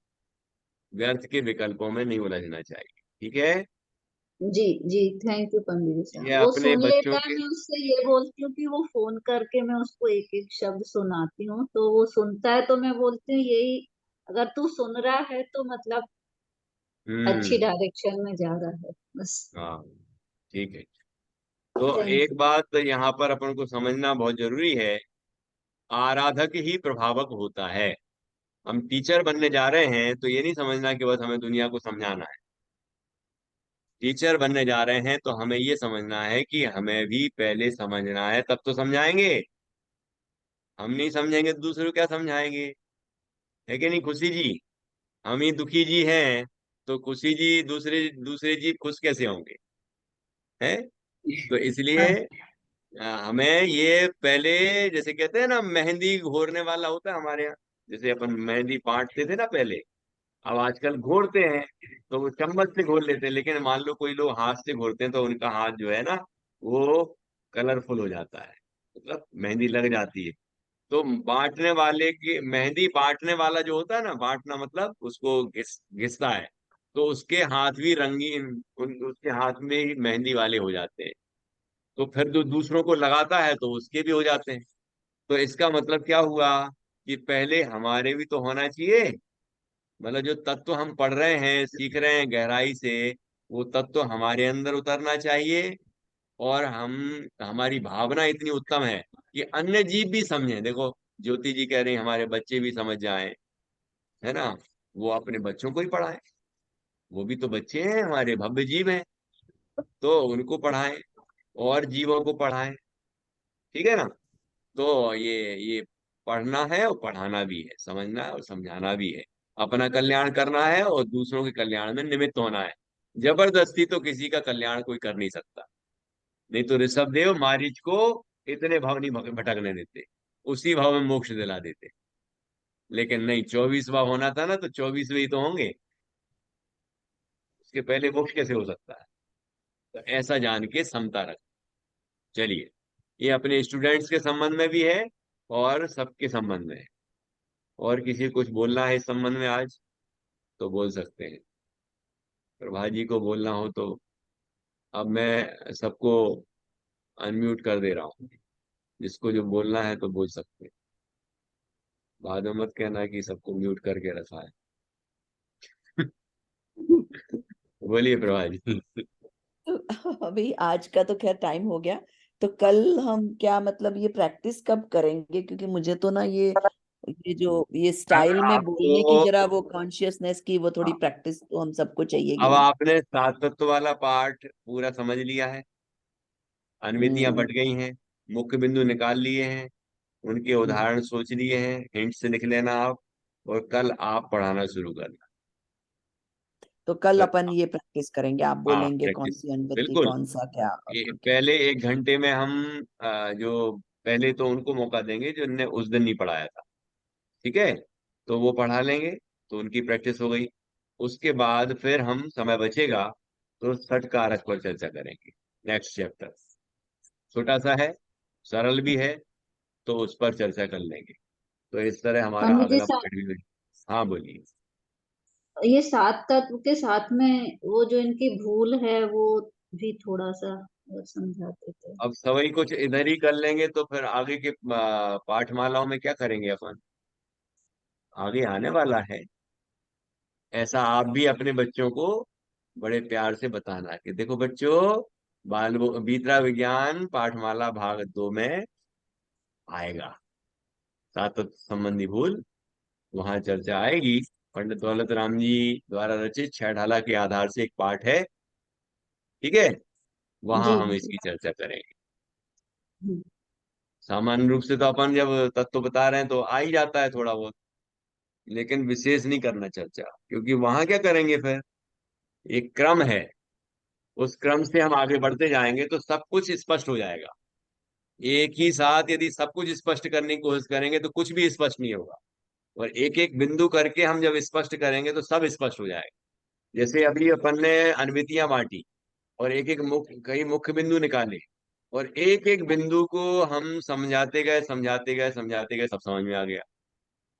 व्यर्थ के विकल्पों में नहीं उलझना चाहिए। ठीक है। जी जी, थैंक यू पंडित जी ये साहब। वो अपने सुन बच्चों लेता है, के, मैं उससे ये बोलती हूँ कि वो फोन करके मैं उसको एक एक शब्द सुनाती हूँ, तो वो सुनता है, तो मैं बोलती हूँ यही, अगर तू सुन रहा है तो मतलब अच्छी हम्म, डायरेक्शन में जा रहा है बस। हाँ, ठीक है। तो थैंक एक बात यहाँ पर अपन को समझना बहुत जरूरी है, आराधक ही प्रभावक होता है। हम टीचर बनने जा रहे हैं, तो ये नहीं समझना कि बस हमें दुनिया को समझाना है। टीचर बनने जा रहे हैं तो हमें ये समझना है कि हमें भी पहले समझना है, तब तो समझाएंगे। हम नहीं समझेंगे तो दूसरे को क्या समझाएंगे? है कि नहीं खुशी जी? हम ही दुखी जी हैं, तो खुशी जी दूसरे दूसरे जी खुश कैसे होंगे? है। तो इसलिए हाँ। हमें ये पहले, जैसे कहते हैं ना, मेहंदी घोरने वाला होता है हमारे यहाँ। जैसे अपन मेहंदी बांटते थे ना पहले, अब आजकल घोरते हैं, तो वो चम्मच से घोर लेते हैं। लेकिन मान लो कोई लोग हाथ से घोरते हैं, तो उनका हाथ जो है ना, वो कलरफुल हो जाता है, मतलब मेहंदी लग जाती है। तो बांटने वाले की, मेहंदी बांटने वाला जो होता है ना, बांटना मतलब उसको घिसता है, तो उसके हाथ भी रंगीन, उसके हाथ में ही मेहंदी वाले हो जाते हैं। तो फिर जो दूसरों को लगाता है, तो उसके भी हो जाते हैं। तो इसका मतलब क्या हुआ? कि पहले हमारे भी तो होना चाहिए, मतलब जो तत्व हम पढ़ रहे हैं, सीख रहे हैं गहराई से, वो तत्व हमारे अंदर उतरना चाहिए। और हम, हमारी भावना इतनी उत्तम है कि अन्य जीव भी समझें। देखो, ज्योति जी कह रही हैं हमारे बच्चे भी समझ जाएं, है ना, वो अपने बच्चों को ही पढ़ाएं। वो भी तो बच्चे हैं, हमारे भव्य जीव हैं, तो उनको पढ़ाएं, और जीवों को पढ़ाएं। ठीक है ना? तो ये पढ़ना है और पढ़ाना भी है, समझना है और समझाना भी है। अपना कल्याण करना है और दूसरों के कल्याण में निमित्त होना है। जबरदस्ती तो किसी का कल्याण कोई कर नहीं सकता। नहीं तो ऋषभदेव मारीच को इतने भाव नहीं भटकने देते, उसी भाव में मोक्ष दिला देते। लेकिन नहीं, 24वां होना था ना, तो 24वें ही तो होंगे, उसके पहले मोक्ष कैसे हो सकता है। तो ऐसा जान के समता रख। चलिए, ये अपने स्टूडेंट्स के संबंध में भी है और सबके संबंध में है। और किसी को कुछ बोलना है इस संबंध में आज तो बोल सकते हैं। प्रभा जी को बोलना हो तो अब मैं सबको अनम्यूट कर दे रहा हूँ, जिसको जो बोलना है तो बोल सकते हैं। बाद में मत कहना कि सबको म्यूट करके रखा है। बोलिए प्रभा जी। तो अभी आज का तो खैर टाइम हो गया, तो कल हम क्या मतलब ये प्रैक्टिस कब करेंगे? क्योंकि मुझे तो ना ये जो ये कल स्टाइल में बोलने की आपको, जरा वो कॉन्शियसनेस की वो थोड़ी प्रैक्टिस तो हम सबको चाहिए ही अब ना। आपने सात तत्व वाला पाठ पूरा समझ लिया है, अनुमितियां हम्म। बट गई हैं, मुख्य बिंदु निकाल लिए हैं, उनके हम्म। उदाहरण सोच लिए हैं, हिंट से लिख लेना आप, और कल आप पढ़ाना शुरू करना। तो कल फिर अपन ये प्रैक्टिस करेंगे, आप हाँ, बोलेंगे कौन प्रैक्टिस सी अनुवृत्ति बिल्कुल। कौन सा क्या। ठीक है। पहले 1 घंटे में हम जो पहले तो उनको मौका देंगे जिनने उस दिन नहीं पढ़ाया था, ठीक है, तो वो पढ़ा लेंगे, तो उनकी प्रैक्टिस हो गई। उसके बाद फिर हम समय बचेगा तो छठ कारक पर चर्चा करेंगे। नेक्स्ट चैप्टर छोटा सा है, सरल भी है, तो उस पर चर्चा कर लेंगे। तो इस तरह हमारा पंडित जी अगला पाठ भी। हाँ बोलिए। ये सात तत्व के साथ में वो जो इनकी भूल है वो भी थोड़ा सा समझाते थे। अब सवई कुछ इधर ही कर लेंगे तो फिर आगे के पाठमालाओं में क्या करेंगे अपन, आगे आने वाला है। ऐसा आप भी अपने बच्चों को बड़े प्यार से बताना कि देखो बच्चों, बीतरा विज्ञान पाठमाला भाग 2 में आएगा, सातत्य संबंधी भूल, वहां चर्चा आएगी। पंडित दौलत राम जी द्वारा रचित छह ढाला के आधार से एक पाठ है, ठीक है, वहां जी हम जी। इसकी चर्चा करेंगे। हम्म। सामान्य रूप से तो अपन जब तत्व बता रहे हैं तो आ ही जाता है थोड़ा बहुत, लेकिन विशेष नहीं करना चर्चा, क्योंकि वहां क्या करेंगे फिर, एक क्रम है, उस क्रम से हम आगे बढ़ते जाएंगे तो सब कुछ स्पष्ट हो जाएगा। एक ही साथ यदि सब कुछ स्पष्ट करने की कोशिश करेंगे तो कुछ भी स्पष्ट नहीं होगा, और एक एक बिंदु करके हम जब स्पष्ट करेंगे तो सब स्पष्ट हो जाएगा। जैसे अभी अपन ने अनवितियां बांटी और एक एक कई मुख्य बिंदु निकाले, और एक एक बिंदु को हम समझाते गए समझाते गए समझाते गए, सब समझ में आ गया।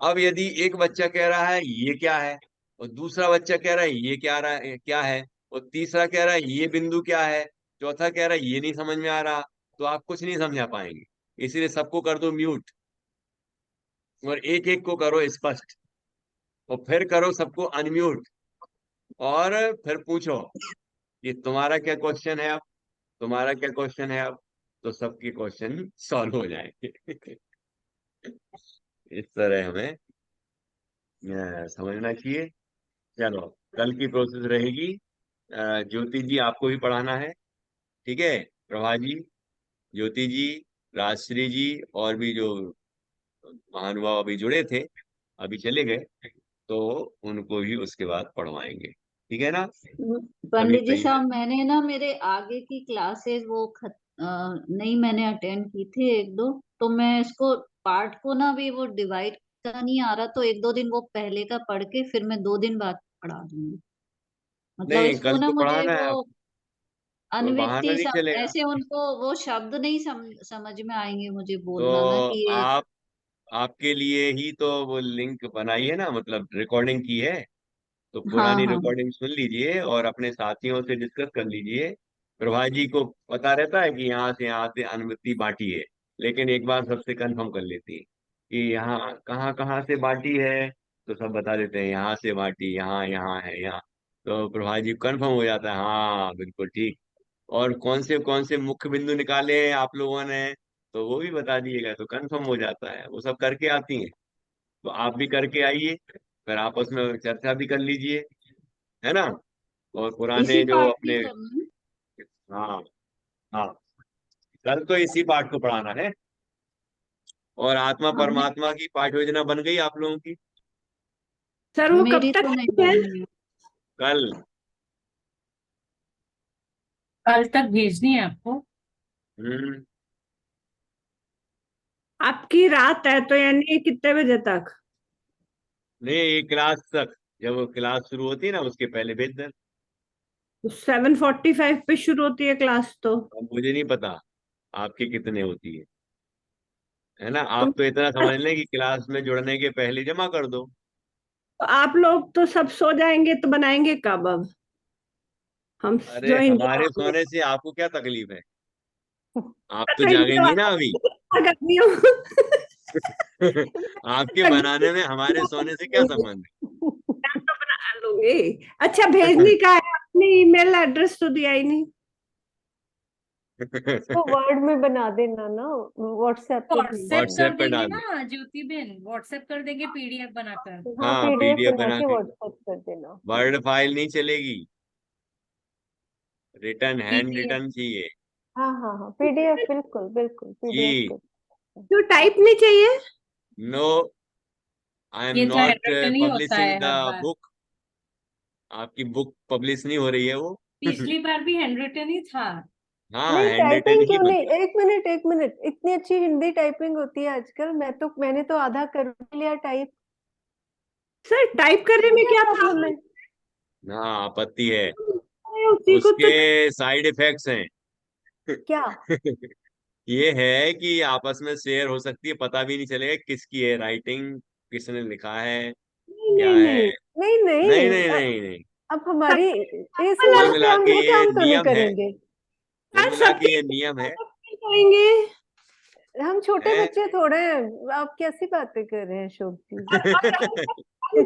अब यदि एक बच्चा कह रहा है ये क्या है, और दूसरा बच्चा कह रहा है ये क्या है, और तीसरा कह रहा है ये बिंदु क्या है, चौथा कह रहा है ये नहीं समझ में आ रहा, तो आप कुछ नहीं समझा पाएंगे। इसीलिए सबको कर दो म्यूट, और एक एक को करो स्पष्ट, और फिर करो सबको अनम्यूट, और फिर पूछो कि तुम्हारा क्या क्वेश्चन है अब, तुम्हारा क्या क्वेश्चन है अब, तो सबके क्वेश्चन सॉल्व हो जाएंगे। इस तरह हमें समझना चाहिए। चलो, कल की प्रोसेस रहेगी, ज्योति जी आपको भी पढ़ाना है, ठीक है, प्रभा जी, ज्योति जी, राजश्री जी, और भी जो महानुभाव अभी जुड़े थे, अभी चले गए, तो उनको भी उसके बाद पढ़वाएंगे, ठीक है ना। सभी पंडित जी तैयार। साहब, मैंने ना मेरे आगे की क्लासेस वो नहीं मैंने अटेंड की थी एक दो, तो मैं इसको पार्ट को ना भी वो डिवाइड का नहीं आ रहा, तो एक दो दिन वो पहले का पढ़ के फिर मैं 2 दिन बाद पढ़ा दूंगी। मतलब नहीं, इसको कल ना तो मुझे पढ़ाना है वो आप, कोई बहाना अनवित्ती नहीं शब्द चलेगा। ऐसे उनको वो शब्द नहीं समझ में आएंगे मुझे बोलना ना तो कि ये। आप, आपके लिए ही तो वो लिंक बनाई है ना, मतलब रिकॉर्डिंग की है, तो हाँ पुरानी हाँ। रिकॉर्डिंग सुन लीजिए और अपने साथियों से डिस्कस कर लीजिए। प्रभा जी को पता रहता है कि यहाँ से अनुमति बांटी है, लेकिन एक बार सबसे कंफर्म कर लेती है कि यहाँ कहाँ कहाँ से बांटी है, तो सब बता देते हैं यहाँ से बांटी, यहाँ यहाँ है यहाँ, तो प्रभा जी कंफर्म हो जाता है, हाँ बिल्कुल ठीक। और कौन से मुख्य बिंदु निकाले हैं आप लोगों ने, तो वो भी बता दिएगा, तो कंफर्म हो जाता है। वो सब करके आती हैं, तो आप भी करके आइए, फिर आपस में चर्चा भी कर लीजिए, है ना। और इसी पुराने जो पार्ट की अपने, करना है। हाँ हाँ, कल तो इसी पाठ को पढ़ाना है। और आत्मा हाँ मैं परमात्मा की पाठ योजना बन गई आप लोगों की। सर वो कब मेरी तक तो नहीं है? बनी है। कल। कल तक भेजनी है आपको? हम्म। आपकी रात है तो यानी कितने बजे तक? नहीं, ये क्लास तक, जब वो क्लास शुरू होती है ना उसके पहले भेज देना। 7:45 पे शुरू होती है क्लास तो। अब मुझे नहीं पता आपकी कितने होती है ना। तो आप तो इतना समझ लें कि क्लास में जुड़ने के पहले जमा कर दो। तो आप लोग तो सब सो जाएंगे तो बनाएंगे कब अब? हम अरे ज्वाइन हमारे सोने से आपको क्या तकलीफ है? आप तो तो इनके जागेंगी ना वाला अभी। कर रही हूँ। आपके बनाने में हमारे सोने से क्या संबंध तो बना लूंगी। अच्छा भेजनी का है, अपनी ईमेल एड्रेस तो दिया ही नहीं। है? वो वर्ड में बना देना ना, व्हाट्सएप पे भेज व्हाट्सएप देना। कर व्हाट्सएप पे देंगे डाल दो। ना ज्योति बहन, व्हाट्सएप कर देंगे पीडीएफ बनाकर। हाँ हाँ, पीडीएफ पीडीएफ बना बना के के। व्हाट्सएप कर देना। वर्ड फाइल नहीं चलेगी, रिटर्न हैंड पीडीएफ। रिटर्न चाहिए। हाँ हाँ हाँ पीडीएफ, बिल्कुल बिल्कुल पीडीएफ जी। कर। जो टाइप नहीं चाहिए? नो, आई एम ये तो नॉट हैंडरिटन ही होता पब्लिशिंग है द हर बार। बुक। आपकी बुक पब्लिश नहीं हो रही है वो। पिछली बार भी हैंडरिटन ही था। हाँ, नहीं हैंड रिटन टाइपिंग ही क्यों नहीं, बनती एक मिनट एक मिनट, इतनी अच्छी हिंदी टाइपिंग होती है आजकल। मैंने तो आधा कर लिया टाइप। सर टाइप करने में क्या क्या प्रॉब्लम प्रॉब्लम है? है। हाँ, आपत्ति है। है? उसी को तो। उसके साइड इफेक्ट्स हैं। क्या? ये है कि आपस में शेयर हो सकती है, पता भी नहीं चलेगा किसकी है राइटिंग, किसने लिखा है, नहीं क्या नहीं है। नहीं नहीं नहीं नहीं नहीं नहीं नहीं। अब हमारी इस कुल वजह से मिला हम के वो ये काम तो नहीं नियम है। करेंगे। कुल सर मिला के सबके ये नियम है। करेंगे। हम छोटे है? बच्चे थोड़े हैं, आप कैसी बातें कर रहे हैं शोभ जी?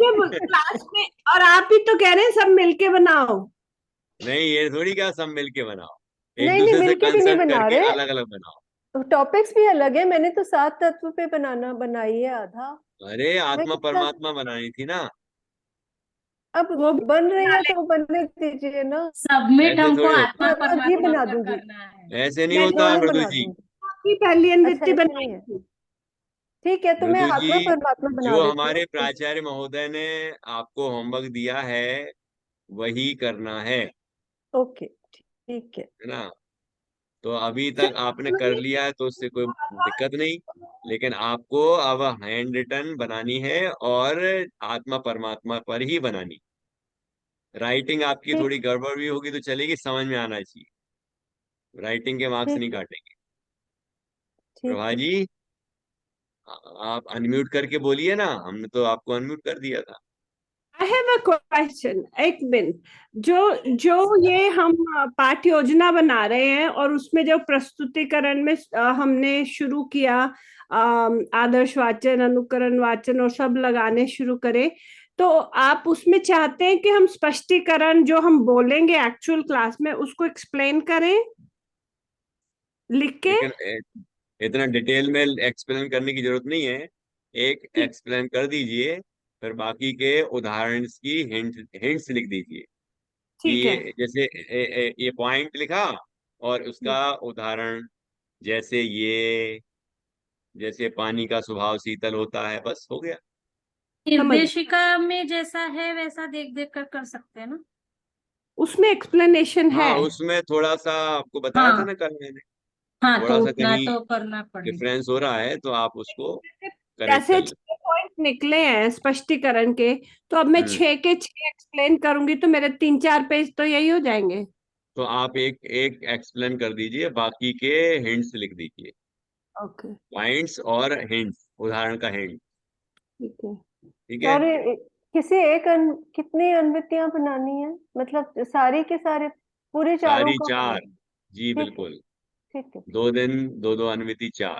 और क्लास में, और आप ही तो कह रहे हैं सब मिलके बनाओ। नहीं, ये थोड़ी क्या सब मिलके बनाओ, एक नहीं नहीं दूसरे से मिलके भी नहीं कंसल्ट बना करके रहे, अलग अलग बनाओ। टॉपिक्स भी अलग है। मैंने तो 7 तत्व पे बनाई है आधा। अरे मैं आत्मा कितना, परमात्मा बनानी थी ना। अब वो भी बन रही बना है ले। तो बनने दीजिए ना। सबमिट ऐसे हमको थोड़ी होता आत्मा है। मैं अभी परमात्मा बना पर दूंगी, करना है। ऐसे नहीं मैं होता दोनों मृदु बना जी। दूंगी। आपकी पहली अच्छा अनवित्ती ऐसे बनाई नहीं है। थी। ठीक है तो मैं मृदु जी, आत्मा परमात्मा बना जो देती हूँ। हमारे प्राचार्य महोदय ने आपको होमवर्क दिया है वही करना ओके ठीक है। है ना। तो अभी तक आपने कर लिया है तो उससे कोई दिक्कत नहीं, लेकिन आपको अब हैंड रिटन बनानी है और आत्मा परमात्मा पर ही बनानी। राइटिंग आपकी ठीक थोड़ी गड़बड़ भी होगी तो चलेगी, समझ में आना चाहिए। राइटिंग के मार्क्स ठीक नहीं है काटेंगे। ठीक प्रभा है। जी, आप अनम्यूट करके बोलिए ना, हमने तो आपको अनम्यूट कर दिया था। आई हैव अ क्वेश्चन, एक मिनट। जो जो ये हम पाठ योजना बना रहे हैं और उसमें जो प्रस्तुतिकरण में हमने शुरू किया, आदर्श वाचन अनुकरण वाचन और सब लगाने शुरू करे, तो आप उसमें चाहते हैं कि हम स्पष्टीकरण जो हम बोलेंगे एक्चुअल क्लास में उसको एक्सप्लेन करें लिख के? लेकिन इतना डिटेल में एक्सप्लेन करने की जरूरत नहीं है। एक ठीक एक्सप्लेन कर दीजिए, फिर बाकी के उदाहरण की हिंट्स लिख दीजिए कि ठीक है। जैसे ये पॉइंट लिखा और उसका उदाहरण, जैसे ये, जैसे पानी का स्वभाव शीतल होता है, बस हो गया। समझ, निर्देशिका में जैसा है वैसा देख देख कर कर सकते हैं ना। उसमें एक्सप्लेनेशन है। हाँ, उसमें थोड़ा सा आपको बताया था हाँ। ना कल मैंने, हाँ तो थोड़ा सा उतना कहीं तो करना पड़ेगा। डिफरेंस हो रहा है तो आप उसको करेक्ट कर जैसे लें। 6 पॉइंट निकले हैं स्पष्टीकरण के, तो अब मैं हम्म। 6 के 6 एक्सप्लेन करूंगी तो मेरे 3-4 पेज तो यही हो जाएंगे। तो आप एक एक एक्सप्लेन कर दीजिए, बाकी के हिंट्स लिख दीजिए। ओके पॉइंट्स और हिंट्स, उदाहरण का हिंट। ठीक है। ठीक है। और किसी कितनी अनवित्तियां बनानी है, मतलब सारी के सारे पूरे चारों सारी का होना चार। है? जी ठीक है बिल्कुल। ठीक है। 2 दिन, दो दो अनुमिति 4।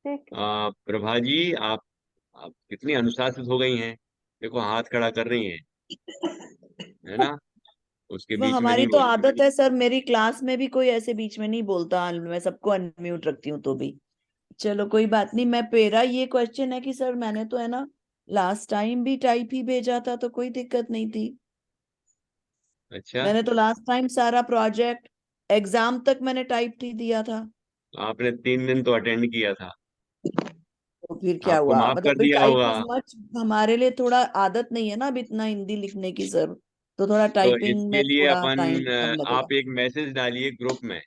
ठीक है। प्रभा जी, आप कितनी अनुशासित हो गई हैं, देखो हाथ खड़ा कर रही हैं, है ना। उसके वो बीच में हमारी नहीं तो बोलना। आदत है सर, मेरी क्लास में भी कोई ऐसे बीच में नहीं बोलता, मैं सबको अनम्यूट रखती हूँ तो भी। चलो कोई बात नहीं। मैं मेरा ये क्वेश्चन है कि सर मैंने तो है ना लास्ट टाइम भी टाइप ही भेजा था तो कोई दिक्कत नहीं थी। अच्छा, मैंने तो लास्ट टाइम सारा प्रोजेक्ट एग्जाम तक मैंने टाइप ही दिया था। आपने 3 दिन तो अटेंड किया था। तो फिर क्या आपको हुआ, माफ कर मतलब दिया टाइप होगा। इज मच, हमारे लिए थोड़ा आदत नहीं है ना अब इतना हिंदी लिखने की सर, तो थोड़ा तो टाइपिंग इसके में लिए थोड़ा टाइम अपन कम लगेगा। आप एक मैसेज डालिए ग्रुप में,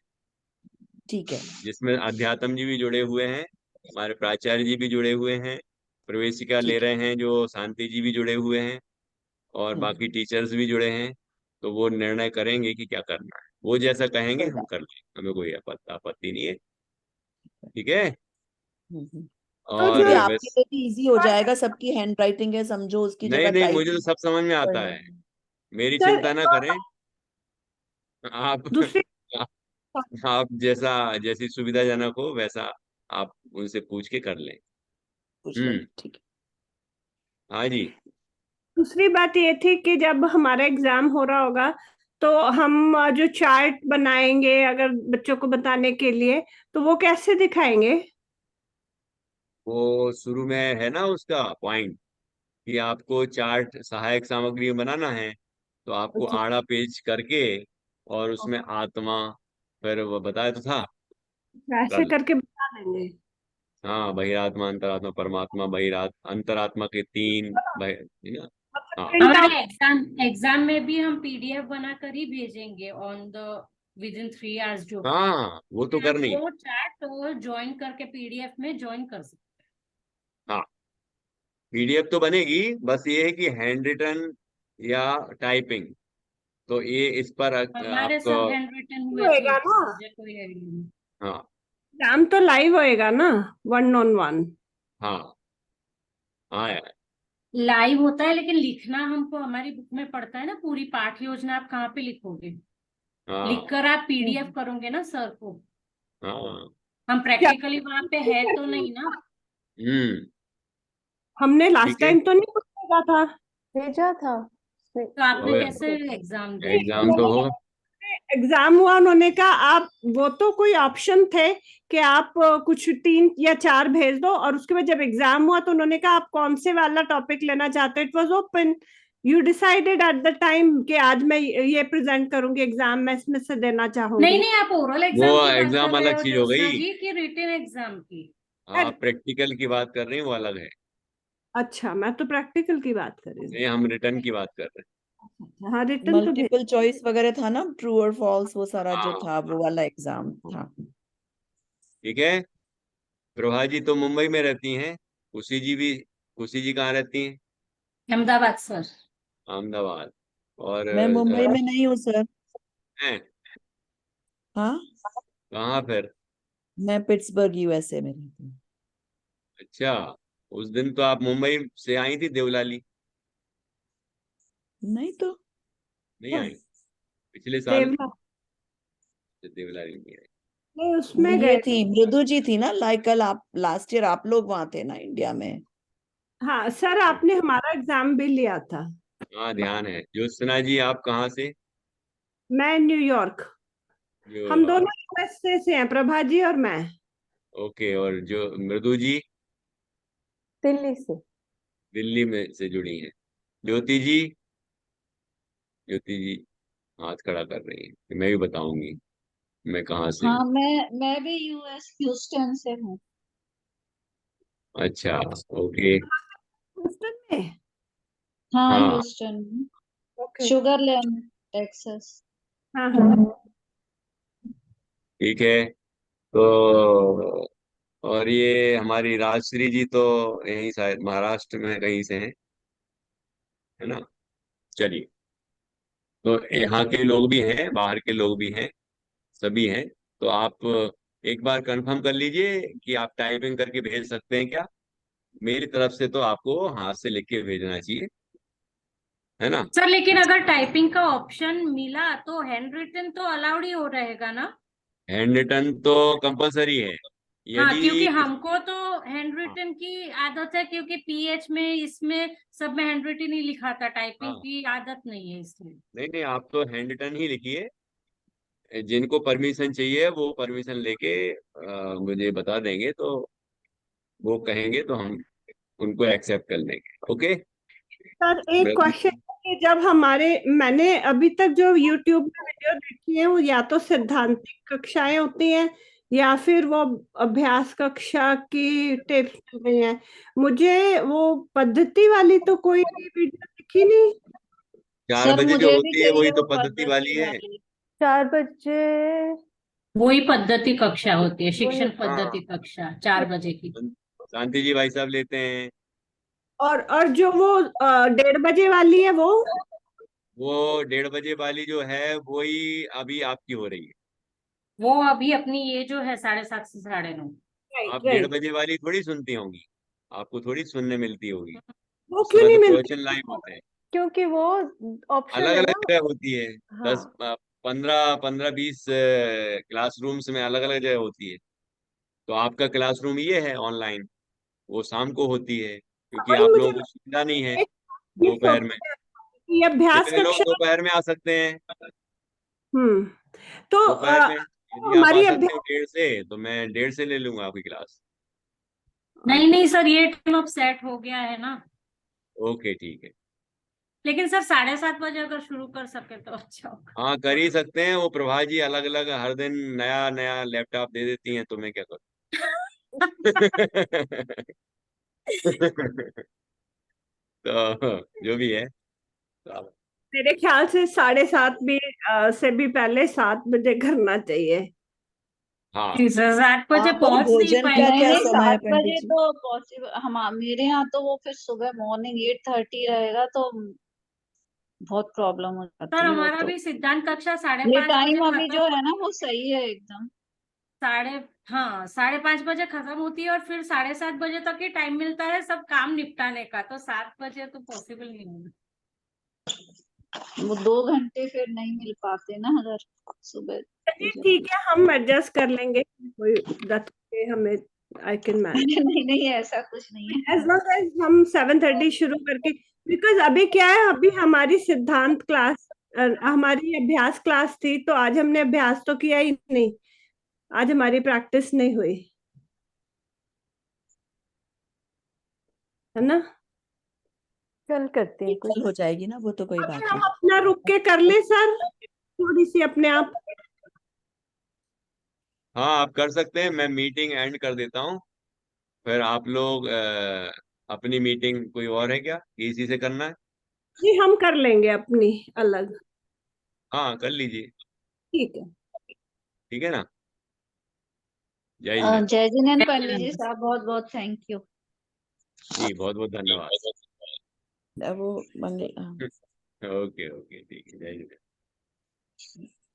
ठीक है। जिसमें अध्यात्म जी भी जुड़े हुए हैं, हमारे प्राचार्य जी भी जुड़े हुए हैं, प्रवेशिका ले ठीक है। रहे हैं जो शांति जी भी जुड़े हुए हैं, और हम्म। बाकी टीचर्स भी जुड़े हैं। तो वो निर्णय करेंगे कि क्या करना है, वो जैसा कहेंगे कोई हम बात। कर लेंगे, हमें कोई आपत्ति नहीं है। ठीक है। हम्म। तो और क्योंकि जो आपके लिए भी इजी हो जाएगा, सबकी हैंड राइटिंग है, समझो उसकी नहीं जगह नहीं, मुझे तो टाइपिंग सब समझ में आता करने है, की। मेरी सर चिंता ना एक करें आप। दूसरी आप जैसा, जैसी सुविधाजनक हो वैसा आप उनसे पूछ के कर लें। पूछ हम्म। लेंगे, ठीक है। हाँ जी। दूसरी बात ये थी कि जब हमारा एग्जाम हो रहा होगा तो हम जो चार्ट बनाएंगे अगर बच्चों को बताने के लिए, तो वो कैसे दिखाएंगे? वो शुरू में है ना उसका पॉइंट, कि आपको चार्ट सहायक सामग्री बनाना है, तो आपको अच्छा, आड़ा पेज करके, और उसमें आत्मा, फिर वो बताया तो था ऐसे कल। करके बता देंगे। हाँ, बहिरात्मा, अंतरात्मा, परमात्मा, अंतरात्मा के तीन हाँ। Print out. हमारे एग्जाम एग्जाम में भी हम पीडीएफ बना कर ही भेजेंगे on the with in 3 hours जो भी। हाँ, वो तो आप करनी। वो चार्ट तो ज्वाइन करके पीडीएफ में ज्वाइन कर सकते हाँ, पीडीएफ तो बनेगी, बस ये है कि हैंड रिटन या टाइपिंग, तो ये इस पर हैं। हमारे आपको। सब हैंड रिटन हुए तो होएगा ना, मुझे कोई आइडिया नहीं। हाँ एग्जाम तो लाइव होएगा ना, 1-on-1? हाँ हाँ यार। लाइव होता है लेकिन लिखना हमको हमारी बुक में पड़ता है ना, पूरी पाठ योजना आप कहाँ पे लिखोगे? हाँ लिखकर आप पीडीएफ करोगे ना सर को। हाँ। हम क्या प्रैक्टिकली वहां पे है तो नहीं ना। हम्म। हमने लास्ट ठीक है। टाइम तो नहीं कुछ लगा था? भेजा था तो आपने अब कैसे एग्जाम दिया? एग्जाम तो होगा। एग्जाम हुआ, उन्होंने कहा आप वो तो कोई ऑप्शन थे कि आप कुछ 3 या 4 भेज दो, और उसके बाद जब एग्जाम हुआ तो उन्होंने कहा आप कौन से वाला टॉपिक लेना चाहते हो। It was open, you decided at the time कि आज मैं ये प्रेजेंट करूंगी एग्जाम, मैं इसमें से देना नहीं चाहूंगी। नहीं, आप ओरल वो एग्जाम की बात कर एग्जाम रहे अलग हो चीज हो ज्योत्सना गई। जी की रिटन एग्जाम की? आप प्रैक्टिकल की बात कर रही हैं, वो अलग है। अच्छा, मैं तो प्रैक्टिकल की बात कर रही हूँ। ये हम रिटर्न की बात कर रहे हाँ, रिटर्न तो भेज। मल्टीपल चॉइस वगैरह था ना, ट्रू और फॉल्स, वो सारा हैं। जो हाँ, था वो वाला एग्जाम था। ठीक है। प्रभा जी तो मुंबई में रहती हैं, खुशी जी कहाँ रहती हैं? अहमदाबाद सर। अहमदाबाद। और मैं मुंबई में नहीं हूँ सर। हैं? हाँ, कहाँ फिर? मैं पिट्सबर्ग यूएसए में रहती हूँ। अच्छा, उस दिन तो आप मुंबई से आई थी देवलाली। नहीं तो। नहीं आई? पिछले साल देवला देवलाली नहीं आई। नहीं, उसमें ये गए। थी मृदु जी थी ना, लाइक कल आप लास्ट ईयर आप लोग वहां थे ना इंडिया में। हाँ सर, आपने हमारा एग्जाम भी लिया था। हाँ, ध्यान है। ज्योत्सना जी आप कहाँ से? मैं न्यूयॉर्क। हम जो दोनों यूएसए से हैं, प्रभा जी और मैं। ओके, और जो मृदु जी दिल्ली से। दिल्ली में से जुड़ी हैं। ज्योति जी, ज्योति जी हाथ खड़ा कर रही है कि मैं भी बताऊंगी मैं कहाँ से हूँ। हाँ, मैं भी यूएस ह्यूस्टन से हूँ। अच्छा, ओके। ह्यूस्टन में। हाँ, हाँ, ह्यूस्टन में, ओके। Sugar Land, Texas. हाँ हाँ। ठीक है। तो और ये हमारी राजश्री जी तो यहीं शायद महाराष्ट्र में कहीं से हैं, है ना? चलिए, तो यहाँ के लोग भी हैं, बाहर के लोग भी हैं, सभी हैं। तो आप एक बार कंफर्म कर लीजिए कि आप टाइपिंग करके भेज सकते हैं क्या। मेरी तरफ से तो आपको हाथ से लिख के भेजना चाहिए, है ना? सर लेकिन अगर टाइपिंग का ऑप्शन मिला तो हैंड रिटन तो अलाउड ही हो रहेगा ना? हैंड रिटन तो कंपलसरी है। हाँ, यदि क्योंकि हमको तो हैंड हाँ रिटन की आदत है, क्योंकि पीएच में इसमें सब में हैंड रिटन ही लिखा था, टाइपिंग हाँ, की आदत नहीं है इसलिए। नहीं नहीं, आप तो हैंड रिटन ही लिखिए। जिनको परमिशन चाहिए वो परमिशन लेके मुझे बता देंगे, तो वो कहेंगे तो हम उनको एक्सेप्ट कर लेंगे। ओके। सर एक क्वेश्चन है कि जब मैंने अभी तक जो यूट्यूब में वीडियो देखी है वो या तो सिद्धांतिक कक्षाएं होती हैं या फिर वो अभ्यास कक्षा की टिप्स मिल रही हैं। मुझे वो पद्धति वाली तो कोई वीडियो दिखी नहीं। 4 बजे जो मुझे भी होती है वही चाहिए तो वो पद्धति वाली पद्धति है। वाली। 4 बजे। वही पद्धति कक्षा होती है, वही। शिक्षण पद्धति हाँ, कक्षा 4 बजे की। शांति जी भाई साहब लेते हैं। और जो वो 1:30 बजे वाली है वो 1:30 बजे वाली जो है वही अभी आपकी हो रही है। वो अभी अपनी ये जो है 7:30 से 9:30। आप राइट डेढ़ राइट। बजे वाली थोड़ी सुनती होंगी, आपको थोड़ी सुनने मिलती होगी। वो उस क्यों समय नहीं तो मिलती? प्रवचन लाइव होते हैं। क्योंकि वो ऑप्शन अलग है अलग ना। जगह होती है। दस हाँ। 15 15 20 क्लासरूम्स में अलग अलग जगह होती है। तो आपका क्लासरूम ये है ऑनलाइन, वो शाम को होती है क्योंकि वही आप मुझे लोगों को सुविधा नहीं है ये दोपहर में। सोचते हैं कि अभ्यास कितने लोग कक्षा। दोपहर में आ सकते हैं? हम्म। तो दोपहर में यदि आप आ हमारी सकते हो अभ्यास 1:30 से, तो मैं 1:30 से ले लूंगा आपकी क्लास। नहीं नहीं सर, ये टाइम अब सेट हो गया है ना। ओके ठीक है। लेकिन सर 7:30 बजे अगर शुरू कर सके तो अच्छा होगा। हाँ कर ही सकते हैं, वो प्रभा जी अलग अलग हर दिन नया नया लैपटॉप दे देती हैं, तो मैं क्या करूँ। तो जो भी है, तो मेरे ख्याल से 7:30 भी से भी पहले 7 बजे करना चाहिए। हाँ। जी सर, 7 बजे वहां पर पहुंच नहीं भोजन का नहीं पाएंगे क्या नहीं, हम। समय है 7 बजे पंडित जी? तो पॉसिबल, हम मेरे यहाँ तो वो फिर सुबह मॉर्निंग 8:30 रहेगा तो बहुत प्रॉब्लम हो सर जाती है वो हमारा तो। भी सिद्धांत कक्षा साढ़े ये पाँच बजे टाइम अभी खत्म जो है होती ना है। वो सही है एकदम। साढ़े हाँ 5:30 बजे खत्म होती है और फिर 7:30 बजे तक ही टाइम मिलता है सब काम निपटाने का, तो 7 बजे तो पॉसिबल नहीं होगा। वो 2 घंटे फिर नहीं मिल पाते ना अगर सुबह चलिए जल्दी। ठीक है, हम एडजस्ट कर लेंगे, कोई दिक्कत नहीं हमें। आई कैन मैनेज नहीं नहीं, ऐसा कुछ नहीं है। एज लॉन्ग एज हम 7:30 शुरू करके। बिकॉज अभी क्या है, अभी हमारी सिद्धांत क्लास, हमारी अभ्यास क्लास थी, तो आज हमने अभ्यास तो किया ही नहीं। आज हमारी प्रैक्टिस नहीं हुई है ना। कल करते हैं कल कुछ। हो जाएगी ना, वो तो कोई अभी बात हम नहीं। अपना रुक के कर ले सर, थोड़ी सी अपने आप। हाँ आप कर सकते हैं, मैं मीटिंग एंड कर देता हूँ। फिर आप लोग अपनी मीटिंग कोई और है क्या, इसी से करना है? जी हम कर लेंगे अपनी अलग। हाँ कर लीजिए। ठीक है। ठीक है ना। जय जिनेन्द्र जय जिनेन्द्र पंडित जी साहब, बहुत बहुत थैंक यू। जी, बहुत बहुत धन्यवाद। वो मंगे हाँ। ओके ओके ठीक है, जय जिनेन्द्र।